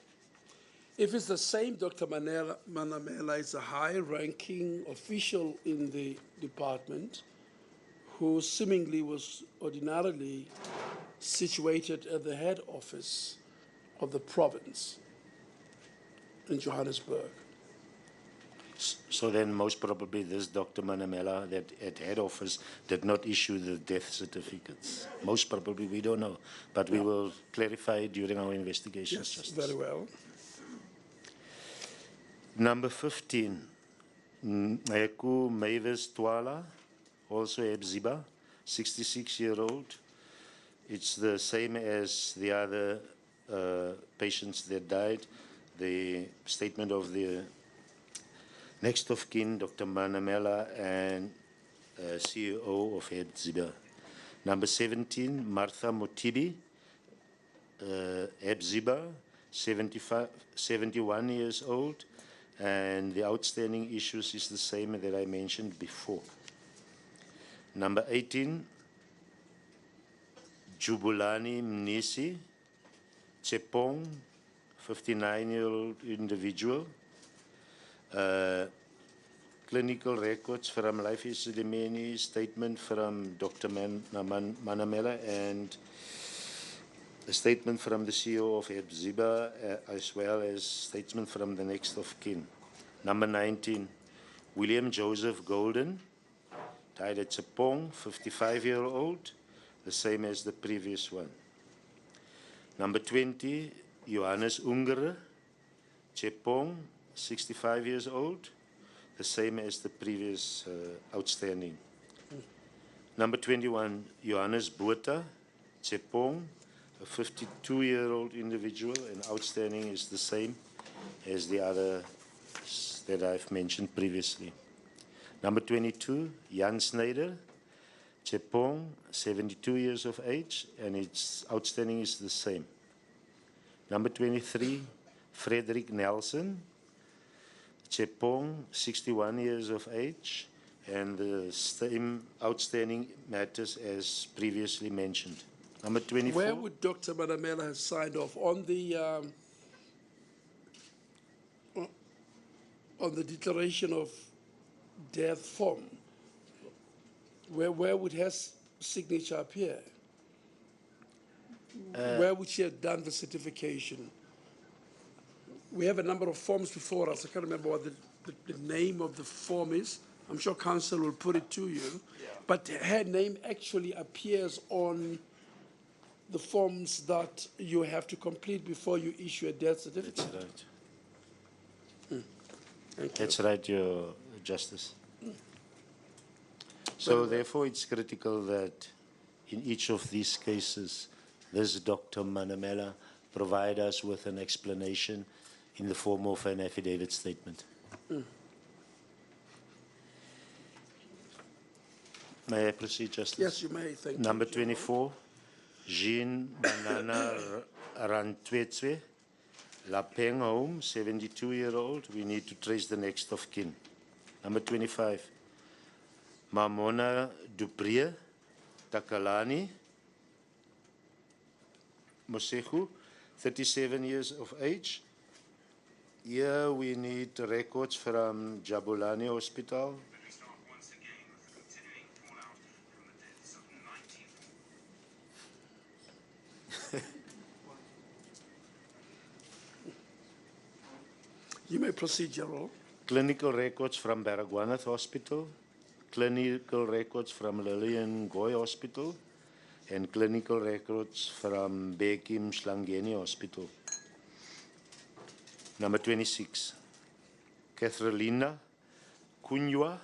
If it's the same Dr. Manamela is a high-ranking official in the department who seemingly was ordinarily situated at the head office of the province in Johannesburg. So then most probably this Dr. Manamela that at head office did not issue the death certificates. Most probably, we don't know, but we will clarify during our investigations. Yes, very well. Number 15, Eku Mavis Twala, also Ebziba, 66-year-old. It's the same as the other patients that died. The statement of the next of kin, Dr. Manamela, and CEO of Ebziba. Number 17, Martha Motibi, Ebziba, 71 years old, and the outstanding issues is the same that I mentioned before. Number 18, Jubulani Mnisi, Chepong, 59-year-old individual. Clinical records from Life Isidimeni, statement from Dr. Manamela, and a statement from the CEO of Ebziba, as well as statement from the next of kin. Number 19, William Joseph Golden, died at Chepong, 55-year-old, the same as the previous one. Number 20, Johannes Ungere, Chepong, 65 years old, the same as the previous outstanding. Number 21, Johannes Botha, Chepong, a 52-year-old individual, and outstanding is the same as the other that I've mentioned previously. Number 22, Jan Snyder, Chepong, 72 years of age, and its outstanding is the same. Number 23, Frederick Nelson, Chepong, 61 years of age, and the same outstanding matters as previously mentioned. Number 24. Where would Dr. Manamela have signed off on the declaration of death form? where would her signature appear? Where would she have done the certification? We have a number of forms before us. I can't remember what the name of the form is. I'm sure council will put it to you. But her name actually appears on the forms that you have to complete before you issue a death certificate. That's right. Thank you. That's right, Your Justice. So therefore, it's critical that in each of these cases, this Dr. Manamela provide us with an explanation in the form of an affidavit statement. May I proceed, Justice? Yes, you may. Thank you. Number 24, Jean Banana Rantwetswe, Lapeng Home, 72-year-old. We need to trace the next of kin. Number 25, Mamona Dupree, Takalani, Mosehu, 37 years of age. Here we need records from Jabulani Hospital. You may proceed, General. Clinical records from Baragwanath Hospital, clinical records from Lillian Goy Hospital, and clinical records from Bekim Shlangeni Hospital. Number 26, Katharina Kunywa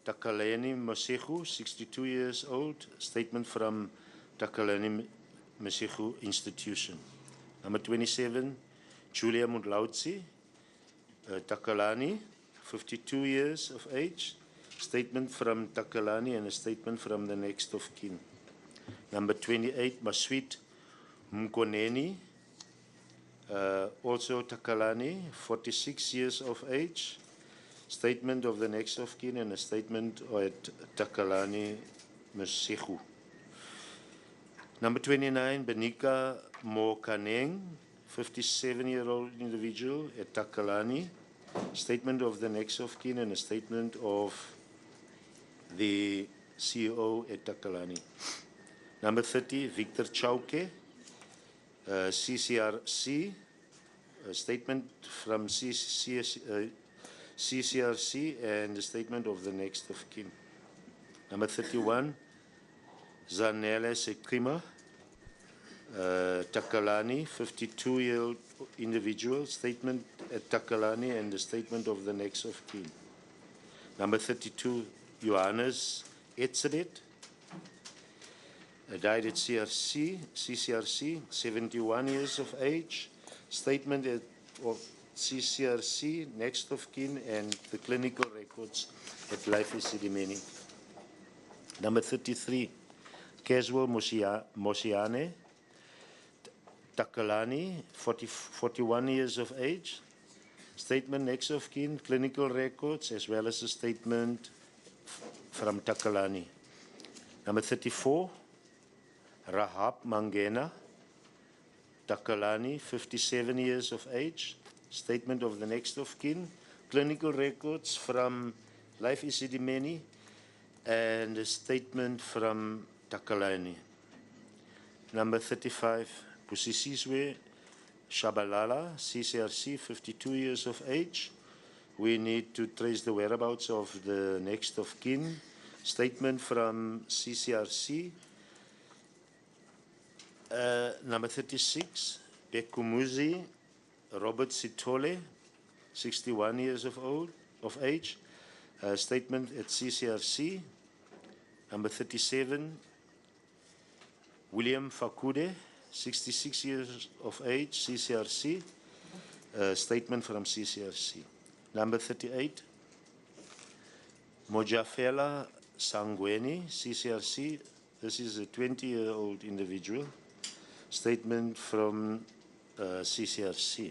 Takalani Mosehu, 62 years old. Statement from Takalani Mosehu Institution. Number 27, Julia Mudlautsi Takalani, 52 years of age. Statement from Takalani and a statement from the next of kin. Number 28, Maswit Mkoneni, also Takalani, 46 years of age. Statement of the next of kin and a statement at Takalani Mosehu. Number 29, Benika Mokaneng, 57-year-old individual at Takalani. Statement of the next of kin and a statement of the CEO at Takalani. Number 30, Victor Chauke, CCRC, a statement from CCRC and a statement of the next of kin. Number 31, Zanele Sekima, Takalani, 52-year-old individual, statement at Takalani and the statement of the next of kin. Number 32, Johannes Etzeret, died at CCRC, 71 years of age, statement of CCRC, next of kin, and the clinical records at Life Isidimeni. Number 33, Casual Mosiane, Takalani, 41 years of age. Statement next of kin, clinical records, as well as a statement from Takalani. Number 34, Rahab Mangena, Takalani, 57 years of age. Statement of the next of kin, clinical records from Life Isidimeni, and a statement from Takalani. Number 35, Pusisizwe Shabalala, CCRC, 52 years of age. We need to trace the whereabouts of the next of kin. Statement from CCRC. Number 36, Bekumuzi Robert Sitole, 61 years of age. Statement at CCRC. Number 37, William Fakude, 66 years of age, CCRC. Statement from CCRC. Number 38, Mojafela Sangweni, CCRC. This is a 20-year-old individual. Statement from CCRC.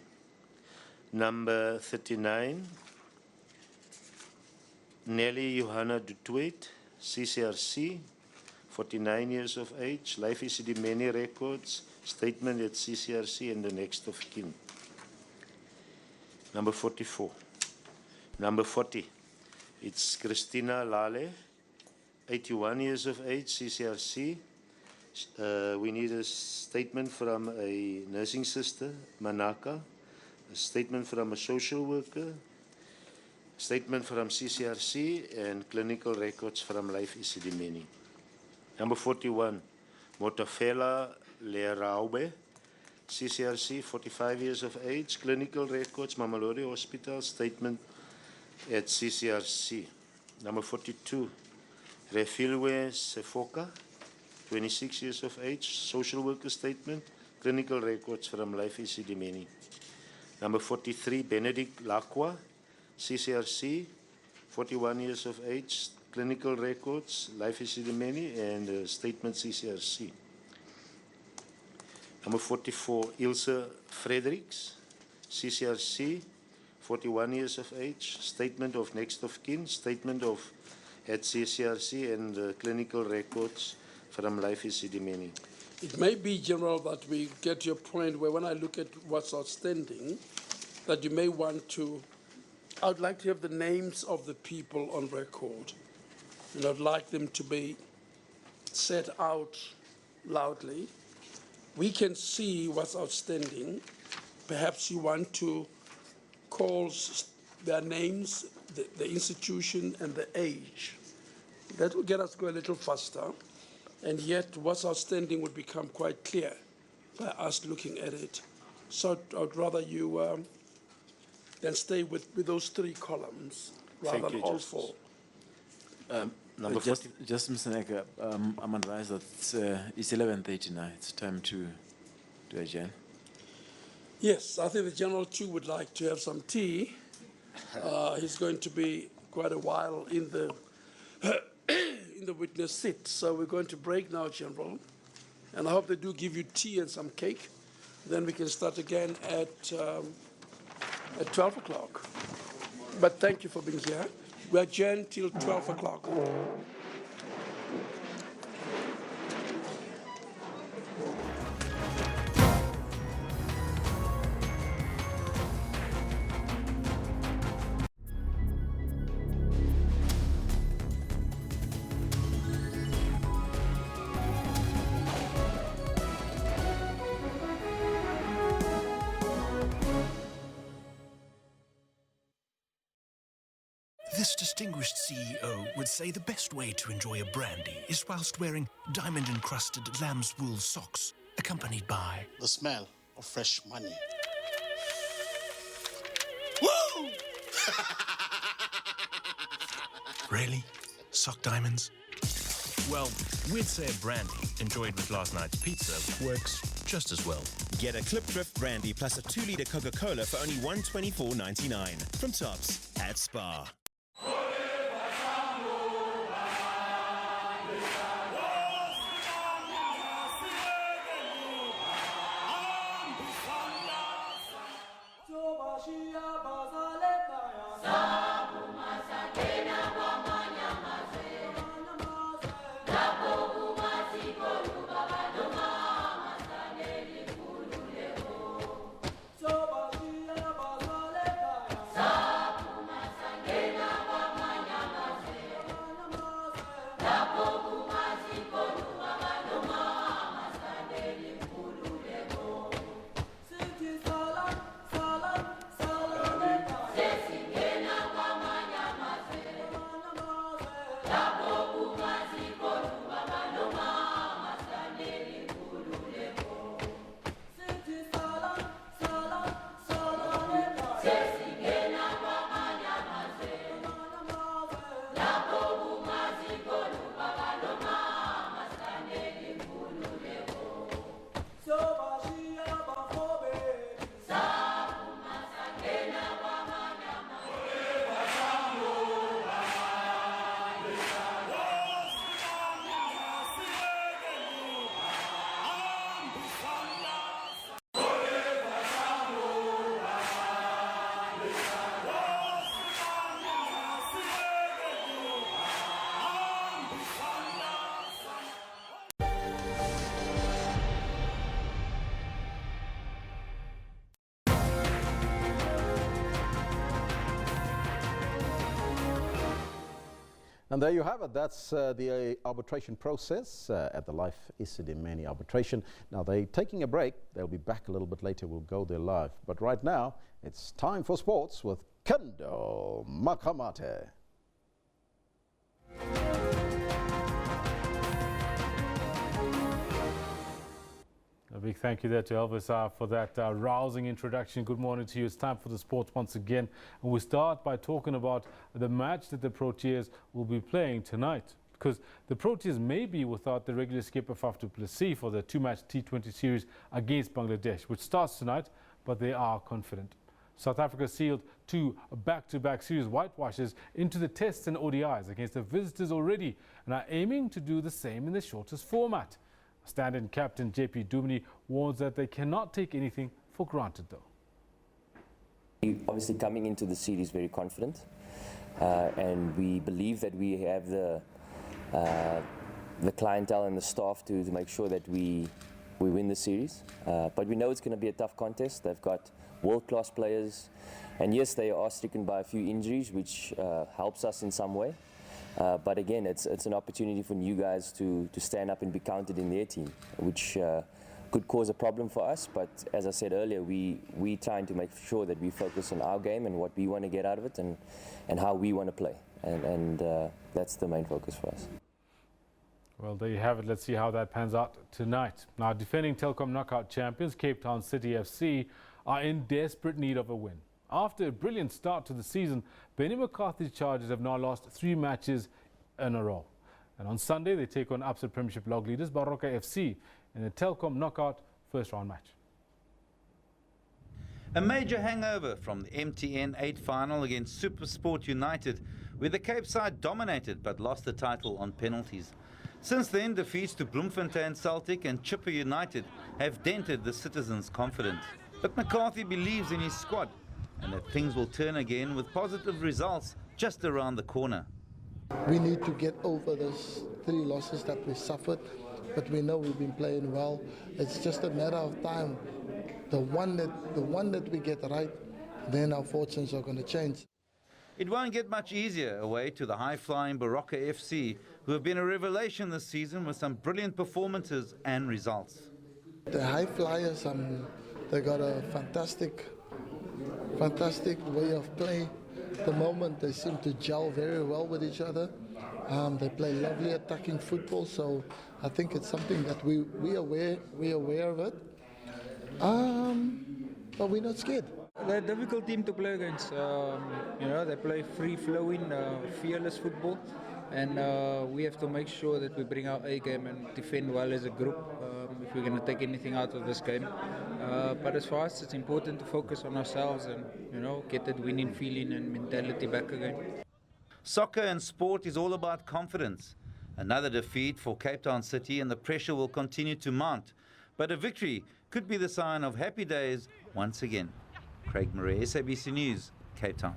Number 39, Nelly Johanna Dutuet, CCRC, 49 years of age, Life Isidimeni records, statement at CCRC and the next of kin. Number 44. Number 40, it's Christina Lale, 81 years of age, CCRC. We need a statement from a nursing sister, Manaka, a statement from a social worker, statement from CCRC, and clinical records from Life Isidimeni. Number 41, Motafela Leraube, CCRC, 45 years of age, clinical records, Mamelodi Hospital, statement at CCRC. Number 42, Refilwe Sefoka, 26 years of age, social worker statement, clinical records from Life Isidimeni. Number 43, Benedict Lacqua, CCRC, 41 years of age, clinical records, Life Isidimeni, and statement CCRC. Number 44, Ilse Fredericks, CCRC, 41 years of age, statement of next of kin, statement of at CCRC, and clinical records from Life Isidimeni. It may be, General, that we get to a point where when I look at what's outstanding, that you may want to, I would like to have the names of the people on record, and I'd like them to be said out loudly. We can see what's outstanding. Perhaps you want to call their names, the institution, and the age. That will get us go a little faster, and yet what's outstanding would become quite clear by us looking at it. So I'd rather you then stay with those three columns rather than all four. Just Mr. Neka, I'm advised that it's 11:30 now. It's time to adjourn. Yes, I think the General too would like to have some tea. He's going to be quite a while in the in the witness seat. So we're going to break now, General. And I hope they do give you tea and some cake. Then we can start again at 12 o'clock. But thank you for being here. We adjourn till 12 o'clock. This distinguished CEO would say the best way to enjoy a brandy is whilst wearing diamond-encrusted lamb's wool socks, accompanied by the smell of fresh money. Woo! Really? Sock diamonds? Well, we'd say a brandy enjoyed with last night's pizza works just as well. Get a Clip Drift brandy plus a 2-litre Coca-Cola for only $124.99 from Tops at Spar. Sabashia bazaleka, And there you have it. That's the arbitration process at the Life Isidimeni arbitration. Now they're taking a break. They'll be back a little bit later. We'll go there live. But right now, it's time for sports with Kendo Makamate. A big thank you there to Elvis for that rousing introduction. Good morning to you. It's time for the sports once again. And we start by talking about the match that the Proteas will be playing tonight. Because the Proteas may be without the regular skipper Faf du Plessis for the two-match T20 series against Bangladesh, which starts tonight, but they are confident. South Africa sealed two back-to-back series whitewashes into the tests and ODIs against the visitors already and are aiming to do the same in the shortest format. Stand-in captain JP Dumini warns that they cannot take anything for granted, though. Obviously coming into the series very confident, and we believe that we have the clientele and the staff to make sure that we win the series. But we know it's going to be a tough contest. They've got world-class players, and yes, they are stricken by a few injuries, which helps us in some way. But again, it's an opportunity for new guys to stand up and be counted in their team, which could cause a problem for us. But as I said earlier, we trying to make sure that we focus on our game and what we want to get out of it and how we want to play. And that's the main focus for us. Well, there you have it. Let's see how that pans out tonight. Now, defending Telkom knockout champions Cape Town City FC are in desperate need of a win. After a brilliant start to the season, Benny McCarthy's Chargers have now lost 3 matches in a row. And on Sunday, they take on upset Premiership log leaders Baroka FC in a Telkom knockout first-round match. A major hangover from the MTN 8 final against SuperSport United, where the Cape side dominated but lost the title on penalties. Since then, defeats to Bloemfontein Celtic and Chipper United have dented the citizens' confidence. But McCarthy believes in his squad and that things will turn again with positive results just around the corner. We need to get over those 3 losses that we suffered, but we know we've been playing well. It's just a matter of time. The one that we get right, then our fortunes are going to change. It won't get much easier away to the high-flying Baroka FC, who have been a revelation this season with some brilliant performances and results. The high flyers, they got a fantastic way of play. At the moment, they seem to gel very well with each other. They play lovely attacking football, so I think it's something that we're aware of it. But we're not scared. They're a difficult team to play against. They play free-flowing, fearless football, and we have to make sure that we bring our A game and defend well as a group if we're going to take anything out of this game. But as for us, it's important to focus on ourselves and get that winning feeling and mentality back again. Soccer and sport is all about confidence. Another defeat for Cape Town City and the pressure will continue to mount. But a victory could be the sign of happy days once again. Craig Murray, SABC News, Cape Town.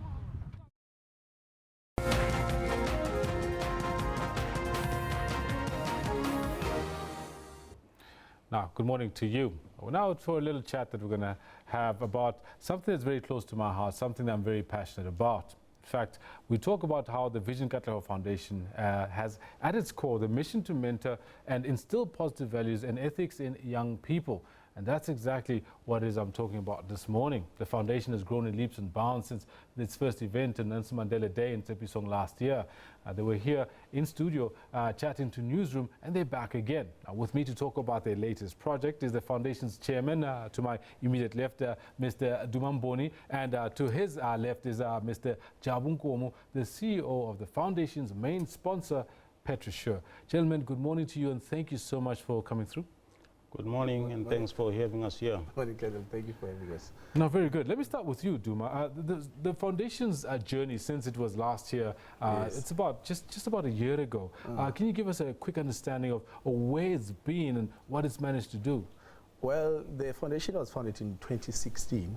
Now, good morning to you. Now for a little chat that we're going to have about something that's very close to my heart, something that I'm very passionate about. In fact, we talk about how the Vision Katleho Foundation has at its core the mission to mentor and instill positive values and ethics in young people. And that's exactly what it is I'm talking about this morning. The foundation has grown in leaps and bounds since its first event on Nelson Mandela Day in Tepisong last year. They were here in studio chatting to Newsroom, and they're back again. With me to talk about their latest project is the foundation's chairman, to my immediate left, Mr. Dumamboni, and to his left is Mr. Jabu Nkomo, the CEO of the foundation's main sponsor, Petrosure. Gentlemen, good morning to you, and thank you so much for coming through. Good morning, and thanks for having us here. Thank you for having us. No, very good. Let me start with you, Duma. The foundation's journey since it was last year, yes. It's about just about a year ago. Can you give us a quick understanding of where it's been and what it's managed to do? Well, the foundation was founded in 2016.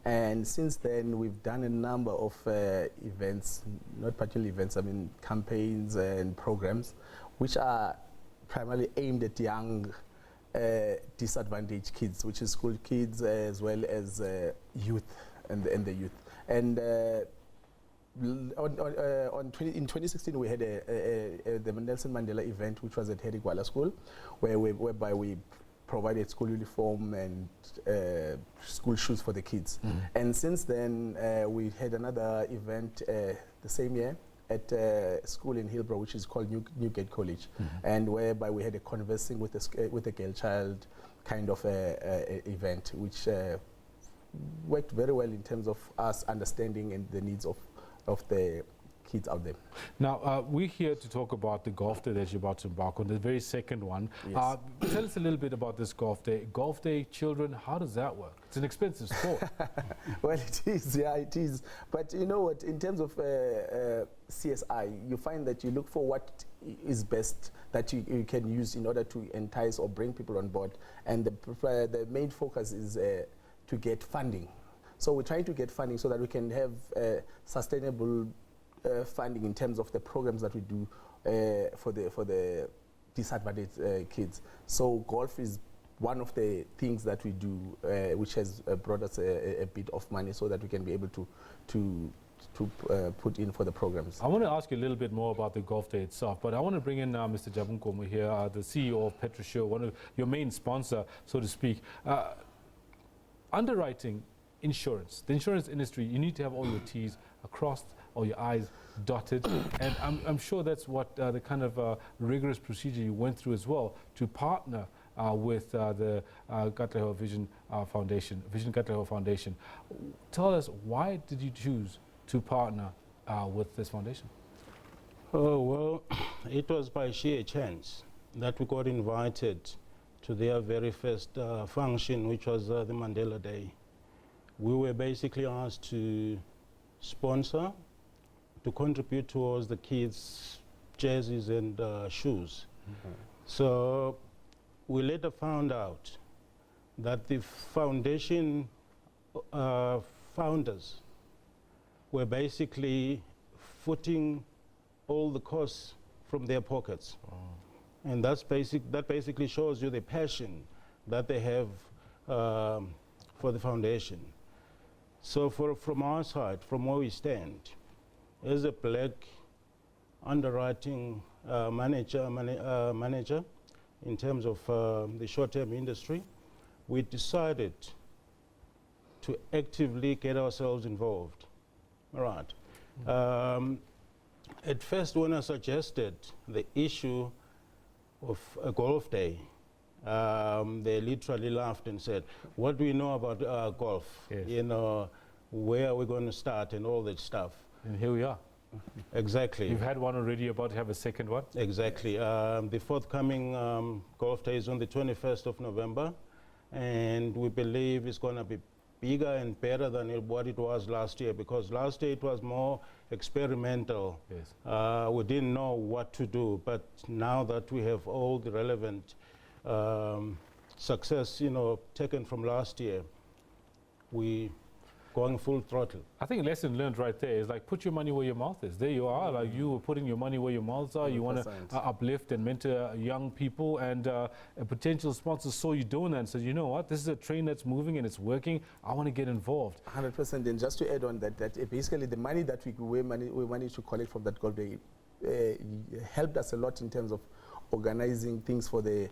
And since then, we've done a number of events, not particularly events, I mean campaigns and programs, which are primarily aimed at young disadvantaged kids, which is school kids as well as youth and the youth. And In 2016, we had the Nelson Mandela event, which was at Herigwala School, whereby we provided school uniform and school shoes for the kids. And since then, we had another event the same year at a school in Hillbrow, which is called Newgate College, and whereby we had a conversing with a girl child kind of event, which worked very well in terms of us understanding and the needs of the kids out there. Now, we're here to talk about the golf day that you're about to embark on, the very second one. Yes. Tell us a little bit about this golf day. Golf day, children, how does that work? It's an expensive sport. Well, it is, yeah, it is. But you know what, in terms of CSI, you find that you look for what is best that you can use in order to entice or bring people on board. And the main focus is to get funding. So we're trying to get funding so that we can have sustainable funding in terms of the programs that we do for the disadvantaged kids. So golf is one of the things that we do, which has brought us a bit of money so that we can be able to put in for the programs. I want to ask you a little bit more about the golf day itself, but I want to bring in Mr. Jabunkomo here, the CEO of Petrosure, one of your main sponsor, so to speak. Underwriting insurance, the insurance industry, you need to have all your T's crossed or your I's dotted, and I'm sure that's what the kind of rigorous procedure you went through as well to partner with the Katleho Vision Foundation, Vision Katleho Foundation. Tell us, why did you choose to partner with this foundation? Oh, well, it was by sheer chance that we got invited to their very first function, which was the Mandela Day. We were basically asked to sponsor, to contribute towards the kids' jerseys and shoes. So we later found out that the foundation founders were basically footing all the costs from their pockets. And that basically shows you the passion that they have for the foundation. So from our side, from where we stand, as a black underwriting manager in terms of the short-term industry, we decided to actively get ourselves involved. All right. At first, when I suggested the issue of a golf day, they literally laughed and said, what do we know about golf? Yes. You know, where are we going to start and all that stuff? And here we are. Exactly. You've had one already, you're about to have a second one? Exactly. The forthcoming golf day is on the 21st of November, and we believe it's going to be bigger and better than what it was last year, because last year it was more experimental. Yes. We didn't know what to do, but now that we have all the relevant success, taken from last year, we going full throttle. I think a lesson learned right there is like, put your money where your mouth is. There you are, like you were putting your money where your mouths are. 100%. You want to uplift and mentor young people, and a potential sponsor saw you doing that and said, you know what, this is a train that's moving and it's working. I want to get involved. 100%. And just to add on that basically the money that we managed to collect from that golf day helped us a lot in terms of organizing things for the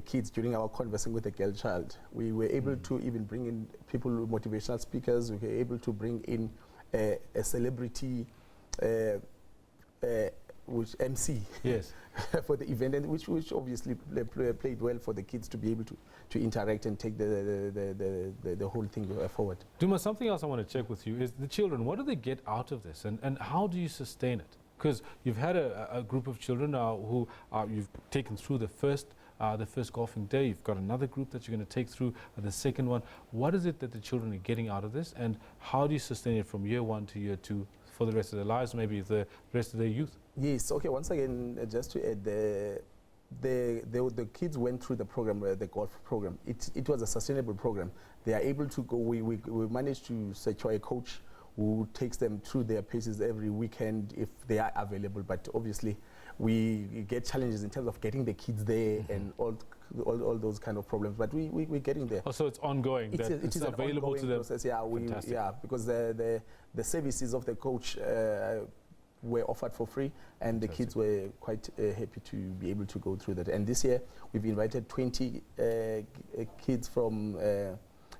kids during our conversing with the girl child. We were able to even bring in people, motivational speakers. We were able to bring in a celebrity which MC yes. for the event, and which obviously played well for the kids to be able to interact and take the whole thing forward. Duma, something else I want to check with you is the children. What do they get out of this, and how do you sustain it? Because you've had a group of children who you've taken through the first golfing day. You've got another group that you're going to take through the second one. What is it that the children are getting out of this, and how do you sustain it from year one to year two for the rest of their lives, maybe the rest of their youth? Yes. Okay. Once again, just to add, the kids went through the program, the golf program. It was a sustainable program. They are able to go. We managed to secure a coach who takes them through their paces every weekend if they are available. But obviously, we get challenges in terms of getting the kids there and all those kind of problems. But we're getting there. Oh, so it's ongoing. It's available an ongoing to them. process. Yeah, because the services of the coach were offered for free, and the kids were quite happy to be able to go through that. And this year, we've invited 20 kids from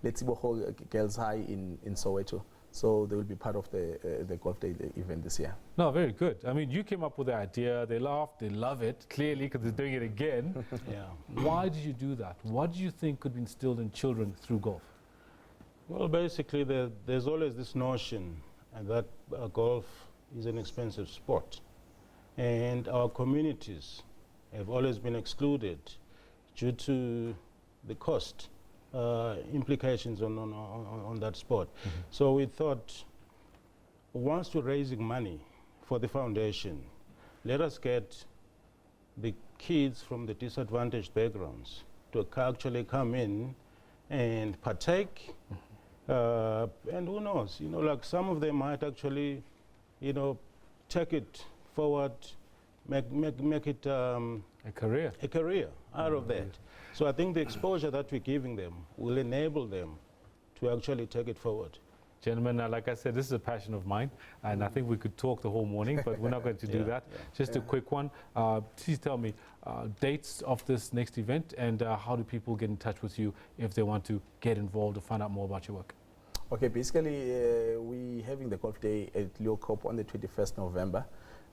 Letsiboho Girls High in Soweto. So they will be part of the golf day event this year. No, very good. I mean, you came up with the idea. They laughed. They love it, clearly, because they're doing it again. Yeah. Why did you do that? What do you think could be instilled in children through golf? Well, basically, there's always this notion that golf is an expensive sport. And our communities have always been excluded due to the cost implications on that sport. So we thought, once we're raising money for the foundation, let us get the kids from the disadvantaged backgrounds to actually come in and partake. And who knows, like some of them might actually, take it forward, make it a career out of that. So I think the exposure that we're giving them will enable them to actually take it forward. Gentlemen, like I said, this is a passion of mine, and I think we could talk the whole morning, but we're not going to do that. Just a quick one. Please tell me dates of this next event, and how do people get in touch with you if they want to get involved or find out more about your work? Okay, basically, we're having the golf day at Leeuwkop on the 21st November.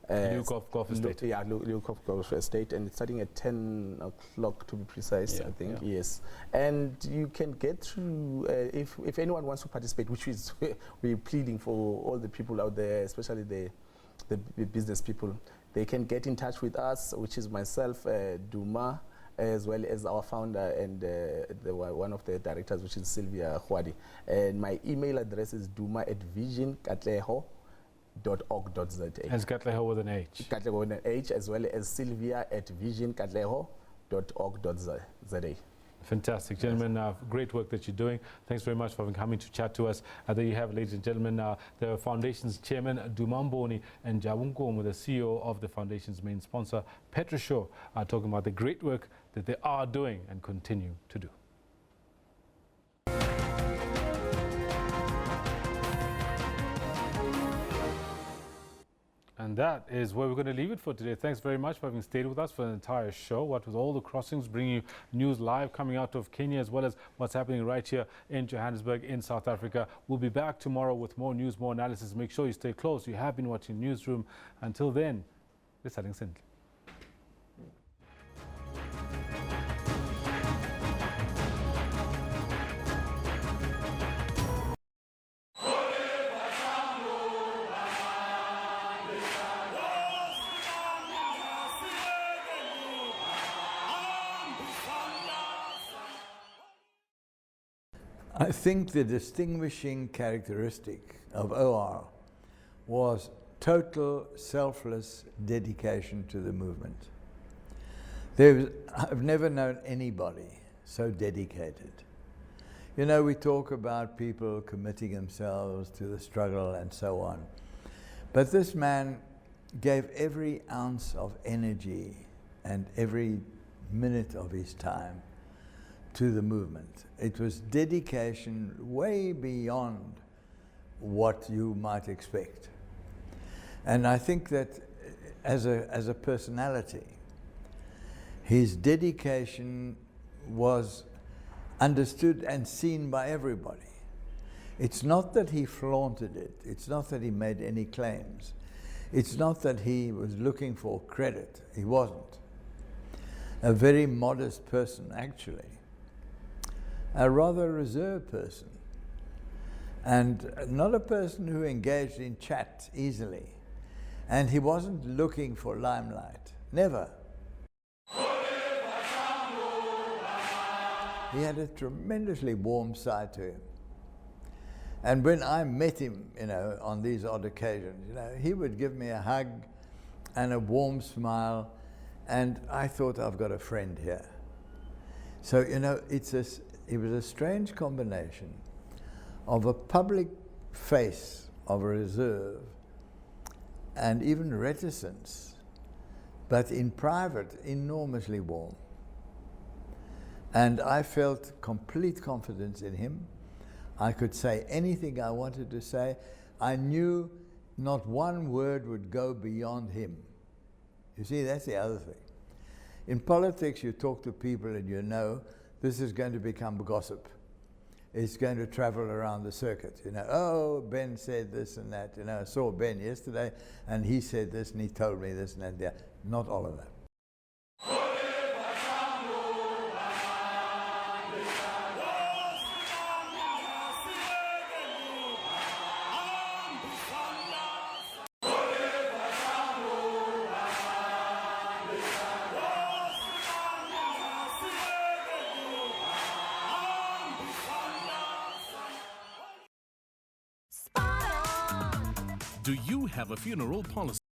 Leeuwkop Golf Estate. Yeah, Leeuwkop Golf Estate, and it's starting at 10 o'clock to be precise, I think, yes. And you can get through, if anyone wants to participate, which is, we're pleading for all the people out there, especially the business people, they can get in touch with us, which is myself, Duma, as well as our founder and one of the directors, which is Sylvia Hwadi. And my email address is duma@visionkatleho.org.za. And Katleho with an H. Katleho with an H, as well as Sylvia@visionkatleho.org.za. Fantastic. Gentlemen, great work that you're doing. Thanks very much for coming to chat to us. There you have it, ladies and gentlemen, the foundation's chairman, Dumamboni, and Jawunkomo, the CEO of the foundation's main sponsor, Petroshaw, are talking about the great work that they are doing and continue to do. And that is where we're going to leave it for today. Thanks very much for having stayed with us for the entire show. What with all the crossings, bringing you news live coming out of Kenya, as well as what's happening right here in Johannesburg, in South Africa. We'll be back tomorrow with more news, more analysis. Make sure you stay close. You have been watching Newsroom. Until then, this is Sindle. I think the distinguishing characteristic of OR was total selfless dedication to the movement. I've never known anybody so dedicated. You know, we talk about people committing themselves to the struggle and so on. But this man gave every ounce of energy and every minute of his time to the movement. It was dedication way beyond what you might expect. And I think that as a personality, his dedication was understood and seen by everybody. It's not that he flaunted it. It's not that he made any claims. It's not that he was looking for credit. He wasn't. A very modest person, actually. A rather reserved person. And not a person who engaged in chat easily. And he wasn't looking for limelight. Never. He had a tremendously warm side to him. And when I met him, you know, on these odd occasions, you know, he would give me a hug and a warm smile, and I thought, I've got a friend here. So, you know, it was a strange combination of a public face of reserve and even reticence, but in private, enormously warm. And I felt complete confidence in him. I could say anything I wanted to say. I knew not one word would go beyond him. You see, that's the other thing. In politics, you talk to people and you know this is going to become gossip. It's going to travel around the circuit. You know, oh, Ben said this and that. You know, I saw Ben yesterday and he said this and he told me this and that. Yeah, not all of that. Do you have a funeral policy?